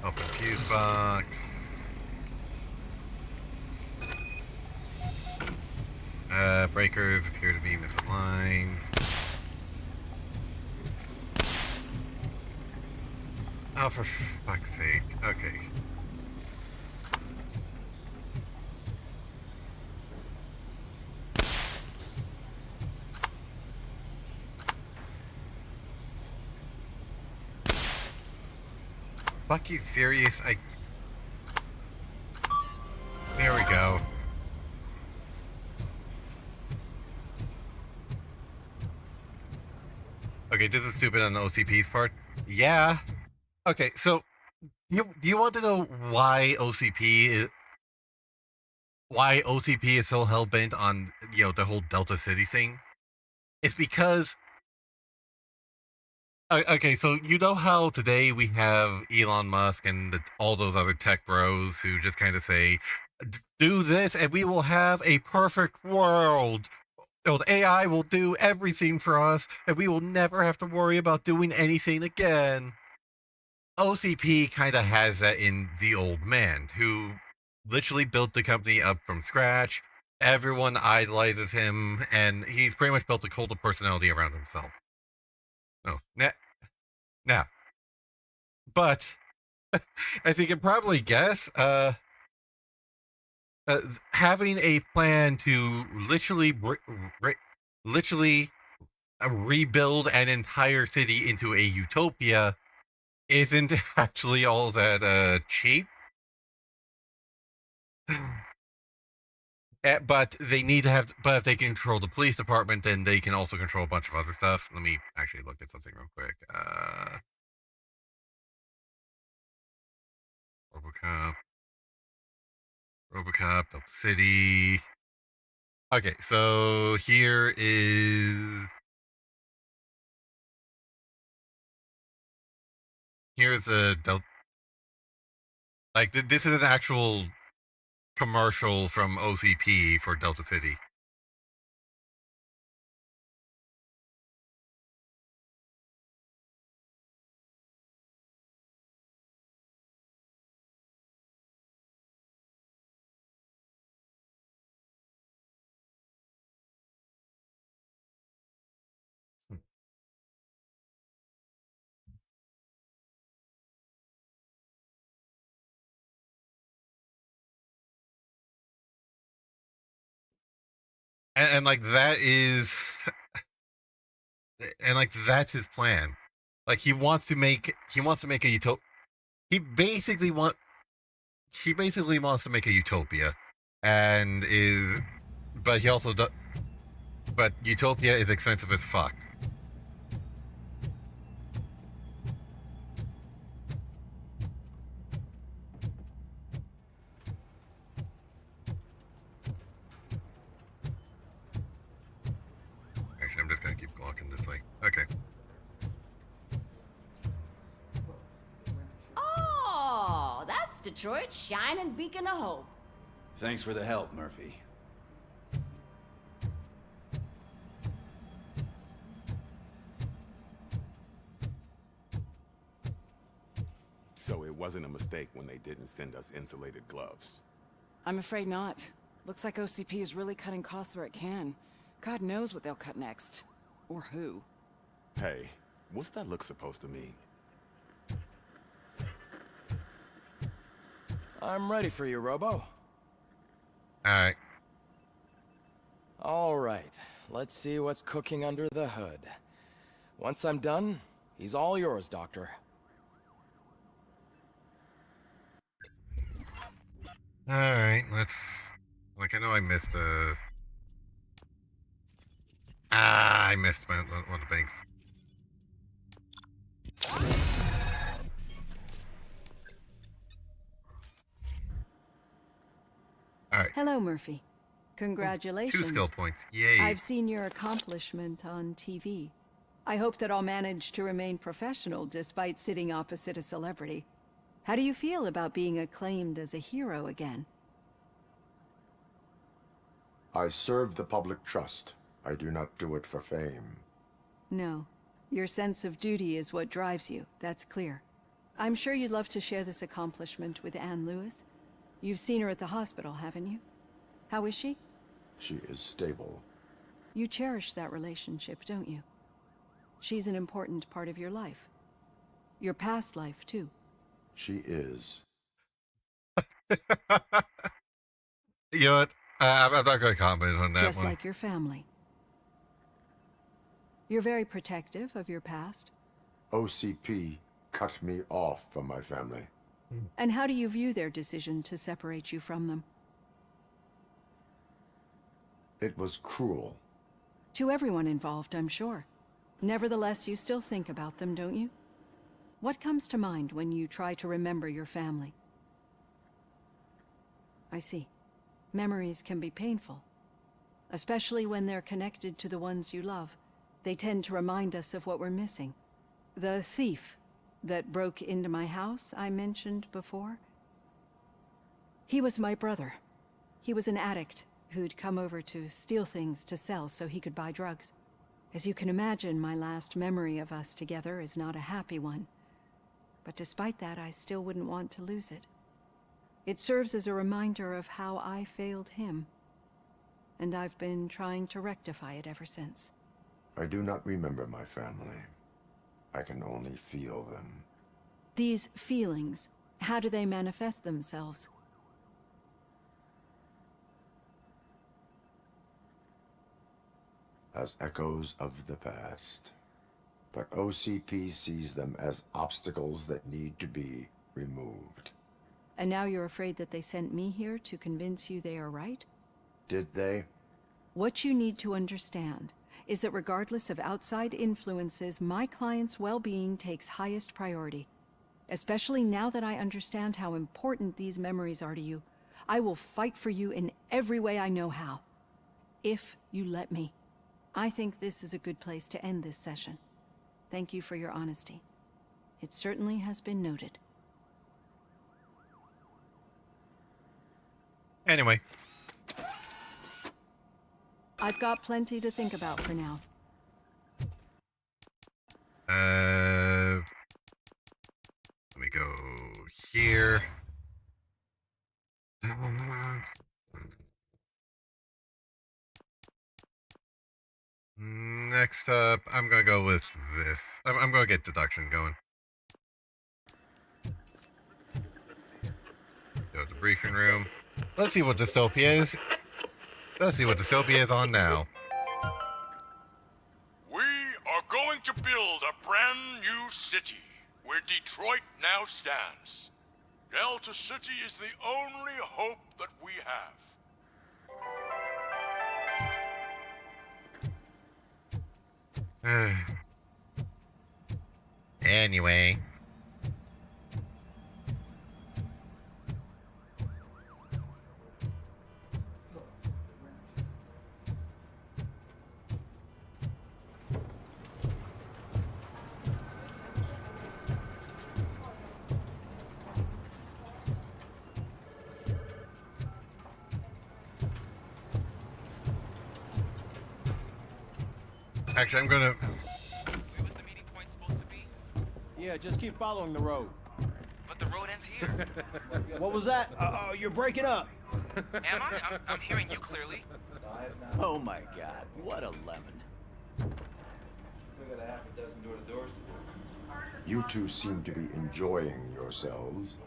Open fuse box. Breakers appear to be misaligned. Oh, for fuck's sake. Okay. Fuck you, serious? There we go. Okay, this is stupid on the OCP's part. Yeah. Okay, so do you want to know why OCP is so hell bent on the whole Delta City thing? It's because okay, so you know how today we have Elon Musk and all those other tech bros who just kind of say, do this and we will have a perfect world. The AI will do everything for us and we will never have to worry about doing anything again. OCP kind of has that in The Old Man, who literally built the company up from scratch. Everyone idolizes him, and he's pretty much built a cult of personality around himself. Oh, now, but as you can probably guess, having a plan to literally rebuild an entire city into a utopia isn't actually all that cheap. But they need to have. But if they can control the police department, then they can also control a bunch of other stuff. Let me actually look at something real quick. RoboCop, Delta City. Okay, so here's a Delta. Like this is an actual commercial from OCP for Delta City. And like that is, and like that's his plan. Like he wants to make a utopia. He basically wants to make a utopia, and is, but he also does. But utopia is expensive as fuck. Actually, I'm just gonna keep walking this way. Okay. Oh, that's Detroit's shining beacon of hope. Thanks for the help, Murphy. So it wasn't a mistake when they didn't send us insulated gloves. I'm afraid not. Looks like OCP is really cutting costs where it can. God knows what they'll cut next. Or who. Hey, what's that look supposed to mean? I'm ready for you, Robo. Alright. Alright, let's see what's cooking under the hood. Once I'm done, he's all yours, Doctor. Alright, let's... Like, I know I missed I missed one of the banks. Alright. Hello, Murphy. Congratulations. 2 skill points. Yay. I've seen your accomplishment on TV. I hope that I'll manage to remain professional despite sitting opposite a celebrity. How do you feel about being acclaimed as a hero again? I serve the public trust. I do not do it for fame. No. Your sense of duty is what drives you, that's clear. I'm sure you'd love to share this accomplishment with Anne Lewis. You've seen her at the hospital, haven't you? How is she? She is stable. You cherish that relationship, don't you? She's an important part of your life. Your past life, too. She is. You know what? I'm not going to comment on that Just one. like your family. You're very protective of your past. OCP cut me off from my family. And how do you view their decision to separate you from them? It was cruel. To everyone involved, I'm sure. Nevertheless, you still think about them, don't you? What comes to mind when you try to remember your family? I see. Memories can be painful. Especially when they're connected to the ones you love. They tend to remind us of what we're missing. The thief that broke into my house I mentioned before? He was my brother. He was an addict who'd come over to steal things to sell so he could buy drugs. As you can imagine, my last memory of us together is not a happy one. But despite that, I still wouldn't want to lose it. It serves as a reminder of how I failed him. And I've been trying to rectify it ever since. I do not remember my family. I can only feel them. These feelings, how do they manifest themselves? As echoes of the past. But OCP sees them as obstacles that need to be removed. And now you're afraid that they sent me here to convince you they are right? Did they? What you need to understand is that regardless of outside influences, my client's well-being takes highest priority. Especially now that I understand how important these memories are to you. I will fight for you in every way I know how. If you let me. I think this is a good place to end this session. Thank you for your honesty. It certainly has been noted. Anyway. I've got plenty to think about for now. Let me go here. Next up, I'm gonna go with this. I'm gonna get deduction going. Go to the briefing room. Let's see what dystopia is. Let's see what dystopia is on now. We are going to build a brand new city where Detroit now stands. Delta City is the only hope that we have. Anyway. Actually, I'm gonna... Yeah, just keep following the road. But the road ends here. What was that? You're breaking up. Am I? I'm hearing you clearly. Oh my god, what a lemon. Still got a half a dozen door-to-doors to do. You two seem to be enjoying yourselves.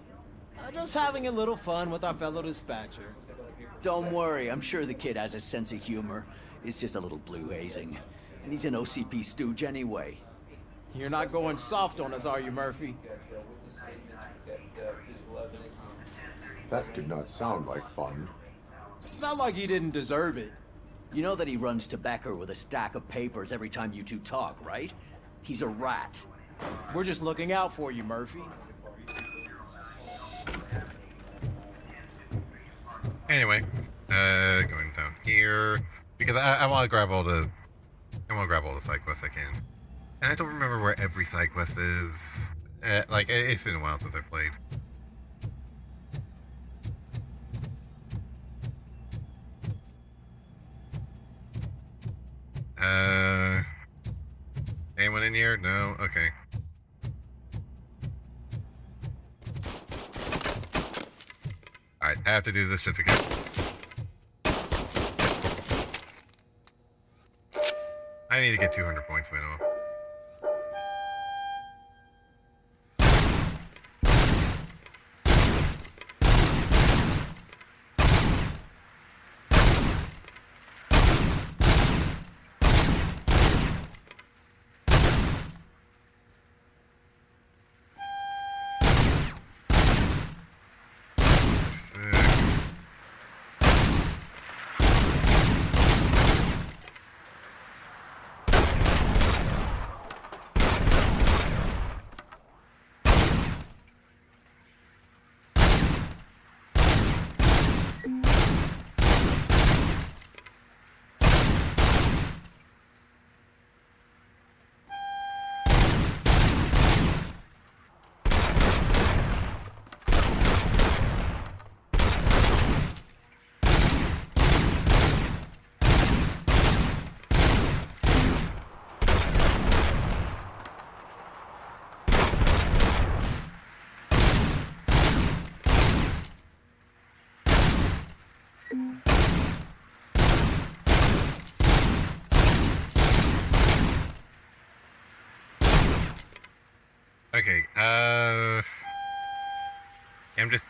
Just having a little fun with our fellow dispatcher. Don't worry, I'm sure the kid has a sense of humor. It's just a little blue hazing. And he's an OCP stooge anyway. You're not going soft on us, are you, Murphy? That did not sound like fun. It's not like he didn't deserve it. You know that he runs tobacco with a stack of papers every time you two talk, right? He's a rat. We're just looking out for you, Murphy. Anyway, going down here because I want to grab all the side quests I can, and I don't remember where every side quest is. Like it's been a while since I played. Anyone in here? No. Okay. Alright, I have to do this just again. I need to get 200 points minimum. Okay, I'm just...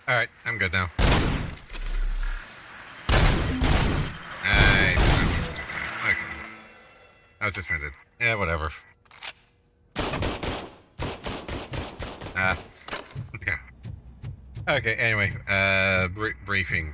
Alright, I'm good now. Okay. I was just trying to... Yeah, whatever. Yeah. Okay, anyway, briefing.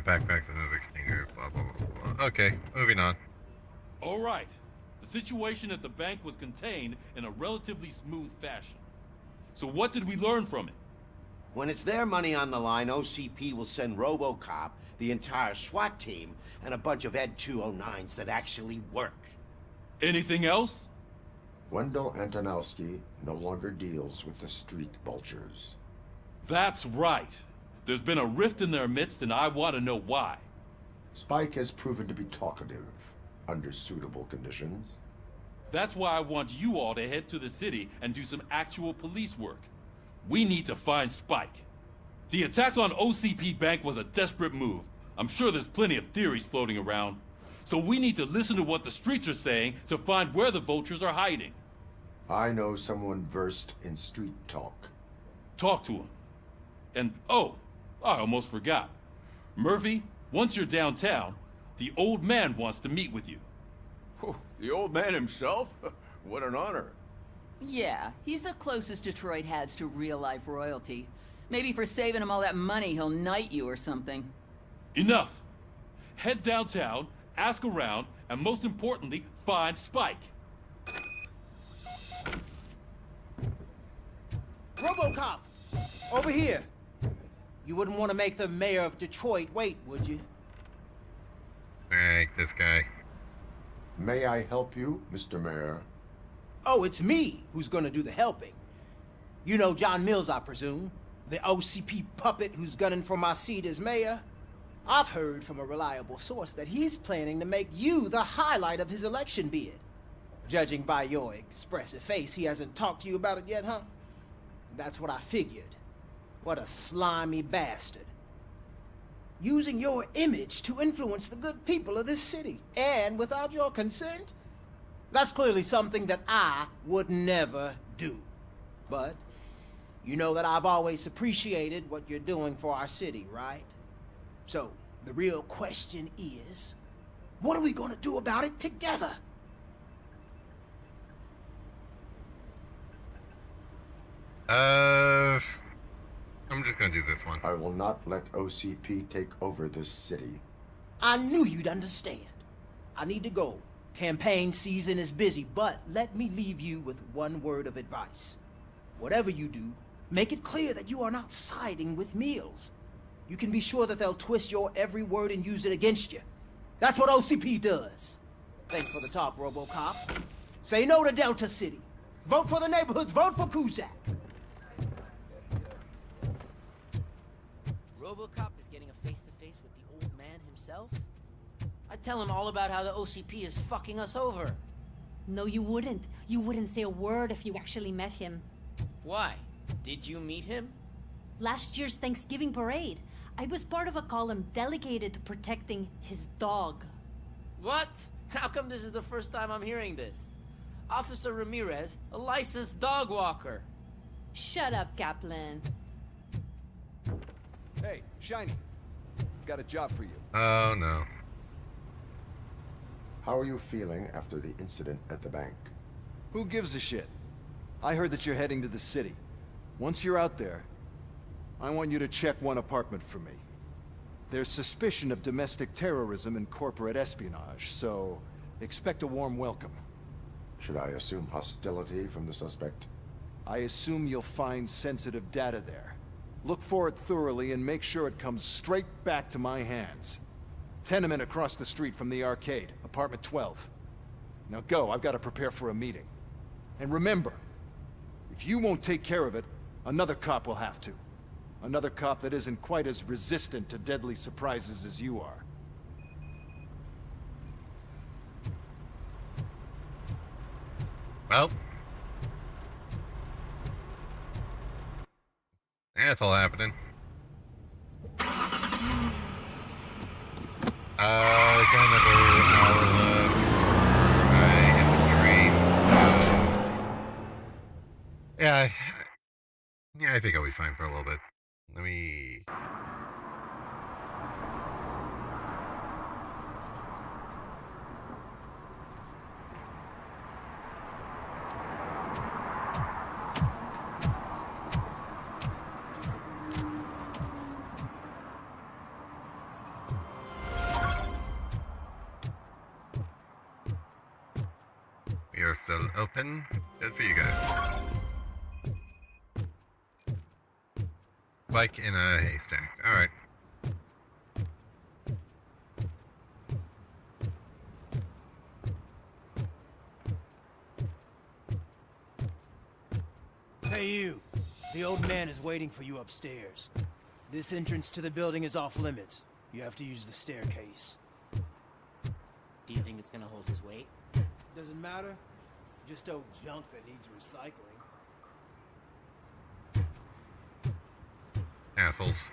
Backpacks, another container, blah, blah, blah, blah. Okay, moving on. All right. The situation at the bank was contained in a relatively smooth fashion. So what did we learn from it? When it's their money on the line, OCP will send RoboCop, the entire SWAT team, and a bunch of Ed 209s that actually work. Anything else? Wendell Antonowski no longer deals with the street vultures. That's right. There's been a rift in their midst, and I want to know why. Spike has proven to be talkative, under suitable conditions. That's why I want you all to head to the city and do some actual police work. We need to find Spike. The attack on OCP Bank was a desperate move. I'm sure there's plenty of theories floating around. So we need to listen to what the streets are saying to find where the vultures are hiding. I know someone versed in street talk. Talk to him. And, oh, I almost forgot. Murphy, once you're downtown, the old man wants to meet with you. Oh, the old man himself? What an honor. Yeah, he's the closest Detroit has to real-life royalty. Maybe for saving him all that money, he'll knight you or something. Enough! Head downtown, ask around, and most importantly, find Spike. RoboCop! Over here! You wouldn't want to make the mayor of Detroit wait, would you? Alright, this guy. May I help you, Mr. Mayor? Oh, it's me who's gonna do the helping. You know John Mills, I presume? The OCP puppet who's gunning for my seat as mayor? I've heard from a reliable source that he's planning to make you the highlight of his election bid. Judging by your expressive face, he hasn't talked to you about it yet, huh? That's what I figured. What a slimy bastard. Using your image to influence the good people of this city, and without your consent? That's clearly something that I would never do. But you know that I've always appreciated what you're doing for our city, right? So, the real question is, what are we gonna do about it together? I'm just gonna do this one. I will not let OCP take over this city. I knew you'd understand. I need to go. Campaign season is busy, but let me leave you with one word of advice. Whatever you do, make it clear that you are not siding with Mills. You can be sure that they'll twist your every word and use it against you. That's what OCP does. Thanks for the talk, RoboCop. Say no to Delta City. Vote for the neighborhoods. Vote for Kuzak. RoboCop is getting a face-to-face with the old man himself? I'd tell him all about how the OCP is fucking us over. No, you wouldn't. You wouldn't say a word if you actually met him. Why? Did you meet him? Last year's Thanksgiving parade, I was part of a column delegated to protecting his dog. What? How come this is the first time I'm hearing this? Officer Ramirez, a licensed dog walker. Shut up, Kaplan. Hey, Shiny. Got a job for you. Oh, no. How are you feeling after the incident at the bank? Who gives a shit? I heard that you're heading to the city. Once you're out there, I want you to check one apartment for me. There's suspicion of domestic terrorism and corporate espionage, so expect a warm welcome. Should I assume hostility from the suspect? I assume you'll find sensitive data there. Look for it thoroughly and make sure it comes straight back to my hands. Tenement across the street from the arcade, apartment 12. Now go, I've got to prepare for a meeting. And remember, if you won't take care of it, another cop will have to. Another cop that isn't quite as resistant to deadly surprises as you are. Well. Yeah, it's all happening. Got another hour left for inventory, so... Yeah, I think I'll be fine for a little bit. Let me... We are still open. Good for you guys. Bike in a haystack. Alright. Hey you. The old man is waiting for you upstairs. This entrance to the building is off limits. You have to use the staircase. Do you think it's gonna hold his weight? Doesn't matter. Just old junk that needs recycling. Assholes.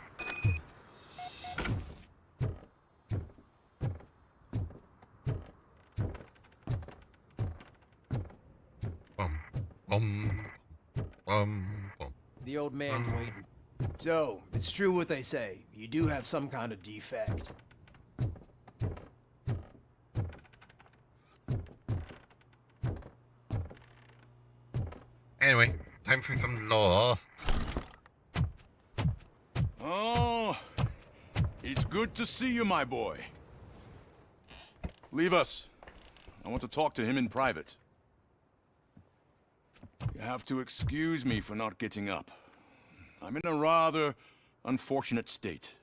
Bum. Bum. Bum. Bum. The old man's waiting. So, it's true what they say. You do have some kind of defect. Anyway, time for some law. Oh, it's good to see you, my boy. Leave us. I want to talk to him in private. You have to excuse me for not getting up. I'm in a rather unfortunate state.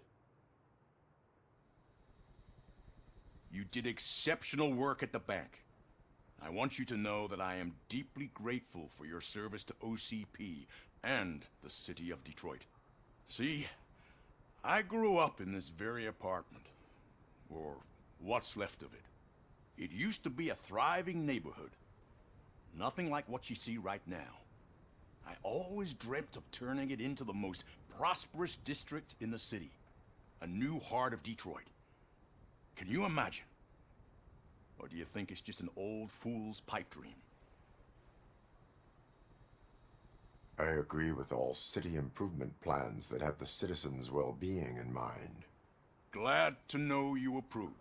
You did exceptional work at the bank. I want you to know that I am deeply grateful for your service to OCP and the city of Detroit. See, I grew up in this very apartment, or what's left of it. It used to be a thriving neighborhood. Nothing like what you see right now. I always dreamt of turning it into the most prosperous district in the city. A new heart of Detroit. Can you imagine? Or do you think it's just an old fool's pipe dream? I agree with all city improvement plans that have the citizens' well-being in mind. Glad to know you approve.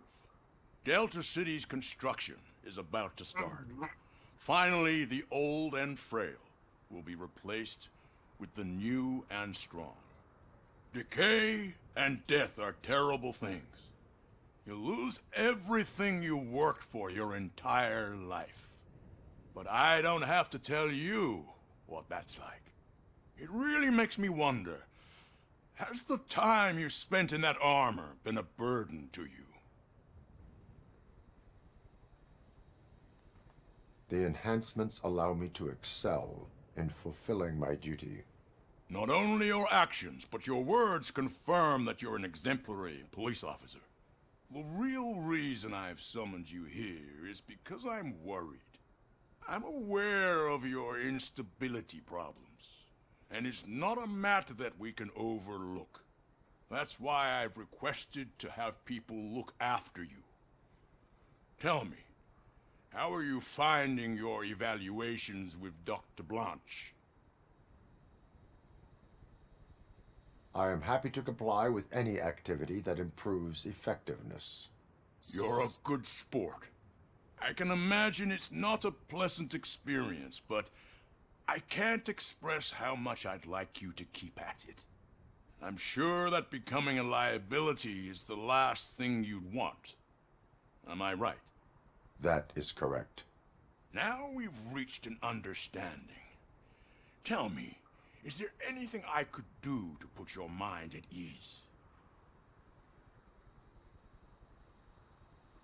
Delta City's construction is about to start. Finally, the old and frail will be replaced with the new and strong. Decay and death are terrible things. You lose everything you worked for your entire life. But I don't have to tell you what that's like. It really makes me wonder, has the time you spent in that armor been a burden to you? The enhancements allow me to excel in fulfilling my duty. Not only your actions, but your words confirm that you're an exemplary police officer. The real reason I've summoned you here is because I'm worried. I'm aware of your instability problems, and it's not a matter that we can overlook. That's why I've requested to have people look after you. Tell me, how are you finding your evaluations with Dr. Blanche? I am happy to comply with any activity that improves effectiveness. You're a good sport. I can imagine it's not a pleasant experience, but I can't express how much I'd like you to keep at it. I'm sure that becoming a liability is the last thing you'd want. Am I right? That is correct. Now we've reached an understanding. Tell me, is there anything I could do to put your mind at ease?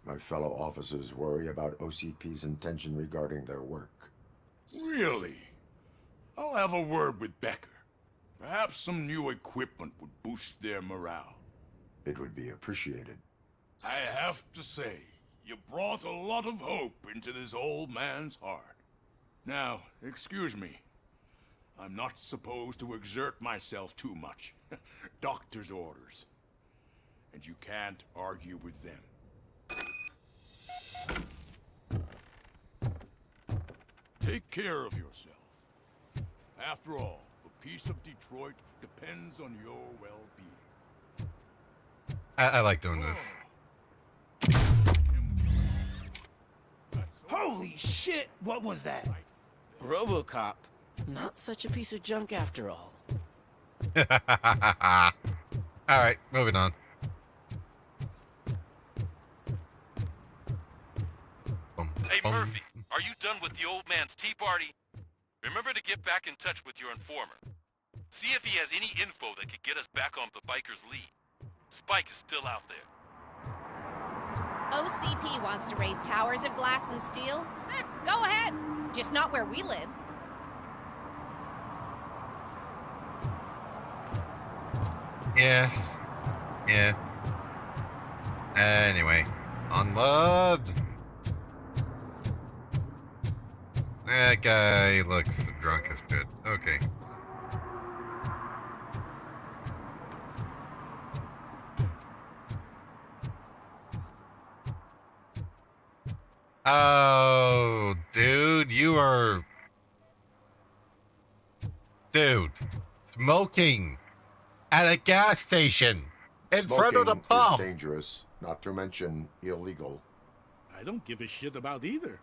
My fellow officers worry about OCP's intention regarding their work. Really? I'll have a word with Becker. Perhaps some new equipment would boost their morale. It would be appreciated. I have to say, you brought a lot of hope into this old man's heart. Now, excuse me. I'm not supposed to exert myself too much. Doctor's orders. And you can't argue with them. Take care of yourself. After all, the peace of Detroit depends on your well-being. I like doing this. Holy shit! What was that? RoboCop. Not such a piece of junk after all. Alright, moving on. Hey, Murphy, are you done with the old man's tea party? Remember to get back in touch with your informer. See if he has any info that could get us back on the biker's lead. Spike is still out there. OCP wants to raise towers of glass and steel? Go ahead. Just not where we live. Yeah. Yeah. Anyway. Unload! That guy looks drunk as shit. Okay. Oh, dude, you are... Dude, smoking at a gas station in front of the pump. Is dangerous, not to mention illegal. I don't give a shit about either.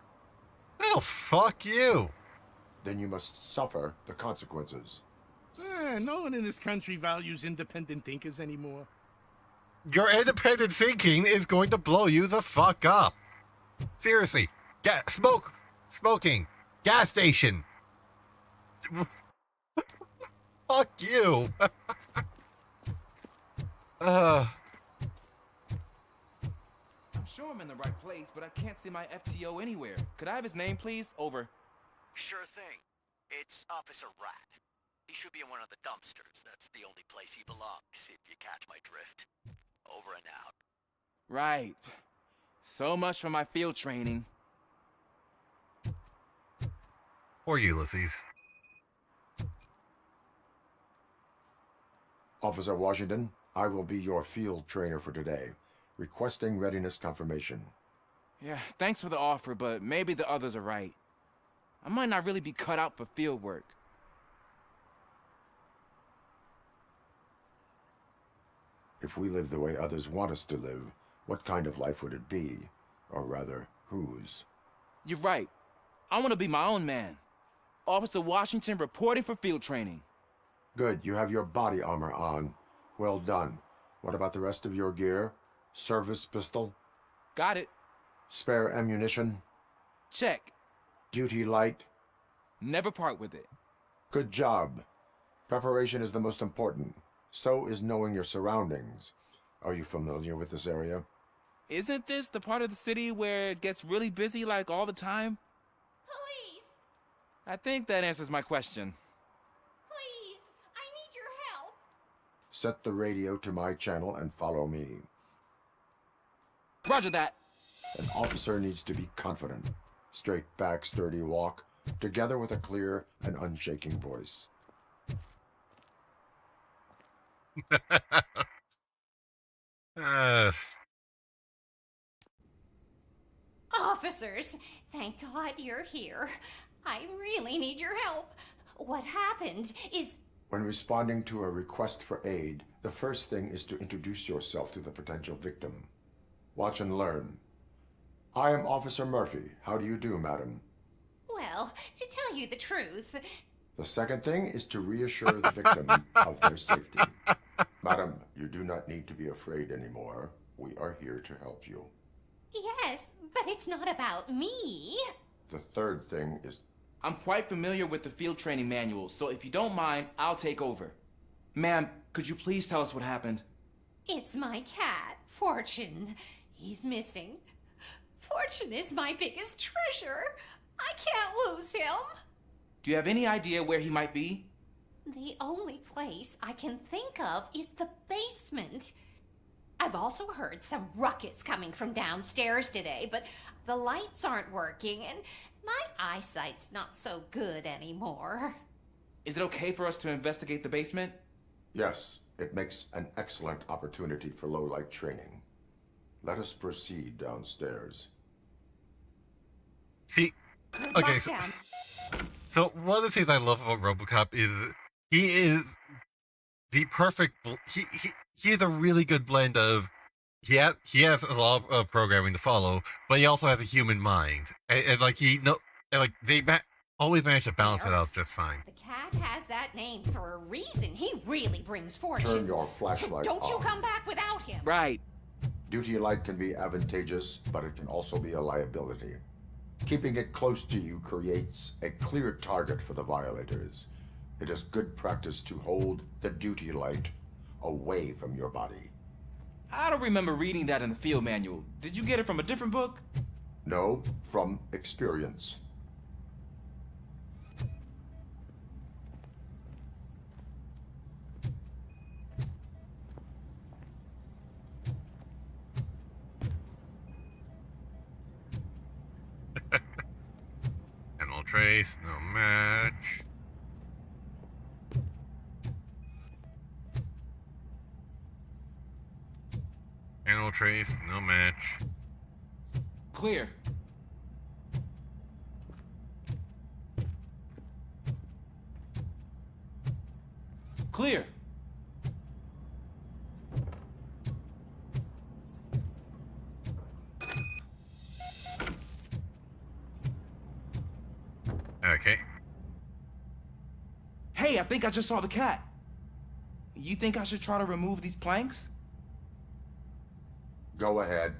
Oh, fuck you. Then you must suffer the consequences. No one in this country values independent thinkers anymore. Your independent thinking is going to blow you the fuck up. Seriously. Smoking. Gas station. Fuck you. I'm sure I'm in the right place, but I can't see my FTO anywhere. Could I have his name, please? Over. Sure thing. It's Officer Rat. He should be in one of the dumpsters. That's the only place he belongs, if you catch my drift. Over and out. Right. So much for my field training. Poor Ulysses. Officer Washington, I will be your field trainer for today. Requesting readiness confirmation. Yeah, thanks for the offer, but maybe the others are right. I might not really be cut out for field work. If we live the way others want us to live, what kind of life would it be? Or rather, whose? You're right. I want to be my own man. Officer Washington reporting for field training. Good, you have your body armor on. Well done. What about the rest of your gear? Service pistol? Got it. Spare ammunition? Check. Duty light? Never part with it. Good job. Preparation is the most important. So is knowing your surroundings. Are you familiar with this area? Isn't this the part of the city where it gets really busy like all the time? Police! I think that answers my question. Please! I need your help! Set the radio to my channel and follow me. Roger that. An officer needs to be confident. Straight back, sturdy walk, together with a clear and unshaking voice. Officers, thank God you're here. I really need your help. What happened is... When responding to a request for aid, the first thing is to introduce yourself to the potential victim. Watch and learn. I am Officer Murphy. How do you do, madam? Well, to tell you the truth... The second thing is to reassure the victim of their safety. Madam, you do not need to be afraid anymore. We are here to help you. Yes, but it's not about me. The third thing is... I'm quite familiar with the field training manual, so if you don't mind, I'll take over. Ma'am, could you please tell us what happened? It's my cat, Fortune. He's missing. Fortune is my biggest treasure. I can't lose him. Do you have any idea where he might be? The only place I can think of is the basement. I've also heard some ruckus coming from downstairs today, but the lights aren't working, and My eyesight's not so good anymore. Is it okay for us to investigate the basement? Yes, it makes an excellent opportunity for low-light training. Let us proceed downstairs. See, okay, so one of the things I love about RoboCop is he is the perfect. He is a really good blend of he has a lot of programming to follow, but he also has a human mind, and like always manage to balance it out just fine. The cat has that name for a reason. He really brings fortune. Turn your flashlight so don't you on. come back without him. Right. Duty light can be advantageous, but it can also be a liability. Keeping it close to you creates a clear target for the violators. It is good practice to hold the duty light away from your body. I don't remember reading that in the field manual. Did you get it from a different book? No, from experience. Animal trace, no match. Animal trace, no match. Clear. Clear. Okay. Hey, I think I just saw the cat. You think I should try to remove these planks? Go ahead.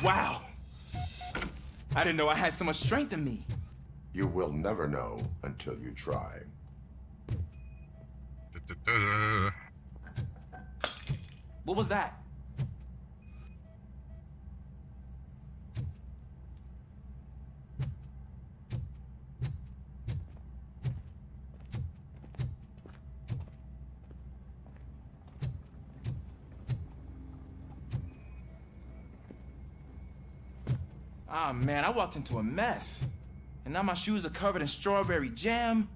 Wow. I didn't know I had so much strength in me. You will never know until you try. What was that? Ah, man, I walked into a mess. And now my shoes are covered in strawberry jam.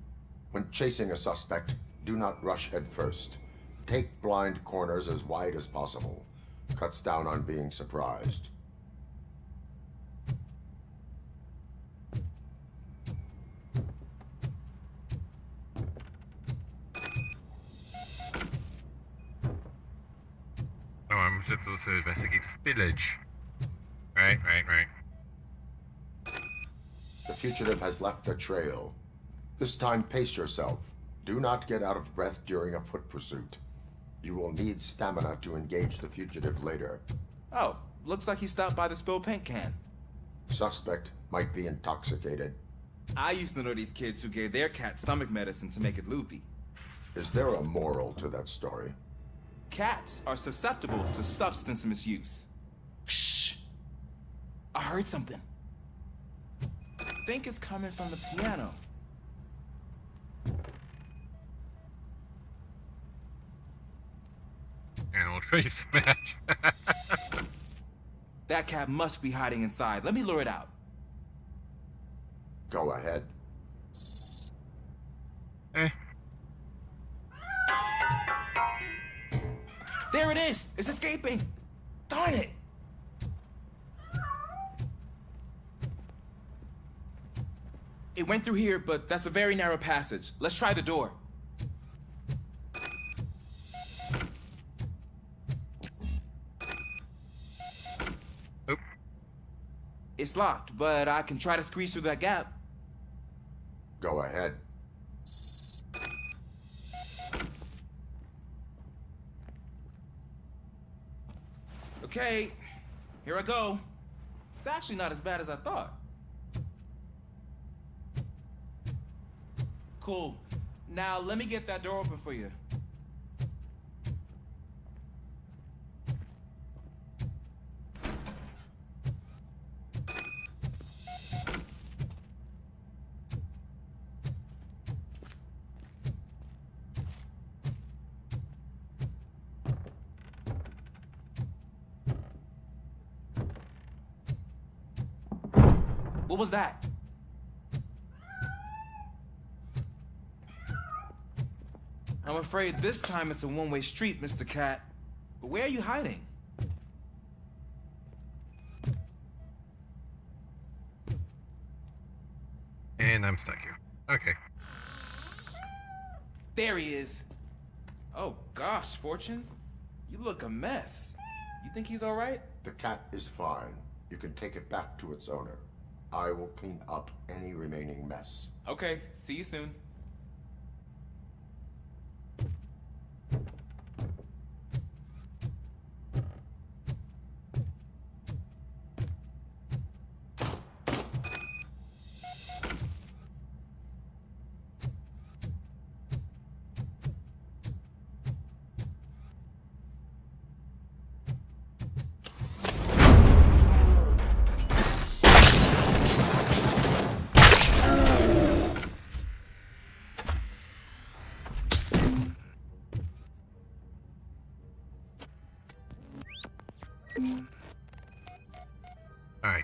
When chasing a suspect, do not rush head first. Take blind corners as wide as possible. Cuts down on being surprised. Oh, I'm just supposed to investigate this village. Right. The fugitive has left a trail. This time, pace yourself. Do not get out of breath during a foot pursuit. You will need stamina to engage the fugitive later. Oh, looks like he stopped by the spilled paint can. Suspect might be intoxicated. I used to know these kids who gave their cat stomach medicine to make it loopy. Is there a moral to that story? Cats are susceptible to substance misuse. Shh! I heard something. I think it's coming from the piano. Animal trace match. That cat must be hiding inside. Let me lure it out. Go ahead. There it is! It's escaping! Darn it! It went through here, but that's a very narrow passage. Let's try the door. Oop. It's locked, but I can try to squeeze through that gap. Go ahead. Okay, here I go. It's actually not as bad as I thought. Cool. Now let me get that door open for you. What was that? I'm afraid this time it's a one-way street, Mr. Cat. But where are you hiding? And I'm stuck here. Okay. There he is. Oh gosh, Fortune. You look a mess. You think he's all right? The cat is fine. You can take it back to its owner. I will clean up any remaining mess. Okay, see you soon. Alright,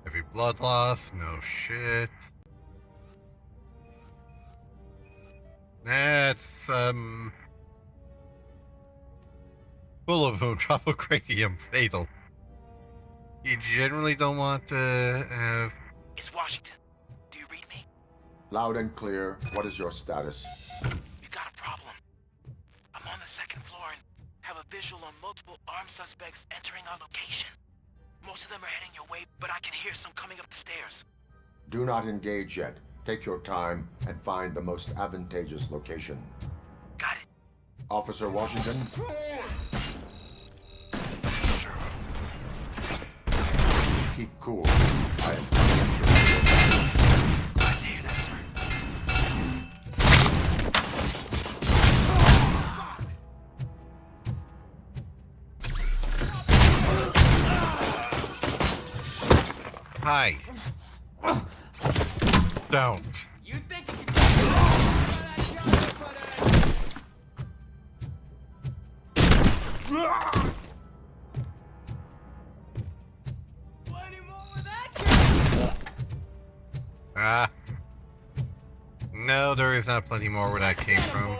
heavy blood loss, no shit. That's, full of Trophocranium fatal. You generally don't want to have... It's Washington. Do you read me? Loud and clear. What is your status? You got a problem. I'm on the second floor and have a visual on multiple armed suspects entering our location. Most of them are heading your way, but I can hear some coming up the stairs. Do not engage yet. Take your time and find the most advantageous location. Got it. Officer Washington? Keep cool. I am glad to hear that, sir. Hi. Don't. You think you can... No, there is not plenty more where that came from.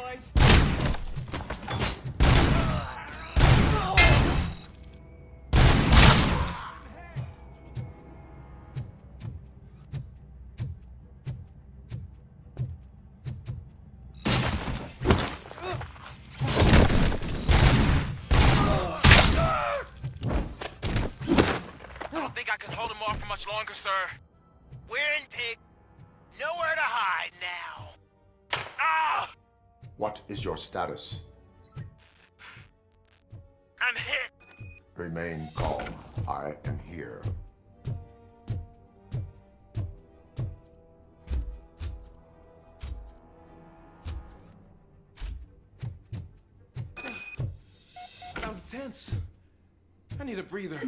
I don't think I can hold him off for much longer, sir. We're in pig. Nowhere to hide now. Ah! What is your status? I'm hit. Remain calm. I am here. That was tense. I need a breather.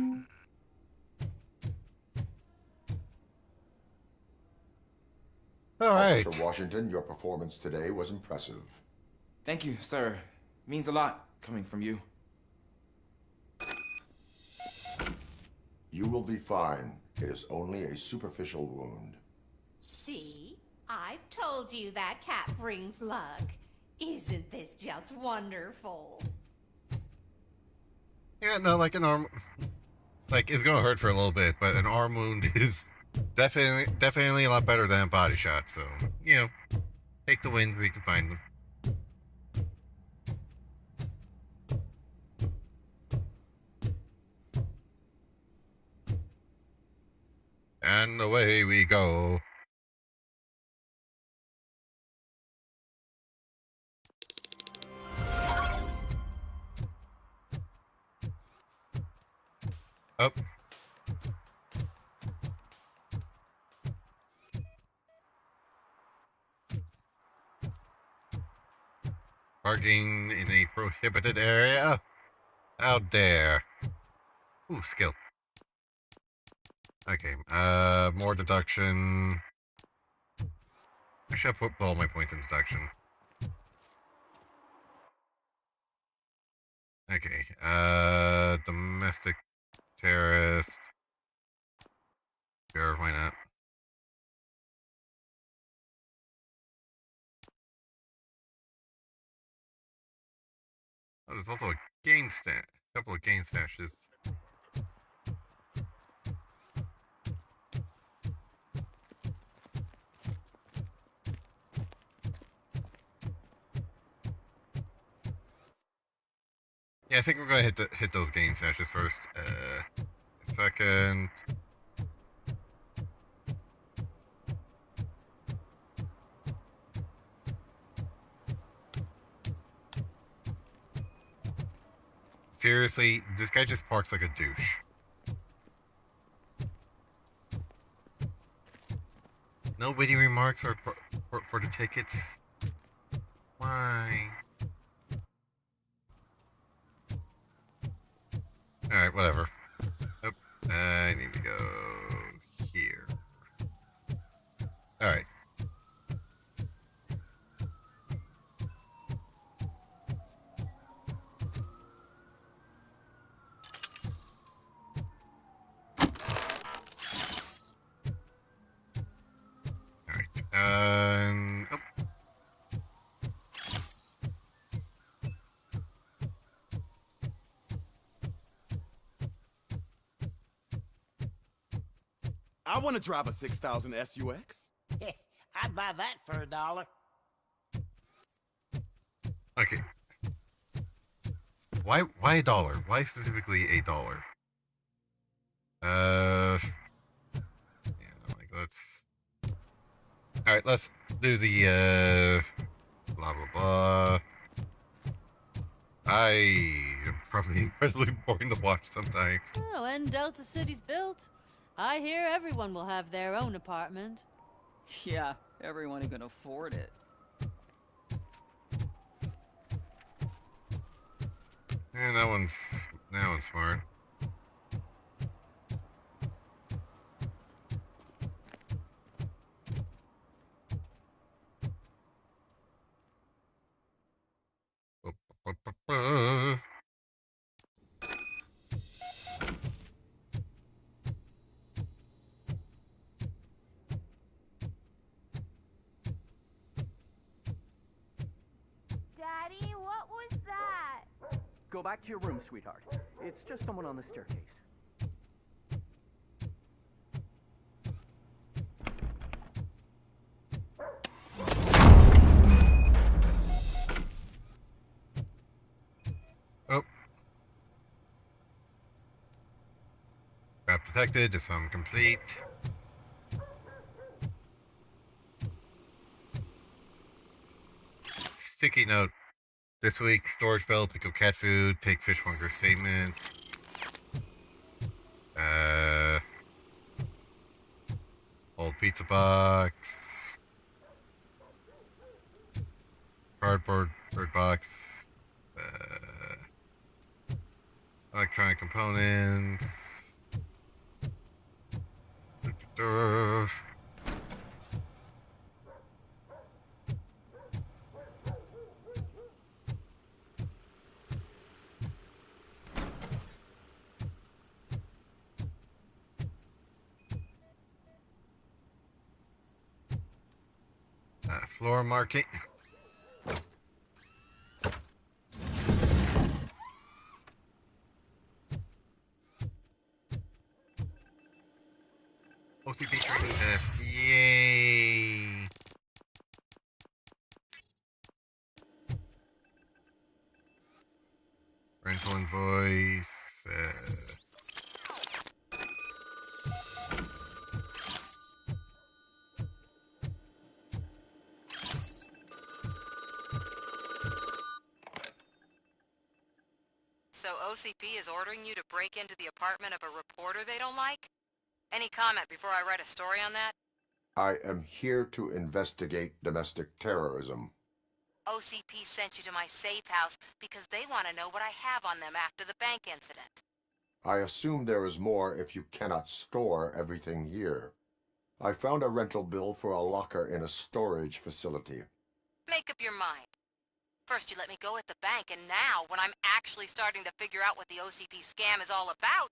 All right. Officer Washington, your performance today was impressive. Thank you, sir. Means a lot coming from you. You will be fine. It is only a superficial wound. See? I've told you that cat brings luck. Isn't this just wonderful? Yeah, no, like an arm... Like, it's gonna hurt for a little bit, but an arm wound is definitely a lot better than a body shot, so, you know, take the wins we can find them. And away we go. Up. Parking in a prohibited area? How dare. Ooh, skill. Okay, more deduction. I should have put all my points in deduction. Okay, domestic terrorist. Sure, why not? Oh, there's also a game stash. A couple of game stashes. Yeah, I think we're gonna hit those game stashes first. Second. Seriously, this guy just parks like a douche. No witty remarks or for the tickets. Why? Alright, whatever. Oh, I need to go here. Alright. Alright. Oh. I want to drive a 6000 SUX. I'd buy that for $1. Okay. Why $1? Why specifically $1? Yeah, like let's. All right, let's do the blah blah blah. I am probably incredibly boring to watch sometimes. Oh, when Delta City's built, I hear everyone will have their own apartment. Yeah, everyone who can afford it. And that one's smart. Daddy, what was that? Go back to your room, sweetheart. It's just someone on the staircase. Oh. Trap detected. Disarm complete. Sticky note. This week, storage bell, pick up cat food, take fishmonger statement. Old pizza box. Cardboard bird box. Electronic components. Floor marking. OCP training test. Yay! Rental invoice. So OCP is ordering you to break into the apartment of a reporter they don't like? Any comment before I write a story on that? I am here to investigate domestic terrorism. OCP sent you to my safe house because they want to know what I have on them after the bank incident. I assume there is more if you cannot store everything here. I found a rental bill for a locker in a storage facility. Make up your mind. First you let me go at the bank, and now, when I'm actually starting to figure out what the OCP scam is all about,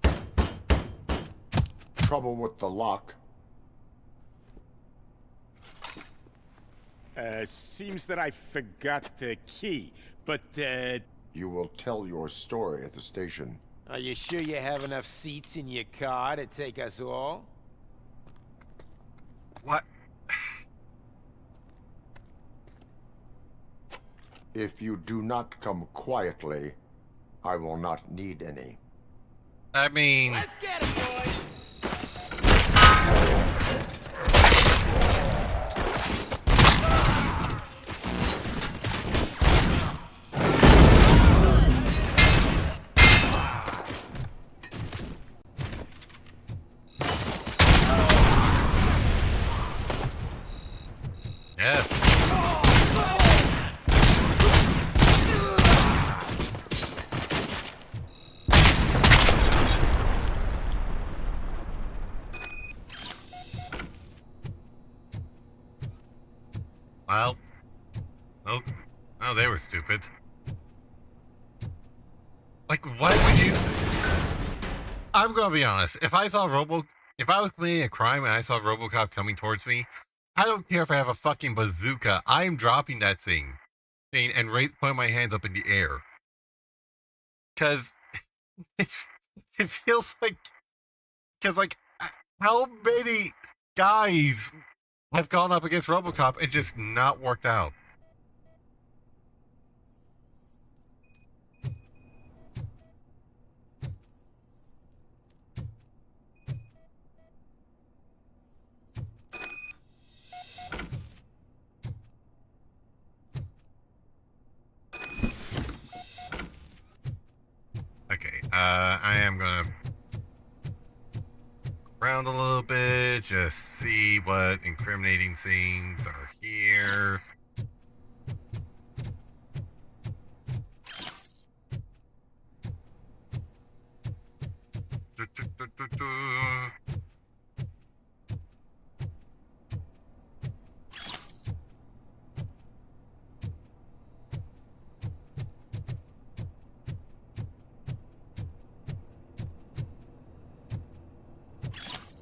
trouble with the lock? Seems that I forgot the key, but, You will tell your story at the station. Are you sure you have enough seats in your car to take us all? What? If you do not come quietly, I will not need any. I mean... Let's get it, boys! Yes. Well, oh, they were stupid. Like, why would you? I'm gonna be honest. If I was committing a crime and I saw RoboCop coming towards me, I don't care if I have a fucking bazooka. I am dropping that thing and putting my hands up in the air. Cause it feels like, how many guys have gone up against RoboCop and just not worked out? Okay, I am gonna around a little bit, just see what incriminating things are here.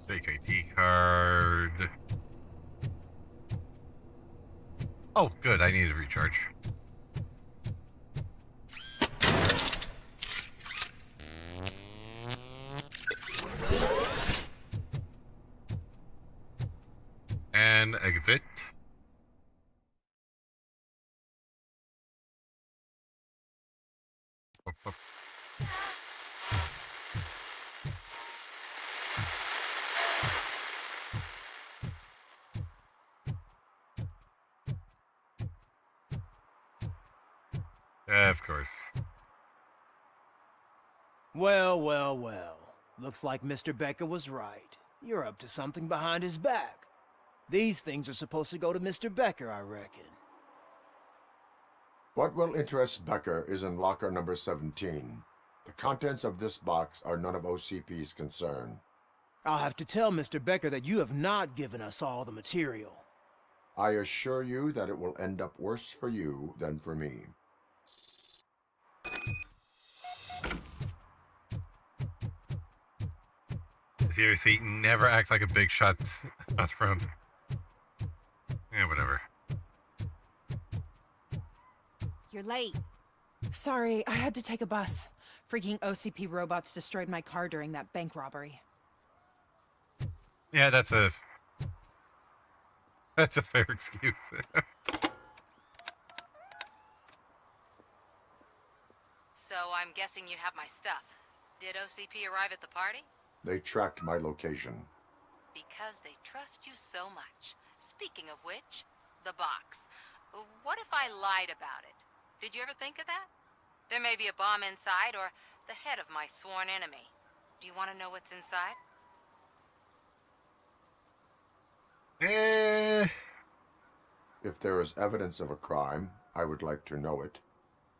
Take ID card. Oh, good. I need to recharge. And exit. Of course. Well, well, well. Looks like Mr. Becker was right. You're up to something behind his back. These things are supposed to go to Mr. Becker, I reckon. What will interest Becker is in locker number 17. The contents of this box are none of OCP's concern. I'll have to tell Mr. Becker that you have not given us all the material. I assure you that it will end up worse for you than for me. Seriously, never act like a big shot not front. Yeah, whatever. You're late. Sorry, I had to take a bus. Freaking OCP robots destroyed my car during that bank robbery. Yeah, that's a fair excuse. So I'm guessing you have my stuff. Did OCP arrive at the party? They tracked my location. Because they trust you so much. Speaking of which, the box. What if I lied about it? Did you ever think of that? There may be a bomb inside or the head of my sworn enemy. Do you want to know what's inside? If there is evidence of a crime, I would like to know it.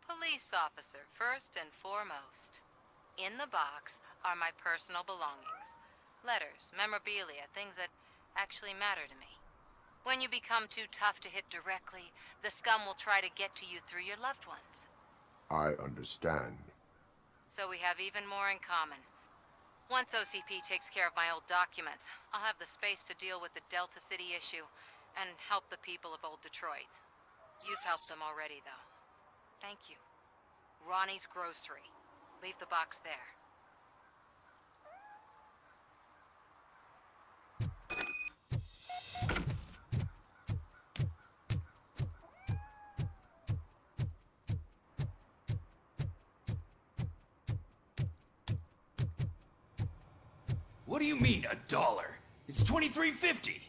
Police officer, first and foremost. In the box are my personal belongings. Letters, memorabilia, things that actually matter to me. When you become too tough to hit directly, the scum will try to get to you through your loved ones. I understand. So we have even more in common. Once OCP takes care of my old documents, I'll have the space to deal with the Delta City issue and help the people of Old Detroit. You've helped them already, though. Thank you. Ronnie's Grocery. Leave the box there. What do you mean, $1? It's $23.50.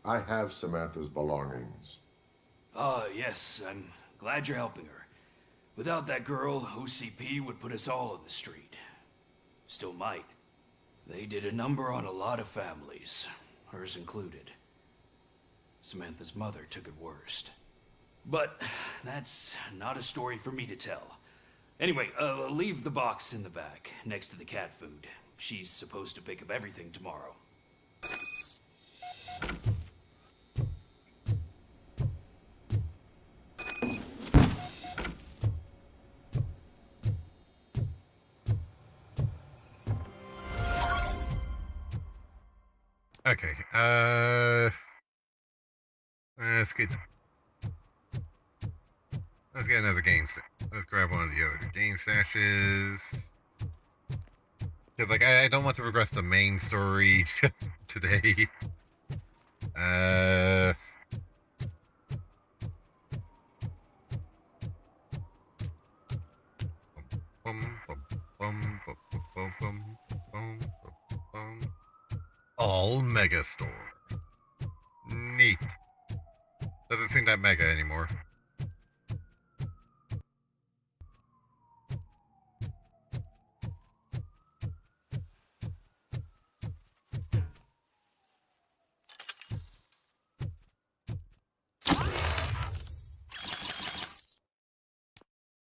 I have Samantha's belongings. Yes, I'm glad you're helping her. Without that girl, OCP would put us all on the street. Still might. They did a number on a lot of families, hers included. Samantha's mother took it worst. But that's not a story for me to tell. Anyway, leave the box in the back, next to the cat food. She's supposed to pick up everything tomorrow. Okay, let's get another game. Let's grab one of the other game stashes. Cause like I don't want to progress the main story today. All Mega Store. Neat. Doesn't seem that mega anymore.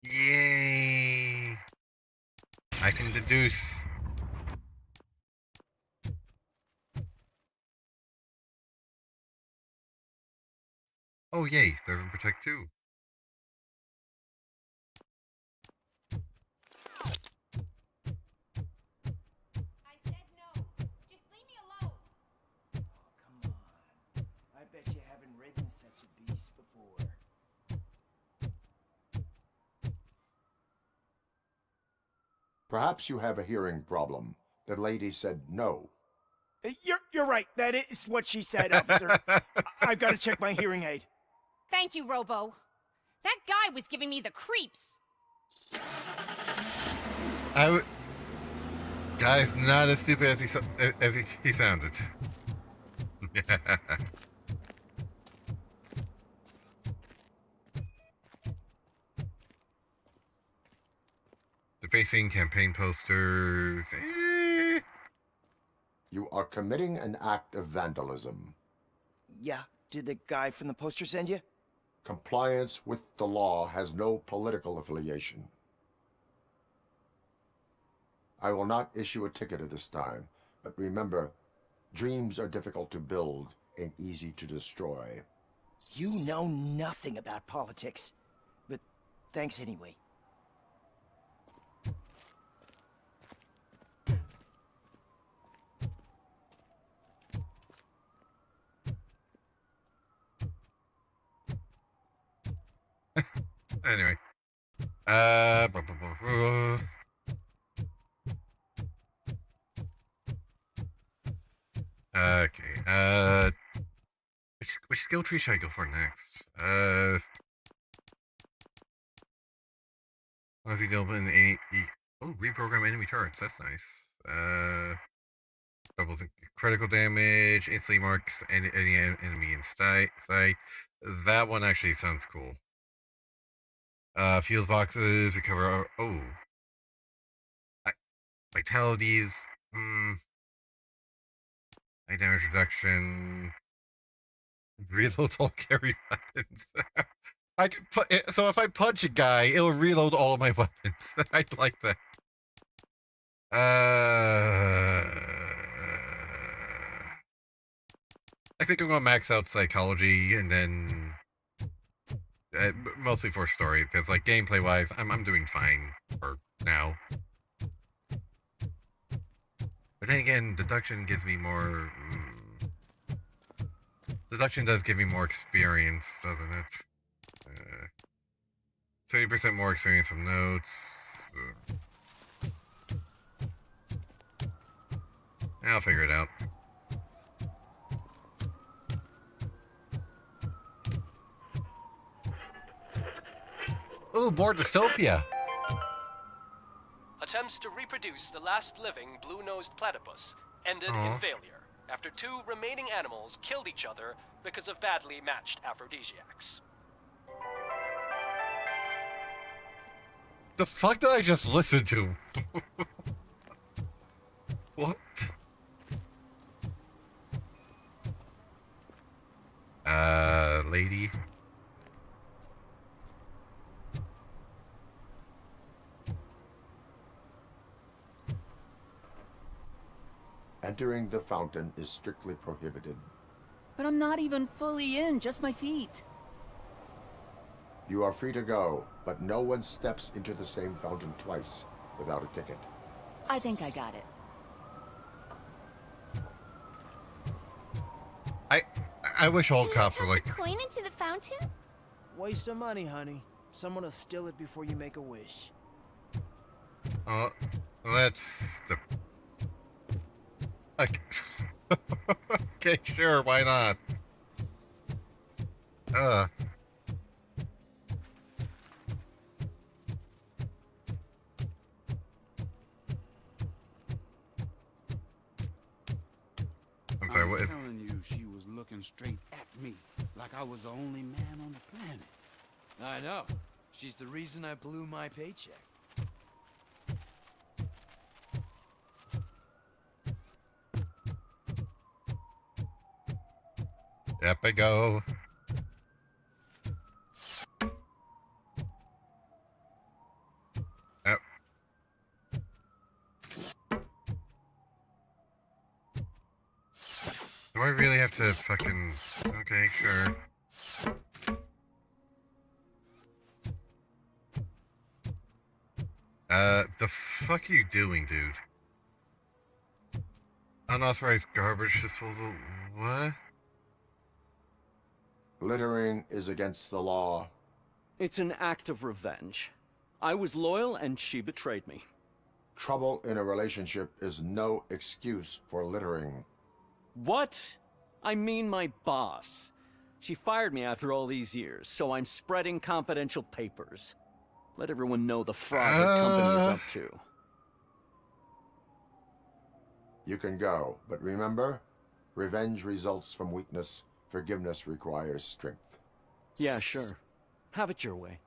Yay! I can deduce. Oh yay, Serve and Protect 2. I said no. Just leave me alone. Oh, come on. I bet you haven't ridden such a beast before. Perhaps you have a hearing problem. The lady said no. You're right. That is what she said, officer. I've got to check my hearing aid. Thank you, Robo. That guy was giving me the creeps. Guy's not as stupid as he sounded. Defacing campaign posters. You are committing an act of vandalism. Yeah, did the guy from the poster send you? Compliance with the law has no political affiliation. I will not issue a ticket at this time, but remember, dreams are difficult to build and easy to destroy. You know nothing about politics, but thanks anyway. Anyway. Okay, which skill tree should I go for next? As he deal in any reprogram enemy turrets, that's nice. Doubles critical damage, instantly marks any enemy in sight. That one actually sounds cool. Fuse boxes, recover. Vitalities. High damage reduction. Reload all carry weapons. I can put it, so if I punch a guy, it'll reload all of my weapons. I'd like that. I think I'm gonna max out psychology and then Mostly for story, because like gameplay wise, I'm doing fine for now. But then again, deduction gives me more. Deduction does give me more experience, doesn't it? 20% more experience from notes. I'll figure it out. Ooh, more dystopia. Attempts to reproduce the last living blue-nosed platypus ended in failure after 2 remaining animals killed each other because of badly matched aphrodisiacs. The fuck did I just listen to? What? Lady. Entering the fountain is strictly prohibited. But I'm not even fully in, just my feet. You are free to go, but no one steps into the same fountain twice without a ticket. I think I got it. I wish all cops were like. Toss a coin into the fountain? Waste of money, honey. Someone will steal it before you make a wish. Oh, let's. Okay. Okay, sure, why not? I'm sorry, what is... telling you, she was looking straight at me, like I was the only man on the planet. I know. She's the reason I blew my paycheck. Yep, I go. Yep. Do I really have to fucking... Okay, sure. The fuck are you doing, dude? Unauthorized garbage disposal? What? Littering is against the law. It's an act of revenge. I was loyal and she betrayed me. Trouble in a relationship is no excuse for littering. What? I mean my boss. She fired me after all these years, so I'm spreading confidential papers. Let everyone know the fraud her company is up to. You can go, but remember, revenge results from weakness. Forgiveness requires strength. Yeah, sure. Have it your way.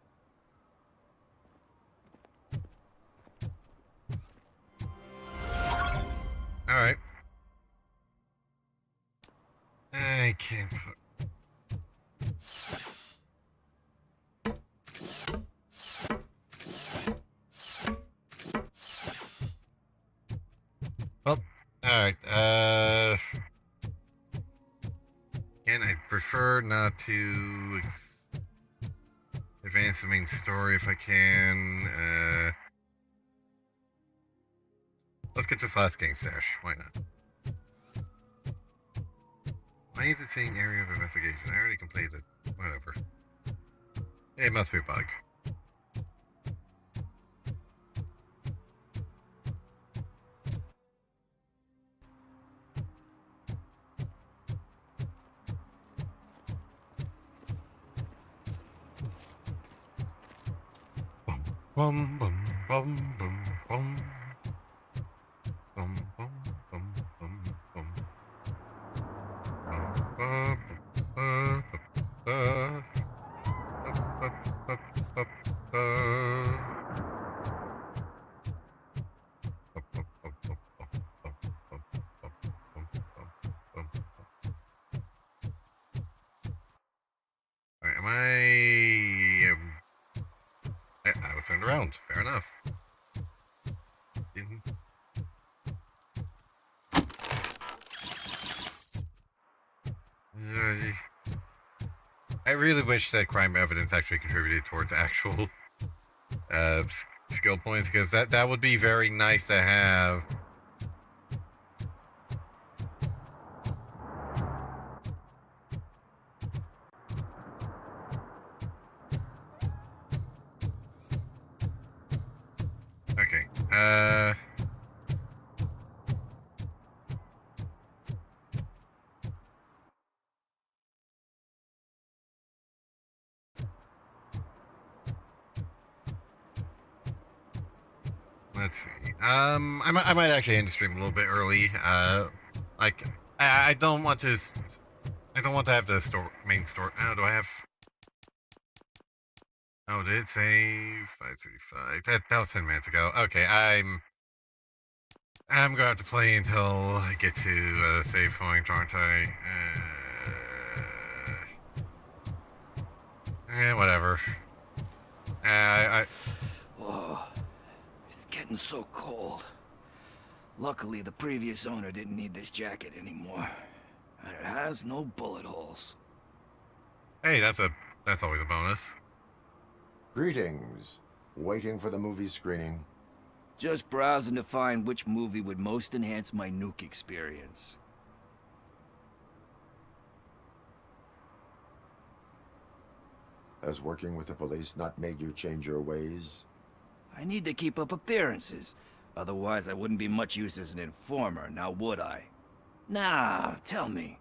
Alright. I can't put... Well, alright, again, I prefer not to advance the main story if I can. Let's get this last game stash. Why not? Why is it saying area of investigation? I already completed it. Whatever. It must be a bug. Bum bum bum bum bum. Bum bum bum bum bum. Am I was turned around. Fair enough. I really wish that crime evidence actually contributed towards actual skill points, because that would be very nice to have. Okay. Let's see. I might actually end the stream a little bit early. Like I don't want to. I don't want to have the main store. Oh, do I have? Oh, did it say 5:35? That was 10 minutes ago. Okay, I'm gonna have to play until I get to save point, aren't I? Whatever. Whoa, it's getting so cold. Luckily, the previous owner didn't need this jacket anymore. And it has no bullet holes. Hey, that's always a bonus. Greetings. Waiting for the movie screening. Just browsing to find which movie would most enhance my nuke experience. Has working with the police not made you change your ways? I need to keep up appearances. Otherwise, I wouldn't be much use as an informer, now would I? Nah, tell me.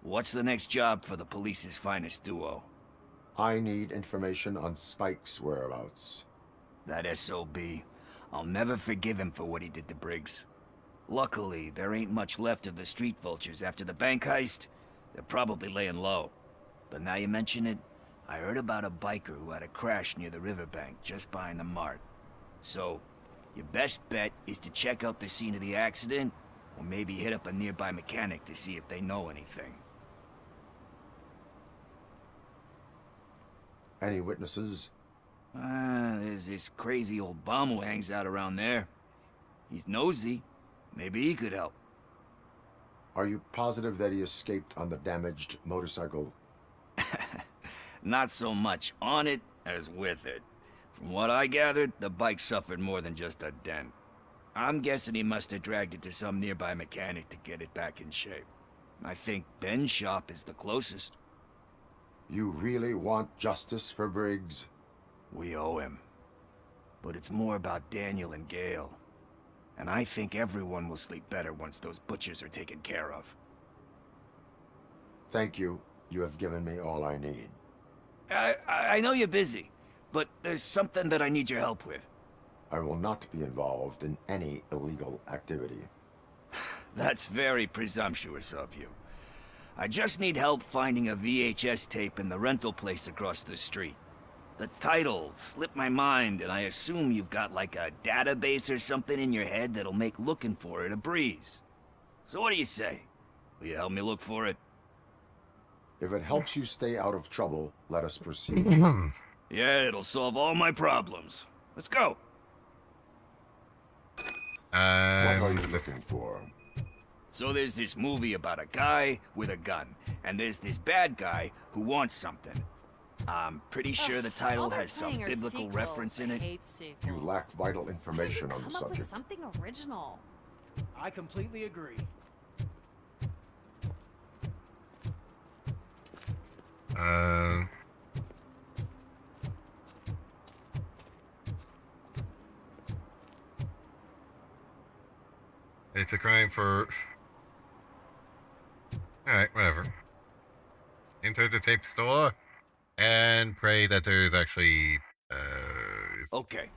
What's the next job for the police's finest duo? I need information on Spike's whereabouts. That SOB. I'll never forgive him for what he did to Briggs. Luckily, there ain't much left of the street vultures after the bank heist. They're probably laying low. But now you mention it, I heard about a biker who had a crash near the riverbank just behind the mart. So, your best bet is to check out the scene of the accident, or maybe hit up a nearby mechanic to see if they know anything. Any witnesses? There's this crazy old bum who hangs out around there. He's nosy. Maybe he could help. Are you positive that he escaped on the damaged motorcycle? Not so much on it as with it. From what I gathered, the bike suffered more than just a dent. I'm guessing he must have dragged it to some nearby mechanic to get it back in shape. I think Ben's shop is the closest. You really want justice for Briggs? We owe him. But it's more about Daniel and Gale. And I think everyone will sleep better once those butchers are taken care of. Thank you. You have given me all I need. I know you're busy, but there's something that I need your help with. I will not be involved in any illegal activity. That's very presumptuous of you. I just need help finding a VHS tape in the rental place across the street. The title slipped my mind, and I assume you've got like a database or something in your head that'll make looking for it a breeze. So what do you say? Will you help me look for it? If it helps you stay out of trouble, let us proceed. Yeah, it'll solve all my problems. Let's go. What are you looking for? So there's this movie about a guy with a gun, and there's this bad guy who wants something. I'm pretty sure the title has some biblical reference in it. You lack vital information on the Come up with subject. something original. I completely agree. It's a crime for... Alright, whatever. Enter the tape store and pray that there's actually... Okay.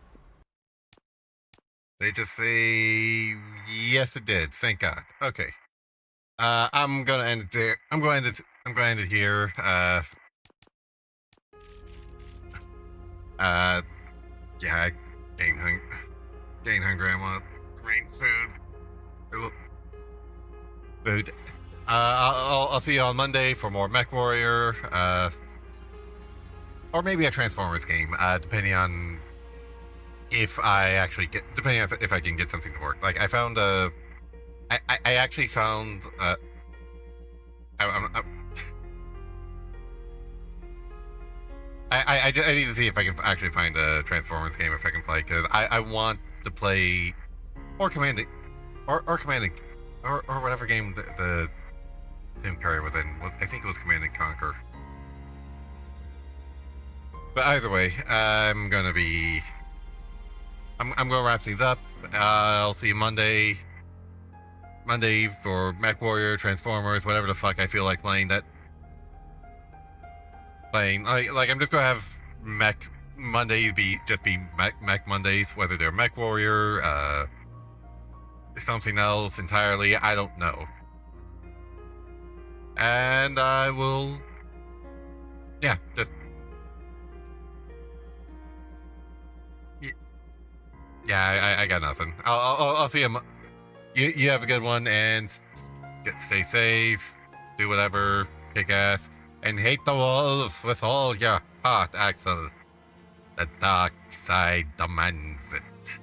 They just say... Yes, it did. Thank God. Okay. I'm gonna end it there. I'm going to end it here. Yeah, getting hungry. I want great food. Food. I'll see you on Monday for more Mech Warrior, or maybe a Transformers game, depending on if I actually get, depending on if I can get something to work. Like I found I actually found I need to see if I can actually find a Transformers game if I can play, because I want to play or Commanding or whatever game the Tim Curry was in. I think it was Command and Conquer. But either way, I'm gonna wrap things up. I'll see you Monday for Mech Warrior, Transformers, whatever the fuck I feel like playing. Like I'm just gonna have Mech Mondays be Mech Mondays, whether they're Mech Warrior, something else entirely, I don't know. And I will, yeah, just. Yeah, I got nothing. I'll see you. You have a good one and stay safe. Do whatever, kick ass, and hate the wolves with all your heart, Axel. The dark side demands it.